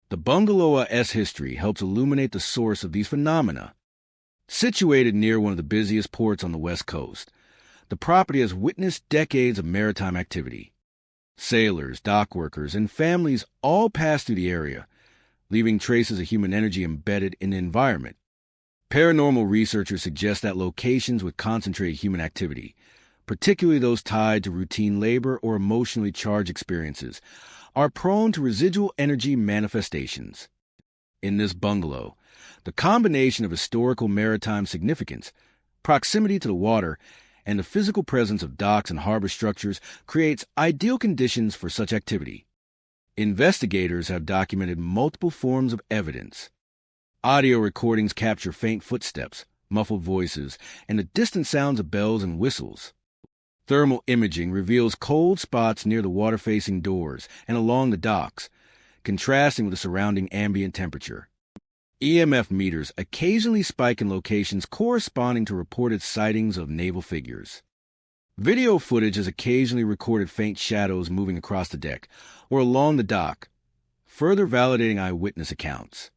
The bungalow's history helps illuminate the source of these phenomena. Situated near one of the busiest ports on the West Coast, the property has witnessed decades of maritime activity. Sailors, dock workers, and families all pass through the area, leaving traces of human energy embedded in the environment. Paranormal researchers suggest that locations with concentrated human activity, particularly those tied to routine labor or emotionally charged experiences, are prone to residual energy manifestations. In this bungalow, the combination of historical maritime significance, proximity to the water, and the physical presence of docks and harbor structures creates ideal conditions for such activity. Investigators have documented multiple forms of evidence. Audio recordings capture faint footsteps, muffled voices, and the distant sounds of bells and whistles. Thermal imaging reveals cold spots near the water-facing doors and along the docks, contrasting with the surrounding ambient temperature. EMF meters occasionally spike in locations corresponding to reported sightings of naval figures. Video footage has occasionally recorded faint shadows moving across the deck or along the dock, further validating eyewitness accounts.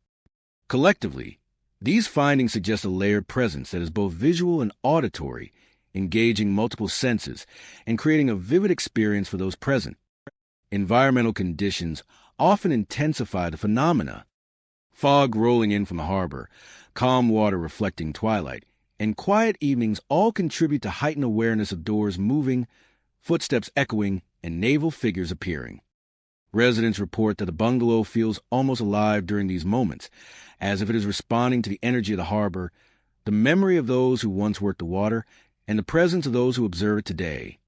Collectively, these findings suggest a layered presence that is both visual and auditory, engaging multiple senses and creating a vivid experience for those present. Environmental conditions often intensify the phenomena. Fog rolling in from the harbor, calm water reflecting twilight, and quiet evenings all contribute to heightened awareness of doors moving, footsteps echoing, and naval figures appearing. Residents report that the bungalow feels almost alive during these moments, as if it is responding to the energy of the harbor, the memory of those who once worked the water, and the presence of those who observe it today.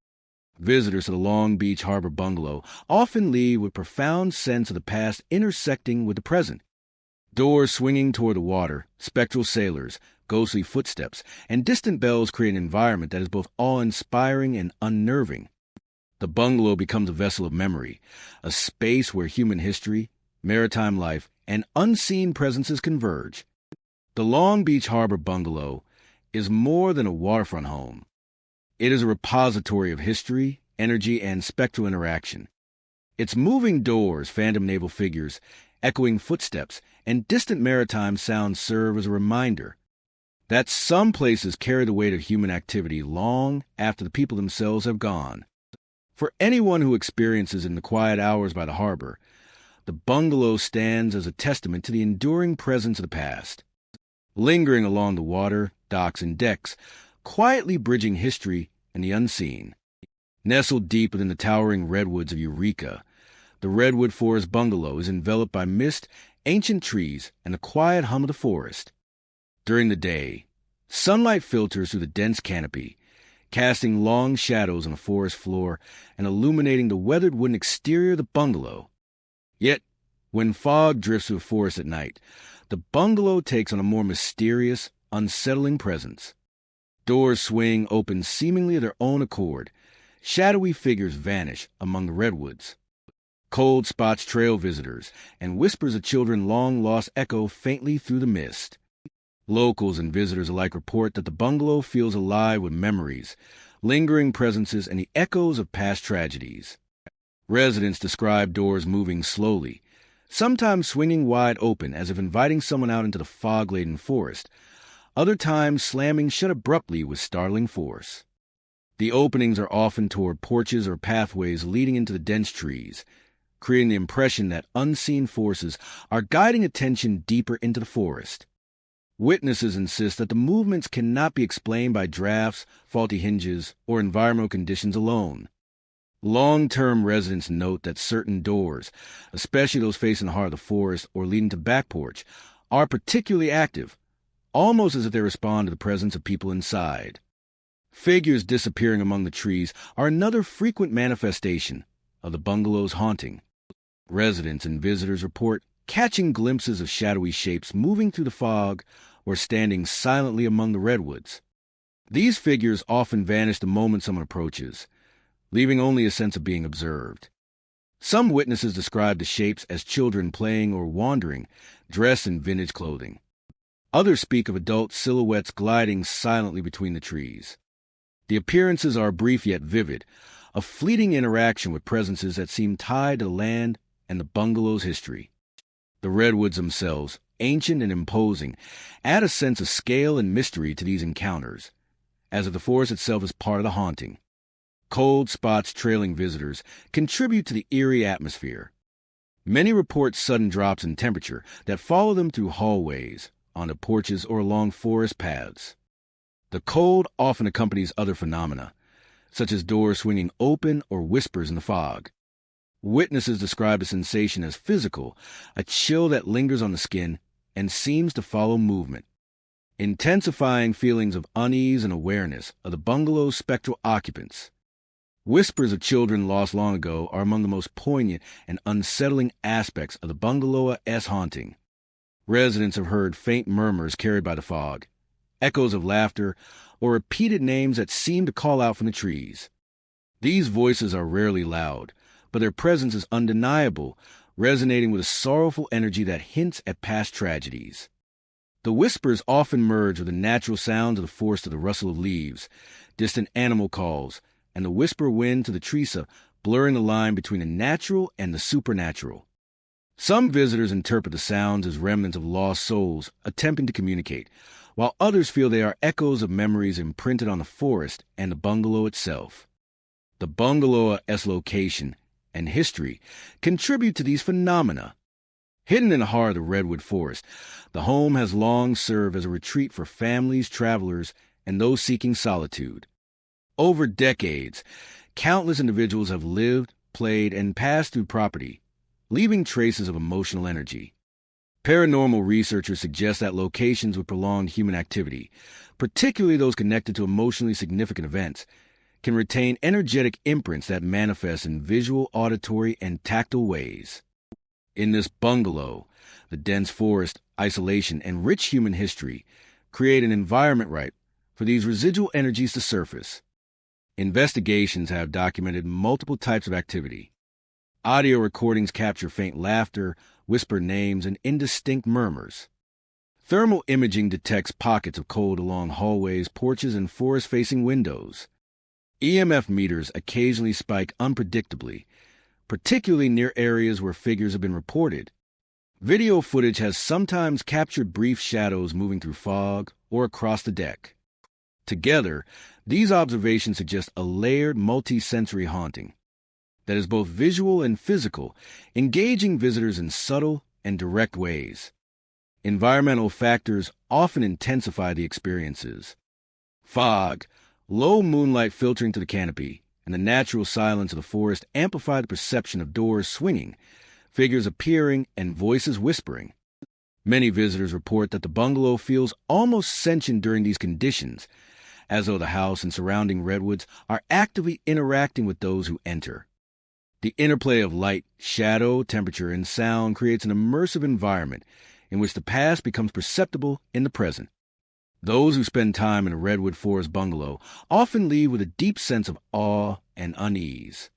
Visitors to the Long Beach Harbor Bungalow often leave with a profound sense of the past intersecting with the present. Doors swinging toward the water, spectral sailors, ghostly footsteps, and distant bells create an environment that is both awe-inspiring and unnerving. The bungalow becomes a vessel of memory, a space where human history, maritime life, and unseen presences converge. The Long Beach Harbor Bungalow is more than a waterfront home. It is a repository of history, energy, and spectral interaction. Its moving doors, phantom naval figures, echoing footsteps, and distant maritime sounds serve as a reminder that some places carry the weight of human activity long after the people themselves have gone. For anyone who experiences in the quiet hours by the harbor, the bungalow stands as a testament to the enduring presence of the past. Lingering along the water, docks, and decks, quietly bridging history and the unseen. Nestled deep within the towering redwoods of Eureka, the Redwood Forest Bungalow is enveloped by mist, ancient trees, and the quiet hum of the forest. During the day, sunlight filters through the dense canopy, casting long shadows on the forest floor and illuminating the weathered wooden exterior of the bungalow. Yet, when fog drifts through the forest at night, the bungalow takes on a more mysterious, unsettling presence. Doors swing open seemingly of their own accord. Shadowy figures vanish among the redwoods. Cold spots trail visitors, and whispers of children long lost echo faintly through the mist. Locals and visitors alike report that the bungalow feels alive with memories, lingering presences, and the echoes of past tragedies. Residents describe doors moving slowly, sometimes swinging wide open as if inviting someone out into the fog-laden forest, other times slamming shut abruptly with startling force. The openings are often toward porches or pathways leading into the dense trees, creating the impression that unseen forces are guiding attention deeper into the forest. Witnesses insist that the movements cannot be explained by drafts, faulty hinges, or environmental conditions alone. Long-term residents note that certain doors, especially those facing the heart of the forest or leading to back porch, are particularly active, almost as if they respond to the presence of people inside. Figures disappearing among the trees are another frequent manifestation of the bungalow's haunting. Residents and visitors report catching glimpses of shadowy shapes moving through the fog or standing silently among the redwoods. These figures often vanish the moment someone approaches, leaving only a sense of being observed. Some witnesses describe the shapes as children playing or wandering, dressed in vintage clothing. Others speak of adult silhouettes gliding silently between the trees. The appearances are brief yet vivid, a fleeting interaction with presences that seem tied to the land and the bungalow's history. The redwoods themselves, ancient and imposing, add a sense of scale and mystery to these encounters, as if the forest itself is part of the haunting. Cold spots trailing visitors contribute to the eerie atmosphere. Many report sudden drops in temperature that follow them through hallways, onto porches, or along forest paths. The cold often accompanies other phenomena, such as doors swinging open or whispers in the fog. Witnesses describe the sensation as physical, a chill that lingers on the skin and seems to follow movement, intensifying feelings of unease and awareness of the bungalow's spectral occupants. Whispers of children lost long ago are among the most poignant and unsettling aspects of the bungalow-esque haunting. Residents have heard faint murmurs carried by the fog, echoes of laughter, or repeated names that seem to call out from the trees. These voices are rarely loud, but their presence is undeniable, resonating with a sorrowful energy that hints at past tragedies. The whispers often merge with the natural sounds of the forest, to the rustle of leaves, distant animal calls, and the whisper wind to the tresa, blurring the line between the natural and the supernatural. Some visitors interpret the sounds as remnants of lost souls attempting to communicate, while others feel they are echoes of memories imprinted on the forest and the bungalow itself. The bungalow-esque location and history contribute to these phenomena. Hidden in the heart of the redwood forest, the home has long served as a retreat for families, travelers, and those seeking solitude. Over decades, countless individuals have lived, played, and passed through property, leaving traces of emotional energy. Paranormal researchers suggest that locations with prolonged human activity, particularly those connected to emotionally significant events, can retain energetic imprints that manifest in visual, auditory, and tactile ways. In this bungalow, the dense forest, isolation, and rich human history create an environment ripe for these residual energies to surface. Investigations have documented multiple types of activity. Audio recordings capture faint laughter, whispered names, and indistinct murmurs. Thermal imaging detects pockets of cold along hallways, porches, and forest-facing windows. EMF meters occasionally spike unpredictably, particularly near areas where figures have been reported. Video footage has sometimes captured brief shadows moving through fog or across the deck. Together, these observations suggest a layered, multi-sensory haunting that is both visual and physical, engaging visitors in subtle and direct ways. Environmental factors often intensify the experiences. Fog, low moonlight filtering through the canopy, and the natural silence of the forest amplify the perception of doors swinging, figures appearing, and voices whispering. Many visitors report that the bungalow feels almost sentient during these conditions, as though the house and surrounding redwoods are actively interacting with those who enter. The interplay of light, shadow, temperature, and sound creates an immersive environment in which the past becomes perceptible in the present. Those who spend time in a redwood forest bungalow often leave with a deep sense of awe and unease.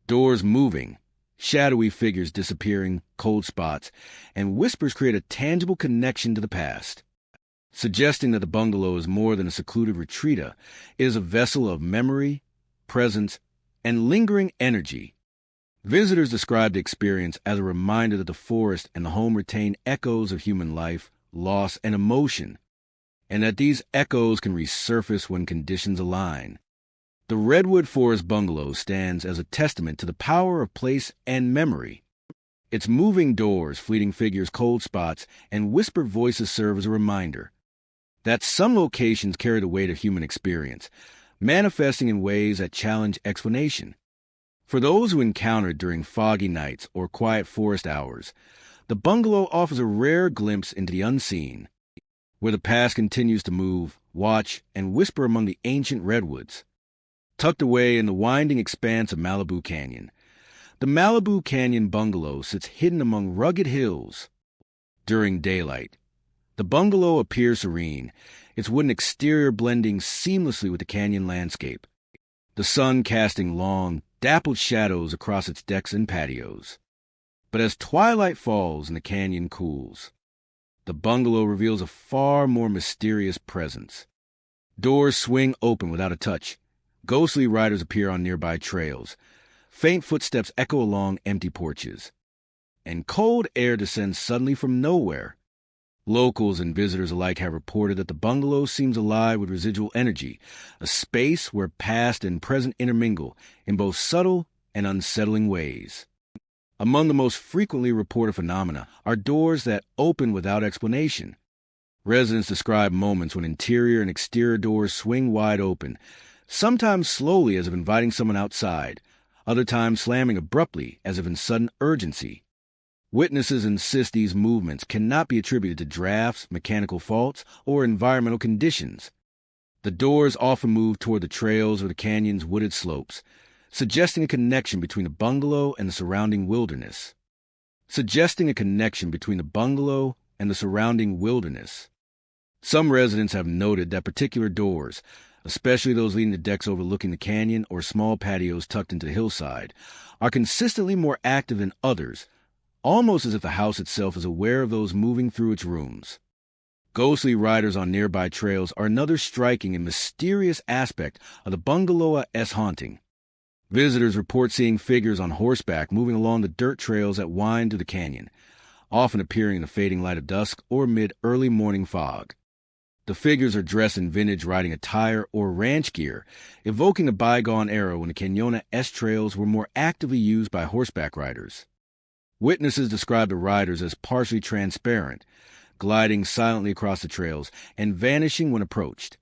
Doors moving, shadowy figures disappearing, cold spots, and whispers create a tangible connection to the past. Suggesting that the bungalow is more than a secluded retreat, it is a vessel of memory, presence, and lingering energy. Visitors describe the experience as a reminder that the forest and the home retain echoes of human life, loss, and emotion, and that these echoes can resurface when conditions align. The Redwood Forest Bungalow stands as a testament to the power of place and memory. Its moving doors, fleeting figures, cold spots, and whispered voices serve as a reminder that some locations carry the weight of human experience, manifesting in ways that challenge explanation. For those who encounter it during foggy nights or quiet forest hours, the bungalow offers a rare glimpse into the unseen, where the past continues to move, watch, and whisper among the ancient redwoods. Tucked away in the winding expanse of Malibu Canyon, the Malibu Canyon Bungalow sits hidden among rugged hills. During daylight, the bungalow appears serene, its wooden exterior blending seamlessly with the canyon landscape, the sun casting long, dappled shadows across its decks and patios. But as twilight falls and the canyon cools, the bungalow reveals a far more mysterious presence. Doors swing open without a touch. Ghostly riders appear on nearby trails. Faint footsteps echo along empty porches. and cold air descends suddenly from nowhere. Locals and visitors alike have reported that the bungalow seems alive with residual energy, a space where past and present intermingle in both subtle and unsettling ways. Among the most frequently reported phenomena are doors that open without explanation. Residents describe moments when interior and exterior doors swing wide open, sometimes slowly as if inviting someone outside, other times slamming abruptly as if in sudden urgency. Witnesses insist these movements cannot be attributed to drafts, mechanical faults, or environmental conditions. The doors often move toward the trails or the canyon's wooded slopes, suggesting a connection between the bungalow and the surrounding wilderness. Some residents have noted that particular doors, especially those leading to decks overlooking the canyon or small patios tucked into the hillside, are consistently more active than others, almost as if the house itself is aware of those moving through its rooms. Ghostly riders on nearby trails are another striking and mysterious aspect of the bungalow-esque haunting. Visitors report seeing figures on horseback moving along the dirt trails that wind to the canyon, often appearing in the fading light of dusk or mid-early morning fog. The figures are dressed in vintage riding attire or ranch gear, evoking a bygone era when the Cañona-esque trails were more actively used by horseback riders. Witnesses describe the riders as partially transparent, gliding silently across the trails and vanishing when approached.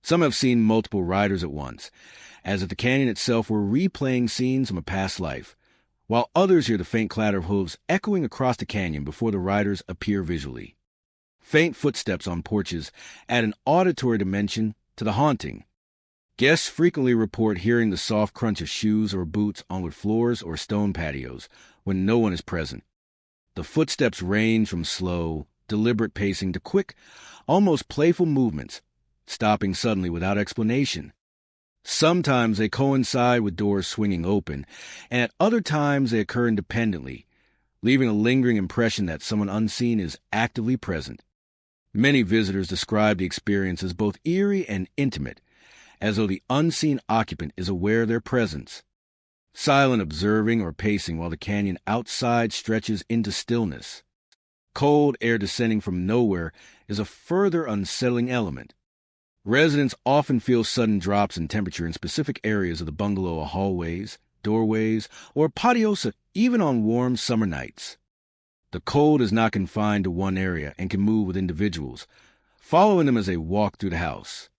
Some have seen multiple riders at once, as if the canyon itself were replaying scenes from a past life, while others hear the faint clatter of hooves echoing across the canyon before the riders appear visually. Faint footsteps on porches add an auditory dimension to the haunting. Guests frequently report hearing the soft crunch of shoes or boots on wood floors or stone patios when no one is present. The footsteps range from slow, deliberate pacing to quick, almost playful movements, stopping suddenly without explanation. Sometimes they coincide with doors swinging open, and at other times they occur independently, leaving a lingering impression that someone unseen is actively present. Many visitors describe the experience as both eerie and intimate, as though the unseen occupant is aware of their presence, silent, observing or pacing while the canyon outside stretches into stillness. Cold air descending from nowhere is a further unsettling element. Residents often feel sudden drops in temperature in specific areas of the bungalow hallways, doorways, or patios, even on warm summer nights. The cold is not confined to one area and can move with individuals, following them as they walk through the house.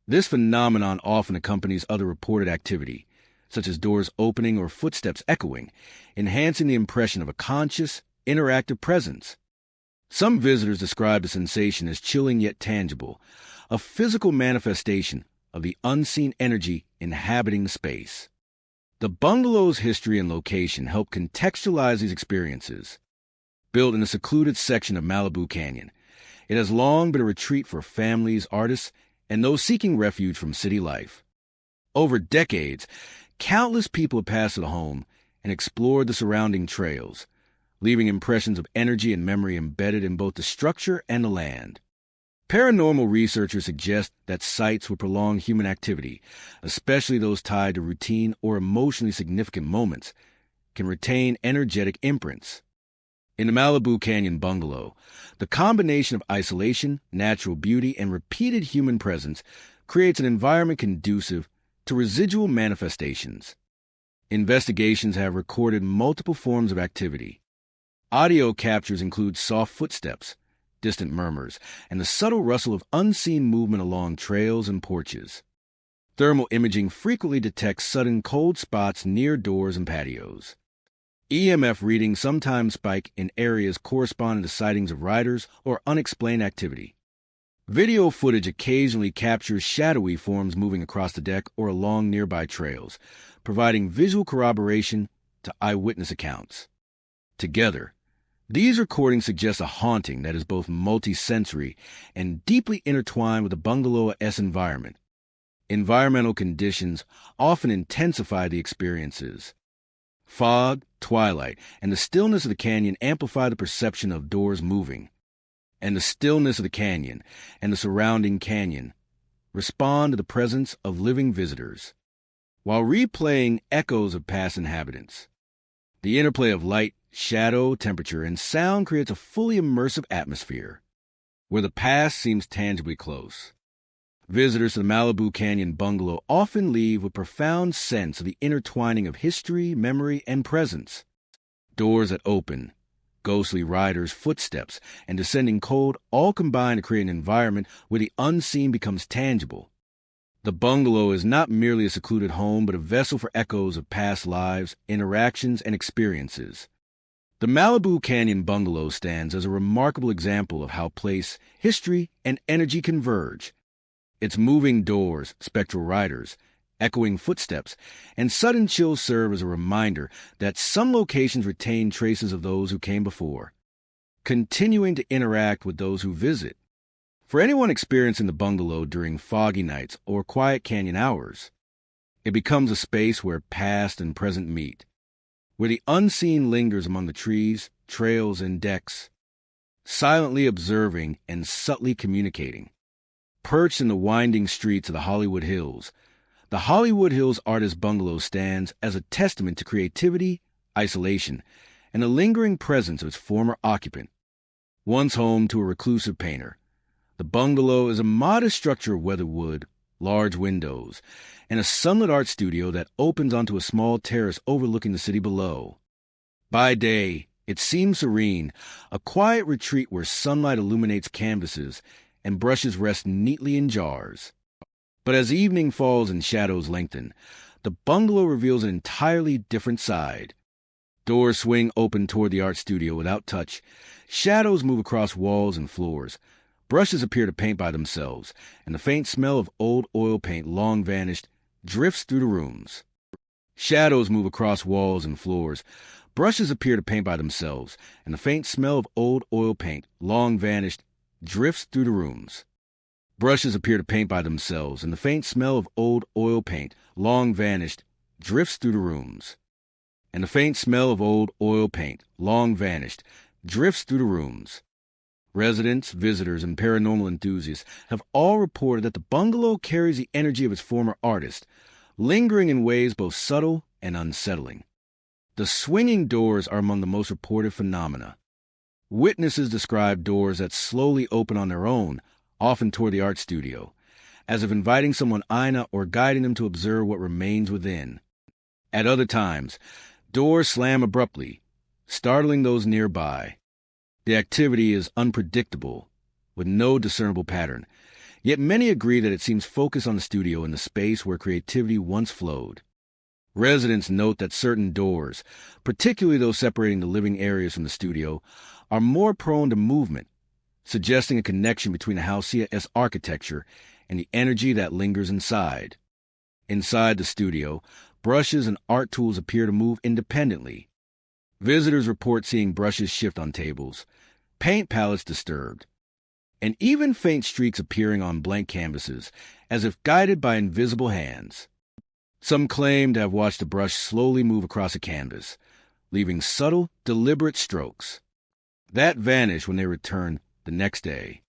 This phenomenon often accompanies other reported activity, such as doors opening or footsteps echoing, enhancing the impression of a conscious, interactive presence. Some visitors describe the sensation as chilling yet tangible, a physical manifestation of the unseen energy inhabiting the space. The bungalow's history and location help contextualize these experiences. Built in a secluded section of Malibu Canyon, it has long been a retreat for families, artists, and those seeking refuge from city life. Over decades, countless people have passed through the home and explored the surrounding trails, leaving impressions of energy and memory embedded in both the structure and the land. Paranormal researchers suggest that sites with prolonged human activity, especially those tied to routine or emotionally significant moments, can retain energetic imprints. In the Malibu Canyon bungalow, the combination of isolation, natural beauty, and repeated human presence creates an environment conducive to residual manifestations. Investigations have recorded multiple forms of activity. Audio captures include soft footsteps, distant murmurs, and the subtle rustle of unseen movement along trails and porches. Thermal imaging frequently detects sudden cold spots near doors and patios. EMF readings sometimes spike in areas corresponding to sightings of riders or unexplained activity. Video footage occasionally captures shadowy forms moving across the deck or along nearby trails, providing visual corroboration to eyewitness accounts. Together, these recordings suggest a haunting that is both multi-sensory and deeply intertwined with the bungalow-esque environment. Environmental conditions often intensify the experiences. Fog, twilight, and the stillness of the canyon amplify the perception of doors moving. And the stillness of the canyon and the surrounding canyon respond to the presence of living visitors, while replaying echoes of past inhabitants. The interplay of light, shadow, temperature, and sound creates a fully immersive atmosphere, where the past seems tangibly close. Visitors to the Malibu Canyon bungalow often leave with a profound sense of the intertwining of history, memory, and presence. Doors that open, ghostly riders' footsteps, and descending cold all combine to create an environment where the unseen becomes tangible. The bungalow is not merely a secluded home, but a vessel for echoes of past lives, interactions, and experiences. The Malibu Canyon bungalow stands as a remarkable example of how place, history, and energy converge. Its moving doors, spectral riders, echoing footsteps, and sudden chills serve as a reminder that some locations retain traces of those who came before, continuing to interact with those who visit. For anyone experiencing the bungalow during foggy nights or quiet canyon hours, it becomes a space where past and present meet, where the unseen lingers among the trees, trails, and decks, silently observing and subtly communicating. Perched in the winding streets of the Hollywood Hills, the Hollywood Hills Artist Bungalow stands as a testament to creativity, isolation, and the lingering presence of its former occupant. Once home to a reclusive painter, the bungalow is a modest structure of weathered wood, large windows, and a sunlit art studio that opens onto a small terrace overlooking the city below. By day, it seems serene, a quiet retreat where sunlight illuminates canvases and brushes rest neatly in jars. But as evening falls and shadows lengthen, the bungalow reveals an entirely different side. Doors swing open toward the art studio without touch. Shadows move across walls and floors. Brushes appear to paint by themselves, and the faint smell of old oil paint, long vanished, drifts through the rooms. Shadows move across walls and floors. Brushes appear to paint by themselves, and the faint smell of old oil paint, long vanished, drifts through the rooms. Brushes appear to paint by themselves, and the faint smell of old oil paint, long vanished, drifts through the rooms. And the faint smell of old oil paint, long vanished, drifts through the rooms. Residents, visitors, and paranormal enthusiasts have all reported that the bungalow carries the energy of its former artist, lingering in ways both subtle and unsettling. The swinging doors are among the most reported phenomena. Witnesses describe doors that slowly open on their own, often toward the art studio, as if inviting someone in or guiding them to observe what remains within. At other times, doors slam abruptly, startling those nearby. The activity is unpredictable, with no discernible pattern, yet many agree that it seems focused on the studio and the space where creativity once flowed. Residents note that certain doors, particularly those separating the living areas from the studio, are more prone to movement, suggesting a connection between the Halcyon-esque architecture and the energy that lingers inside. Inside the studio, brushes and art tools appear to move independently. Visitors report seeing brushes shift on tables, paint palettes disturbed, and even faint streaks appearing on blank canvases, as if guided by invisible hands. Some claim to have watched a brush slowly move across a canvas, leaving subtle, deliberate strokes that vanish when they return the next day.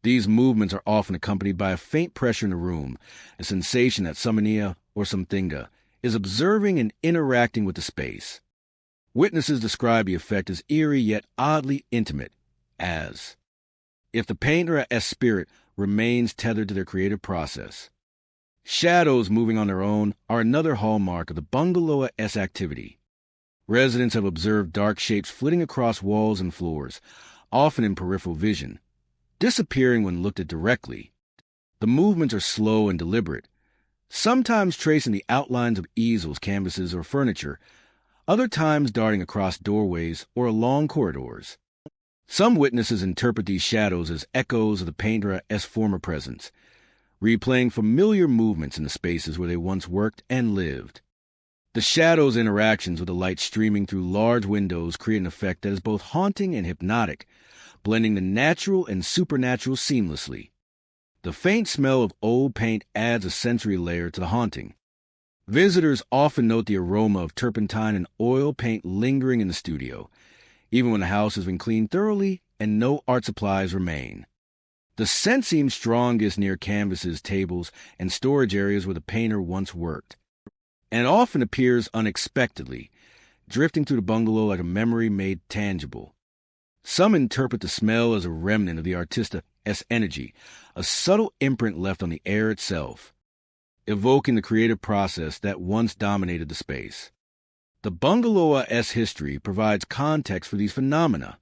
These movements are often accompanied by a faint pressure in the room, a sensation that Samania or Somthinga is observing and interacting with the space. Witnesses describe the effect as eerie yet oddly intimate, as if the painter-esque spirit remains tethered to their creative process. Shadows moving on their own are another hallmark of the bungalow-esque activity. Residents have observed dark shapes flitting across walls and floors, often in peripheral vision, disappearing when looked at directly. The movements are slow and deliberate, sometimes tracing the outlines of easels, canvases, or furniture, other times darting across doorways or along corridors. Some witnesses interpret these shadows as echoes of the painter-esque former presence, replaying familiar movements in the spaces where they once worked and lived. The shadows' interactions with the light streaming through large windows create an effect that is both haunting and hypnotic, blending the natural and supernatural seamlessly. The faint smell of old paint adds a sensory layer to the haunting. Visitors often note the aroma of turpentine and oil paint lingering in the studio, even when the house has been cleaned thoroughly and no art supplies remain. The scent seems strongest near canvases, tables, and storage areas where the painter once worked, and it often appears unexpectedly, drifting through the bungalow like a memory made tangible. Some interpret the smell as a remnant of the artista's energy, a subtle imprint left on the air itself, evoking the creative process that once dominated the space. The bungalow's history provides context for these phenomena.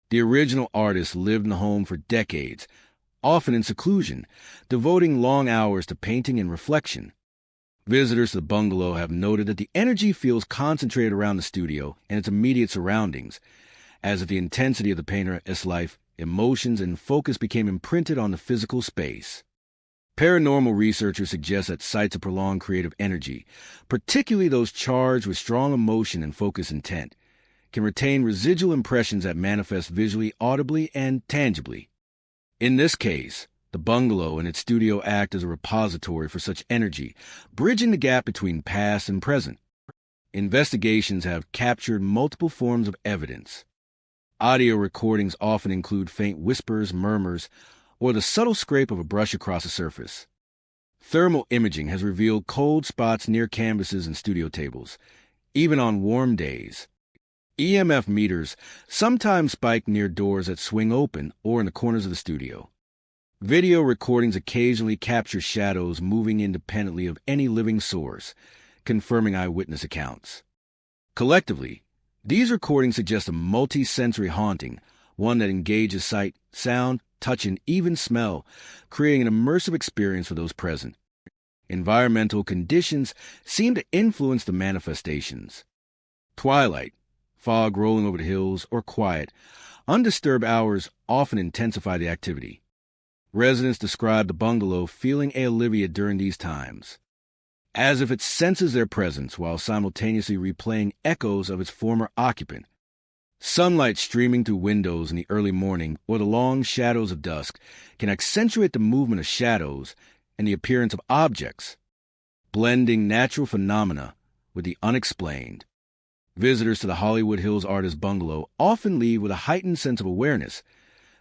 The original artist lived in the home for decades, often in seclusion, devoting long hours to painting and reflection. Visitors to the bungalow have noted that the energy feels concentrated around the studio and its immediate surroundings, as if the intensity of the painter's life, emotions, and focus became imprinted on the physical space. Paranormal researchers suggest that sites of prolonged creative energy, particularly those charged with strong emotion and focused intent, can retain residual impressions that manifest visually, audibly, and tangibly. In this case, the bungalow and its studio act as a repository for such energy, bridging the gap between past and present. Investigations have captured multiple forms of evidence. Audio recordings often include faint whispers, murmurs, or the subtle scrape of a brush across a surface. Thermal imaging has revealed cold spots near canvases and studio tables, even on warm days. EMF meters sometimes spike near doors that swing open or in the corners of the studio. Video recordings occasionally capture shadows moving independently of any living source, confirming eyewitness accounts. Collectively, these recordings suggest a multi-sensory haunting, one that engages sight, sound, touch, and even smell, creating an immersive experience for those present. Environmental conditions seem to influence the manifestations. Twilight, fog rolling over the hills, or quiet, undisturbed hours often intensify the activity. Residents describe the bungalow feeling aliviated during these times, as if it senses their presence while simultaneously replaying echoes of its former occupant. Sunlight streaming through windows in the early morning or the long shadows of dusk can accentuate the movement of shadows and the appearance of objects, blending natural phenomena with the unexplained. Visitors to the Hollywood Hills Artist Bungalow often leave with a heightened sense of awareness,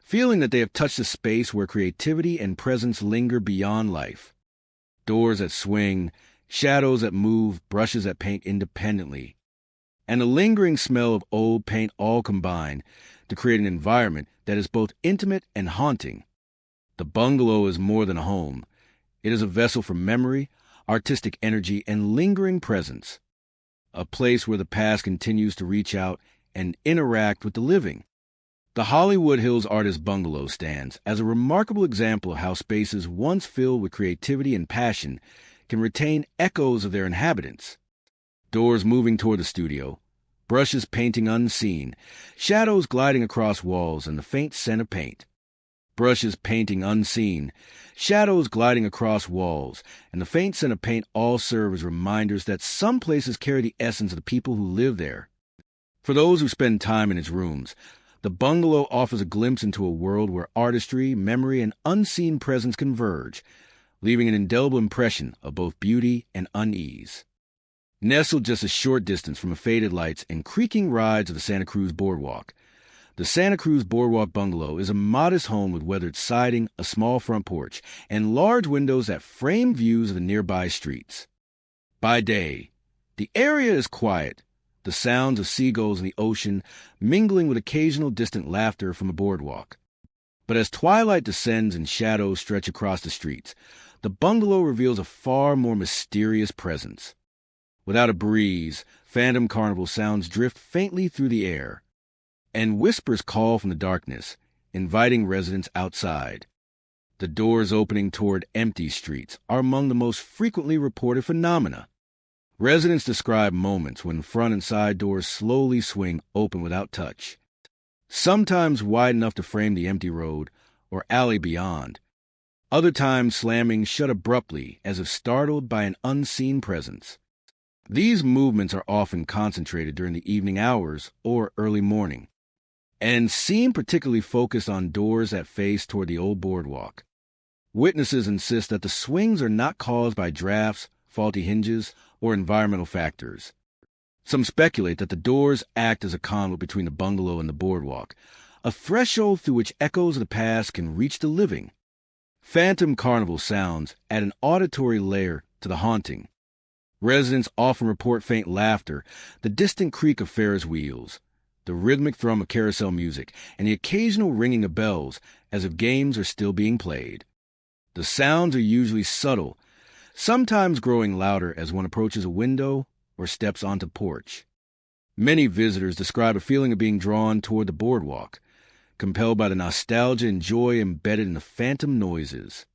feeling that they have touched a space where creativity and presence linger beyond life. Doors that swing, shadows that move, brushes that paint independently, and the lingering smell of old paint all combine to create an environment that is both intimate and haunting. The bungalow is more than a home. It is a vessel for memory, artistic energy, and lingering presence. A place where the past continues to reach out and interact with the living. The Hollywood Hills Artist Bungalow stands as a remarkable example of how spaces once filled with creativity and passion can retain echoes of their inhabitants. Doors moving toward the studio, brushes painting unseen, shadows gliding across walls, and the faint scent of paint. Brushes painting unseen, shadows gliding across walls, and the faint scent of paint all serve as reminders that some places carry the essence of the people who live there. For those who spend time in its rooms, the bungalow offers a glimpse into a world where artistry, memory, and unseen presence converge, leaving an indelible impression of both beauty and unease. Nestled just a short distance from the faded lights and creaking rides of the Santa Cruz Boardwalk, the Santa Cruz Boardwalk Bungalow is a modest home with weathered siding, a small front porch, and large windows that frame views of the nearby streets. By day, the area is quiet, the sounds of seagulls in the ocean mingling with occasional distant laughter from the boardwalk. But as twilight descends and shadows stretch across the streets, the bungalow reveals a far more mysterious presence. Without a breeze, phantom carnival sounds drift faintly through the air, and whispers call from the darkness, inviting residents outside. The doors opening toward empty streets are among the most frequently reported phenomena. Residents describe moments when front and side doors slowly swing open without touch, sometimes wide enough to frame the empty road or alley beyond, other times slamming shut abruptly as if startled by an unseen presence. These movements are often concentrated during the evening hours or early morning, and seem particularly focused on doors that face toward the old boardwalk. Witnesses insist that the swings are not caused by drafts, faulty hinges, or environmental factors. Some speculate that the doors act as a conduit between the bungalow and the boardwalk, a threshold through which echoes of the past can reach the living. Phantom carnival sounds add an auditory layer to the haunting. Residents often report faint laughter, the distant creak of Ferris wheels, the rhythmic thrum of carousel music, and the occasional ringing of bells as if games are still being played. The sounds are usually subtle, sometimes growing louder as one approaches a window or steps onto the porch. Many visitors describe a feeling of being drawn toward the boardwalk, compelled by the nostalgia and joy embedded in the phantom noises.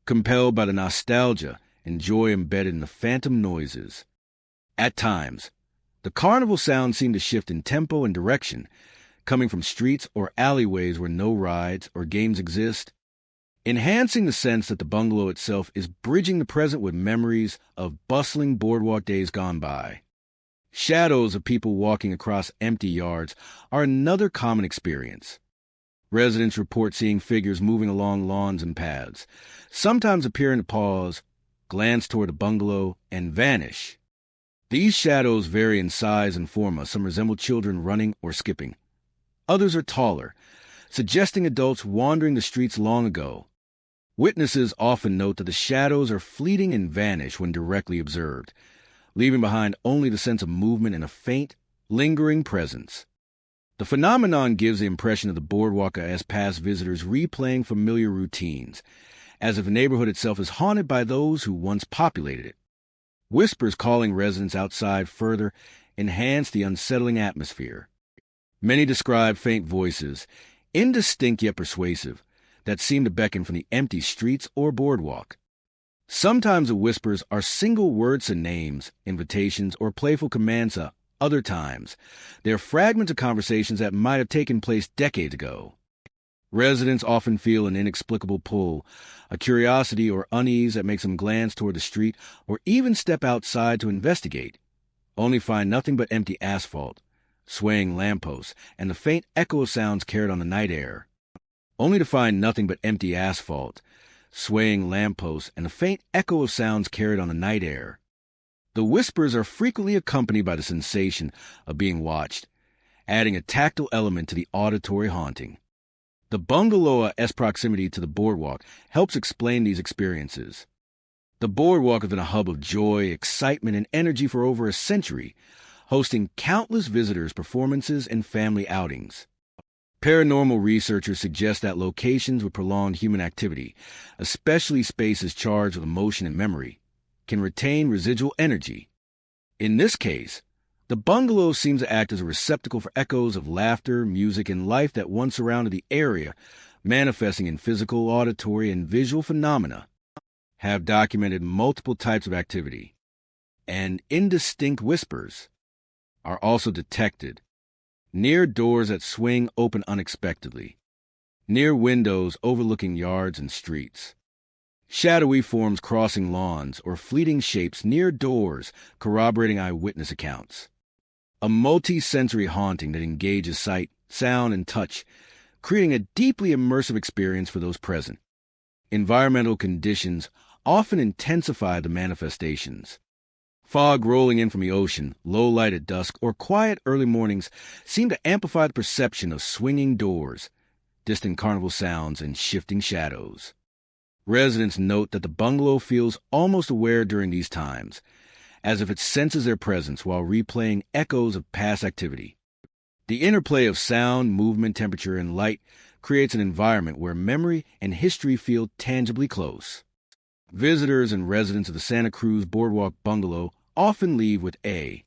Compelled by the nostalgia and joy embedded in the phantom noises. At times, the carnival sounds seem to shift in tempo and direction, coming from streets or alleyways where no rides or games exist, enhancing the sense that the bungalow itself is bridging the present with memories of bustling boardwalk days gone by. Shadows of people walking across empty yards are another common experience. Residents report seeing figures moving along lawns and paths, sometimes appearing to pause, glance toward the bungalow, and vanish. These shadows vary in size and form. Some resemble children running or skipping. Others are taller, suggesting adults wandering the streets long ago. Witnesses often note that the shadows are fleeting and vanish when directly observed, leaving behind only the sense of movement and a faint, lingering presence. The phenomenon gives the impression of the boardwalk as past visitors replaying familiar routines, as if the neighborhood itself is haunted by those who once populated it. Whispers calling residents outside further enhance the unsettling atmosphere. Many describe faint voices, indistinct yet persuasive, that seem to beckon from the empty streets or boardwalk. Sometimes the whispers are single words and names, invitations, or playful commands. Other times, they are fragments of conversations that might have taken place decades ago. Residents often feel an inexplicable pull, a curiosity or unease that makes them glance toward the street or even step outside to investigate, only find nothing but empty asphalt, swaying lampposts, and the faint echo of sounds carried on the night air. Only to find nothing but empty asphalt, swaying lampposts, and the faint echo of sounds carried on the night air. The whispers are frequently accompanied by the sensation of being watched, adding a tactile element to the auditory haunting. The bungalow's proximity to the boardwalk helps explain these experiences. The boardwalk has been a hub of joy, excitement, and energy for over a century, hosting countless visitors, performances, and family outings. Paranormal researchers suggest that locations with prolonged human activity, especially spaces charged with emotion and memory, can retain residual energy. In this case, the bungalow seems to act as a receptacle for echoes of laughter, music, and life that once surrounded the area, manifesting in physical, auditory, and visual phenomena. Have documented multiple types of activity, and indistinct whispers are also detected near doors that swing open unexpectedly, near windows overlooking yards and streets, shadowy forms crossing lawns, or fleeting shapes near doors corroborating eyewitness accounts. A multi-sensory haunting that engages sight, sound, and touch, creating a deeply immersive experience for those present. Environmental conditions often intensify the manifestations. Fog rolling in from the ocean, low light at dusk, or quiet early mornings seem to amplify the perception of swinging doors, distant carnival sounds, and shifting shadows. Residents note that the bungalow feels almost aware during these times, as if it senses their presence while replaying echoes of past activity. The interplay of sound, movement, temperature, and light creates an environment where memory and history feel tangibly close. Visitors and residents of the Santa Cruz Boardwalk Bungalow often leave with a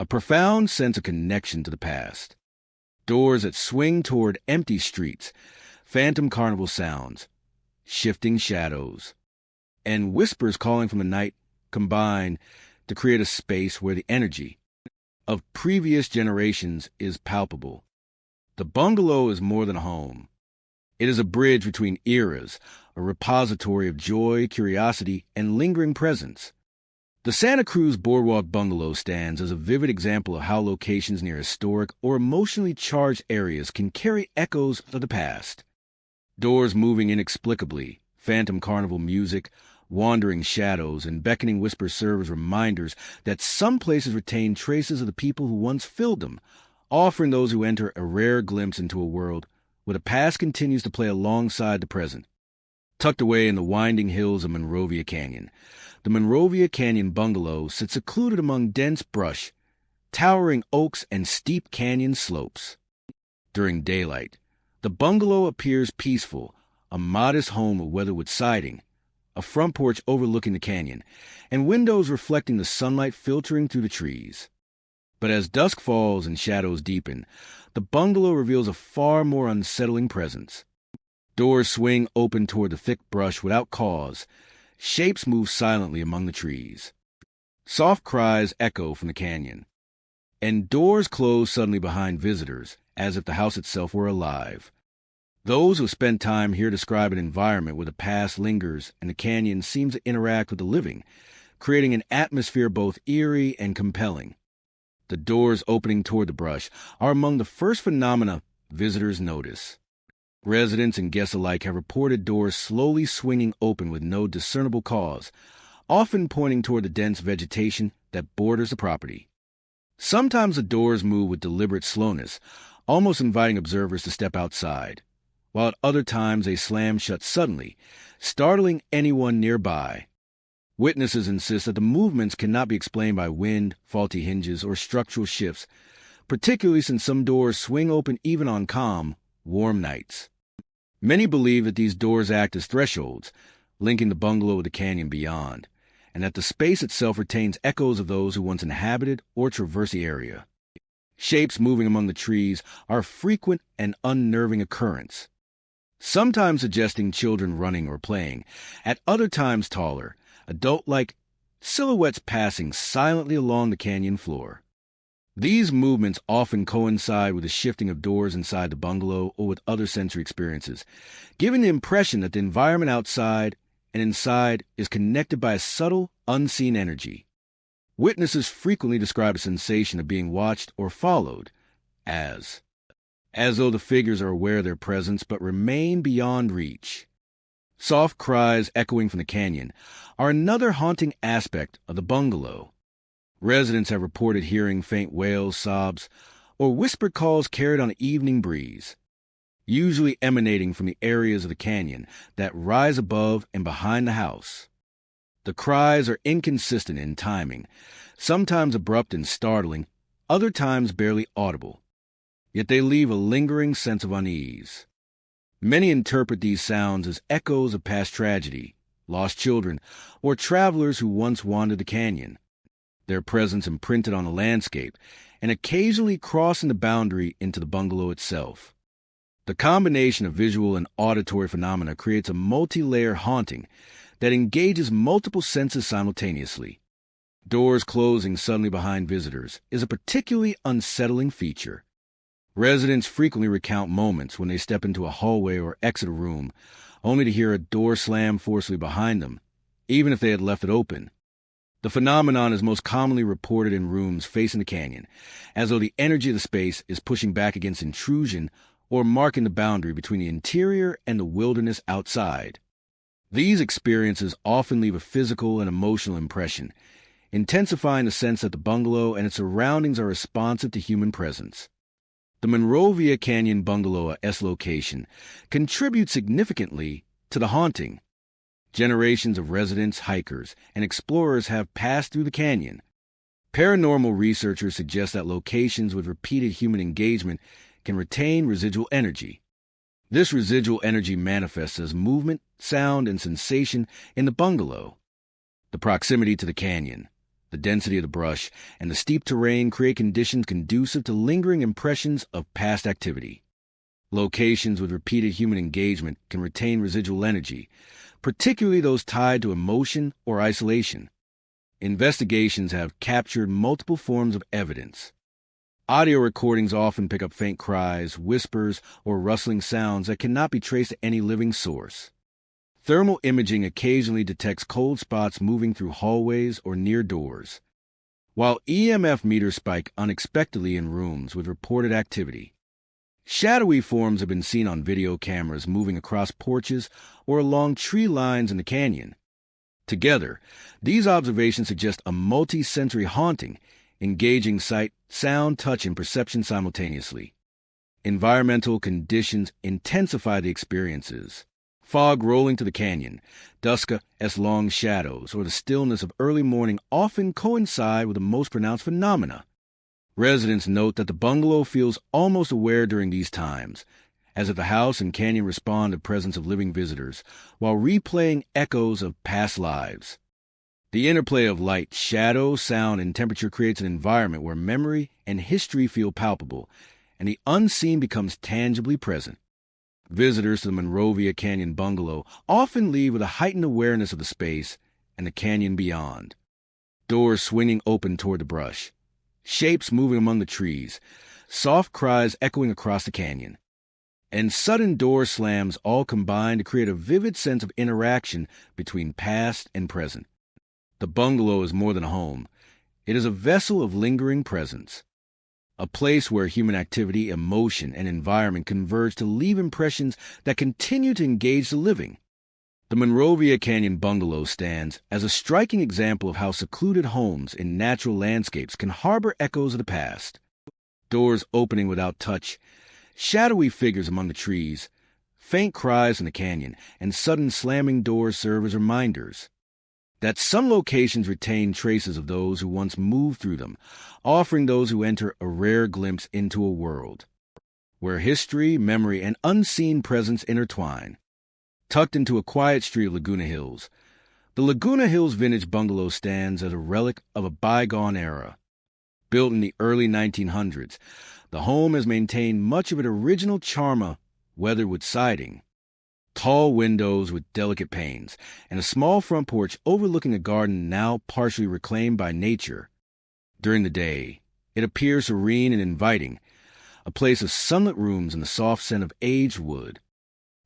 profound sense of connection to the past. Doors that swing toward empty streets, phantom carnival sounds, shifting shadows, and whispers calling from the night combine to create a space where the energy of previous generations is palpable. The bungalow is more than a home. It is a bridge between eras, a repository of joy, curiosity, and lingering presence. The Santa Cruz Boardwalk Bungalow stands as a vivid example of how locations near historic or emotionally charged areas can carry echoes of the past. Doors moving inexplicably, phantom carnival music, wandering shadows, and beckoning whispers serve as reminders that some places retain traces of the people who once filled them, offering those who enter a rare glimpse into a world where the past continues to play alongside the present. Tucked away in the winding hills of Monrovia Canyon, the Monrovia Canyon Bungalow sits secluded among dense brush, towering oaks, and steep canyon slopes. During daylight, the bungalow appears peaceful, a modest home of weatherwood siding, a front porch overlooking the canyon, and windows reflecting the sunlight filtering through the trees. But as dusk falls and shadows deepen, the bungalow reveals a far more unsettling presence. Doors swing open toward the thick brush without cause. Shapes move silently among the trees. Soft cries echo from the canyon. And doors close suddenly behind visitors, as if the house itself were alive. Those who spend time here describe an environment where the past lingers and the canyon seems to interact with the living, creating an atmosphere both eerie and compelling. The doors opening toward the brush are among the first phenomena visitors notice. Residents and guests alike have reported doors slowly swinging open with no discernible cause, often pointing toward the dense vegetation that borders the property. Sometimes the doors move with deliberate slowness, almost inviting observers to step outside, while at other times they slam shut suddenly, startling anyone nearby. Witnesses insist that the movements cannot be explained by wind, faulty hinges, or structural shifts, particularly since some doors swing open even on calm, warm nights. Many believe that these doors act as thresholds, linking the bungalow with the canyon beyond, and that the space itself retains echoes of those who once inhabited or traversed the area. Shapes moving among the trees are a frequent and unnerving occurrence, sometimes suggesting children running or playing, at other times taller, adult-like silhouettes passing silently along the canyon floor. These movements often coincide with the shifting of doors inside the bungalow or with other sensory experiences, giving the impression that the environment outside and inside is connected by a subtle, unseen energy. Witnesses frequently describe a sensation of being watched or followed as though the figures are aware of their presence but remain beyond reach. Soft cries echoing from the canyon are another haunting aspect of the bungalow. Residents have reported hearing faint wails, sobs, or whispered calls carried on an evening breeze, usually emanating from the areas of the canyon that rise above and behind the house. The cries are inconsistent in timing, sometimes abrupt and startling, other times barely audible, yet they leave a lingering sense of unease. Many interpret these sounds as echoes of past tragedy, lost children, or travelers who once wandered the canyon, their presence imprinted on the landscape, and occasionally crossing the boundary into the bungalow itself. The combination of visual and auditory phenomena creates a multi-layer haunting that engages multiple senses simultaneously. Doors closing suddenly behind visitors is a particularly unsettling feature. Residents frequently recount moments when they step into a hallway or exit a room, only to hear a door slam forcefully behind them, even if they had left it open. The phenomenon is most commonly reported in rooms facing the canyon, as though the energy of the space is pushing back against intrusion or marking the boundary between the interior and the wilderness outside. These experiences often leave a physical and emotional impression, intensifying the sense that the bungalow and its surroundings are responsive to human presence. The Monrovia Canyon Bungalow S location contributes significantly to the haunting. Generations of residents, hikers, and explorers have passed through the canyon. Paranormal researchers suggest that locations with repeated human engagement can retain residual energy. This residual energy manifests as movement, sound, and sensation in the bungalow. The proximity to the canyon, the density of the brush, and the steep terrain create conditions conducive to lingering impressions of past activity. Locations with repeated human engagement can retain residual energy, particularly those tied to emotion or isolation. Investigations have captured multiple forms of evidence. Audio recordings often pick up faint cries, whispers, or rustling sounds that cannot be traced to any living source. Thermal imaging occasionally detects cold spots moving through hallways or near doors, while EMF meters spike unexpectedly in rooms with reported activity. Shadowy forms have been seen on video cameras moving across porches or along tree lines in the canyon. Together, these observations suggest a multi-sensory haunting, engaging sight, sound, touch, and perception simultaneously. Environmental conditions intensify the experiences. Fog rolling to the canyon, dusk-esque long shadows, or the stillness of early morning often coincide with the most pronounced phenomena. Residents note that the bungalow feels almost aware during these times, as if the house and canyon respond to the presence of living visitors, while replaying echoes of past lives. The interplay of light, shadow, sound, and temperature creates an environment where memory and history feel palpable, and the unseen becomes tangibly present. Visitors to the Monrovia Canyon Bungalow often leave with a heightened awareness of the space and the canyon beyond. Doors swinging open toward the brush, shapes moving among the trees, soft cries echoing across the canyon, and sudden door slams all combine to create a vivid sense of interaction between past and present. The bungalow is more than a home. It is a vessel of lingering presence, a place where human activity, emotion, and environment converge to leave impressions that continue to engage the living. The Monrovia Canyon Bungalow stands as a striking example of how secluded homes in natural landscapes can harbor echoes of the past. Doors opening without touch, shadowy figures among the trees, faint cries in the canyon, and sudden slamming doors serve as reminders that some locations retain traces of those who once moved through them, offering those who enter a rare glimpse into a world where history, memory, and unseen presence intertwine. Tucked into a quiet street of Laguna Hills, the Laguna Hills Vintage Bungalow stands as a relic of a bygone era. Built in the early 1900s, the home has maintained much of its original charm, weathered with siding, tall windows with delicate panes, and a small front porch overlooking a garden now partially reclaimed by nature. During the day, it appears serene and inviting, a place of sunlit rooms and the soft scent of aged wood.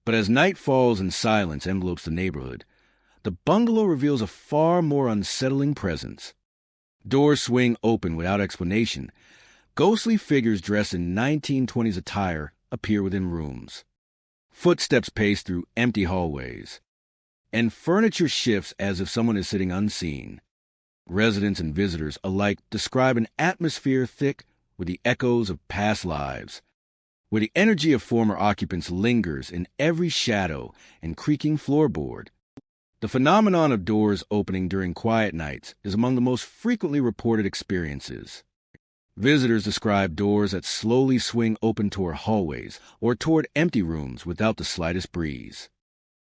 But as night falls and silence envelopes the neighborhood, the bungalow reveals a far more unsettling presence. Doors swing open without explanation. Ghostly figures dressed in 1920s attire appear within rooms. Footsteps pace through empty hallways, and furniture shifts as if someone is sitting unseen. Residents and visitors alike describe an atmosphere thick with the echoes of past lives, where the energy of former occupants lingers in every shadow and creaking floorboard. The phenomenon of doors opening during quiet nights is among the most frequently reported experiences. Visitors describe doors that slowly swing open toward hallways or toward empty rooms without the slightest breeze.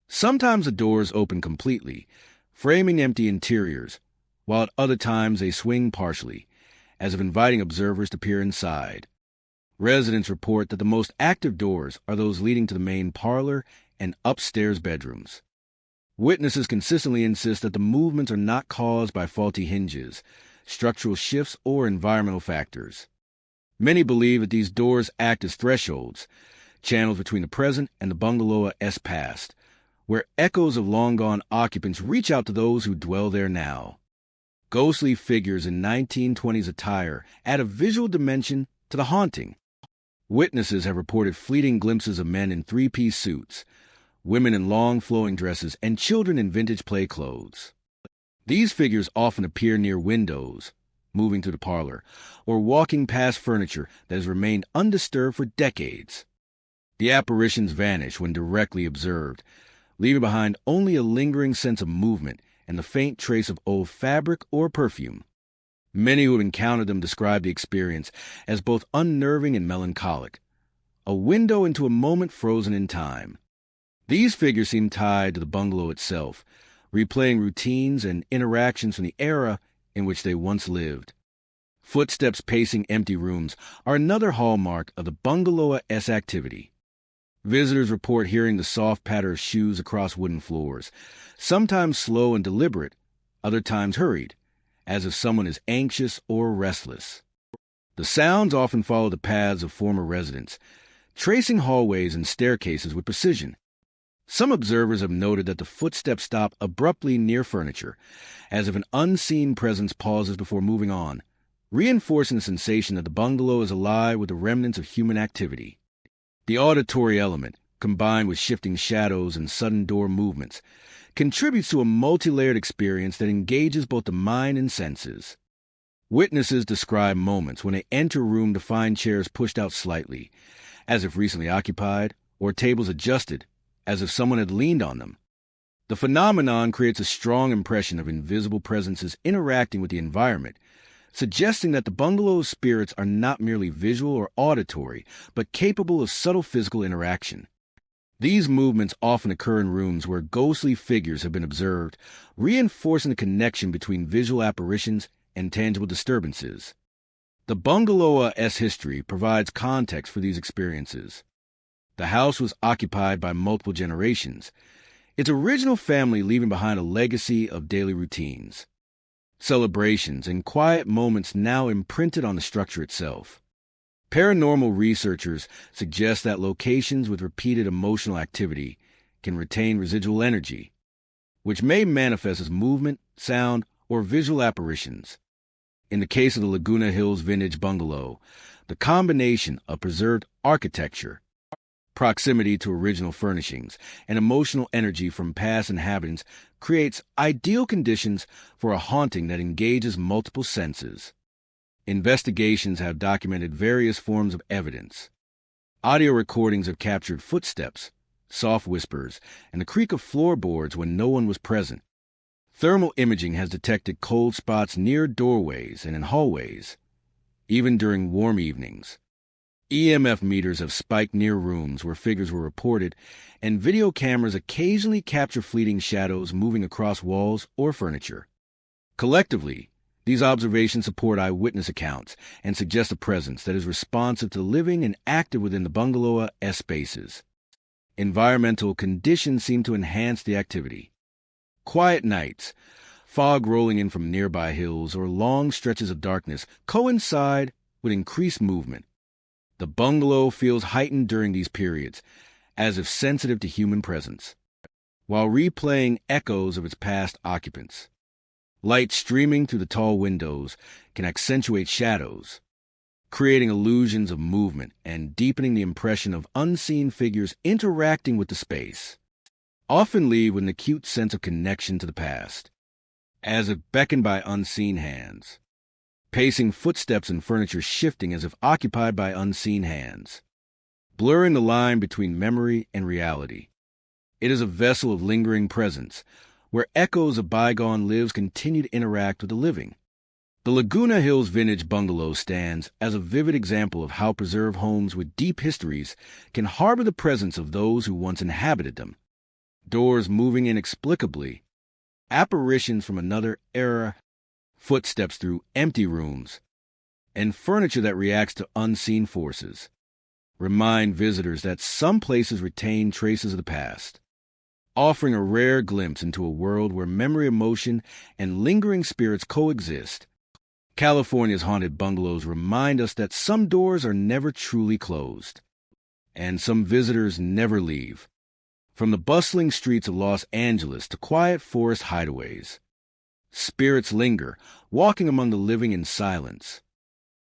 Sometimes the doors open completely, framing empty interiors, while at other times they swing partially, as if inviting observers to peer inside. Residents report that the most active doors are those leading to the main parlor and upstairs bedrooms. Witnesses consistently insist that the movements are not caused by faulty hinges, structural shifts, or environmental factors. Many believe that these doors act as thresholds, channels between the present and the bungalow's past, where echoes of long-gone occupants reach out to those who dwell there now. Ghostly figures in 1920s attire add a visual dimension to the haunting. Witnesses have reported fleeting glimpses of men in three-piece suits, women in long flowing dresses, and children in vintage play clothes. These figures often appear near windows, moving through the parlor, or walking past furniture that has remained undisturbed for decades. The apparitions vanish when directly observed, leaving behind only a lingering sense of movement and the faint trace of old fabric or perfume. Many who have encountered them describe the experience as both unnerving and melancholic, a window into a moment frozen in time. These figures seem tied to the bungalow itself, replaying routines and interactions from the era in which they once lived. Footsteps pacing empty rooms are another hallmark of the bungalow's activity. Visitors report hearing the soft patter of shoes across wooden floors, sometimes slow and deliberate, other times hurried, as if someone is anxious or restless. The sounds often follow the paths of former residents, tracing hallways and staircases with precision. Some observers have noted that the footsteps stop abruptly near furniture, as if an unseen presence pauses before moving on, reinforcing the sensation that the bungalow is alive with the remnants of human activity. The auditory element, combined with shifting shadows and sudden door movements, contributes to a multi-layered experience that engages both the mind and senses. Witnesses describe moments when they enter a room to find chairs pushed out slightly, as if recently occupied, or tables adjusted, as if someone had leaned on them. The phenomenon creates a strong impression of invisible presences interacting with the environment, suggesting that the bungalow's spirits are not merely visual or auditory, but capable of subtle physical interaction. These movements often occur in rooms where ghostly figures have been observed, reinforcing the connection between visual apparitions and tangible disturbances. The bungalow's history provides context for these experiences. The house was occupied by multiple generations, its original family leaving behind a legacy of daily routines, celebrations, and quiet moments now imprinted on the structure itself. Paranormal researchers suggest that locations with repeated emotional activity can retain residual energy, which may manifest as movement, sound, or visual apparitions. In the case of the Laguna Hills Vintage Bungalow, the combination of preserved architecture, proximity to original furnishings, and emotional energy from past inhabitants creates ideal conditions for a haunting that engages multiple senses. Investigations have documented various forms of evidence. Audio recordings have captured footsteps, soft whispers, and the creak of floorboards when no one was present. Thermal imaging has detected cold spots near doorways and in hallways, even during warm evenings. EMF meters have spiked near rooms where figures were reported, and video cameras occasionally capture fleeting shadows moving across walls or furniture. Collectively, these observations support eyewitness accounts and suggest a presence that is responsive to living and active within the bungalow's spaces. Environmental conditions seem to enhance the activity. Quiet nights, fog rolling in from nearby hills, or long stretches of darkness coincide with increased movement. The bungalow feels heightened during these periods, as if sensitive to human presence, while replaying echoes of its past occupants. Light streaming through the tall windows can accentuate shadows, creating illusions of movement and deepening the impression of unseen figures interacting with the space, often leave with an acute sense of connection to the past, as if beckoned by unseen hands. Pacing footsteps and furniture shifting as if occupied by unseen hands, blurring the line between memory and reality. It is a vessel of lingering presence, where echoes of bygone lives continue to interact with the living. The Laguna Hills Vintage Bungalow stands as a vivid example of how preserved homes with deep histories can harbor the presence of those who once inhabited them. Doors moving inexplicably, apparitions from another era, footsteps through empty rooms, and furniture that reacts to unseen forces remind visitors that some places retain traces of the past, offering a rare glimpse into a world where memory, emotion, and lingering spirits coexist. California's haunted bungalows remind us that some doors are never truly closed, and some visitors never leave. From the bustling streets of Los Angeles to quiet forest hideaways, spirits linger, walking among the living in silence,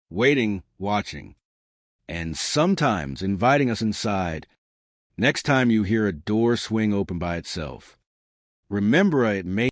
waiting, watching, and sometimes inviting us inside. Next time you hear a door swing open by itself, remember it may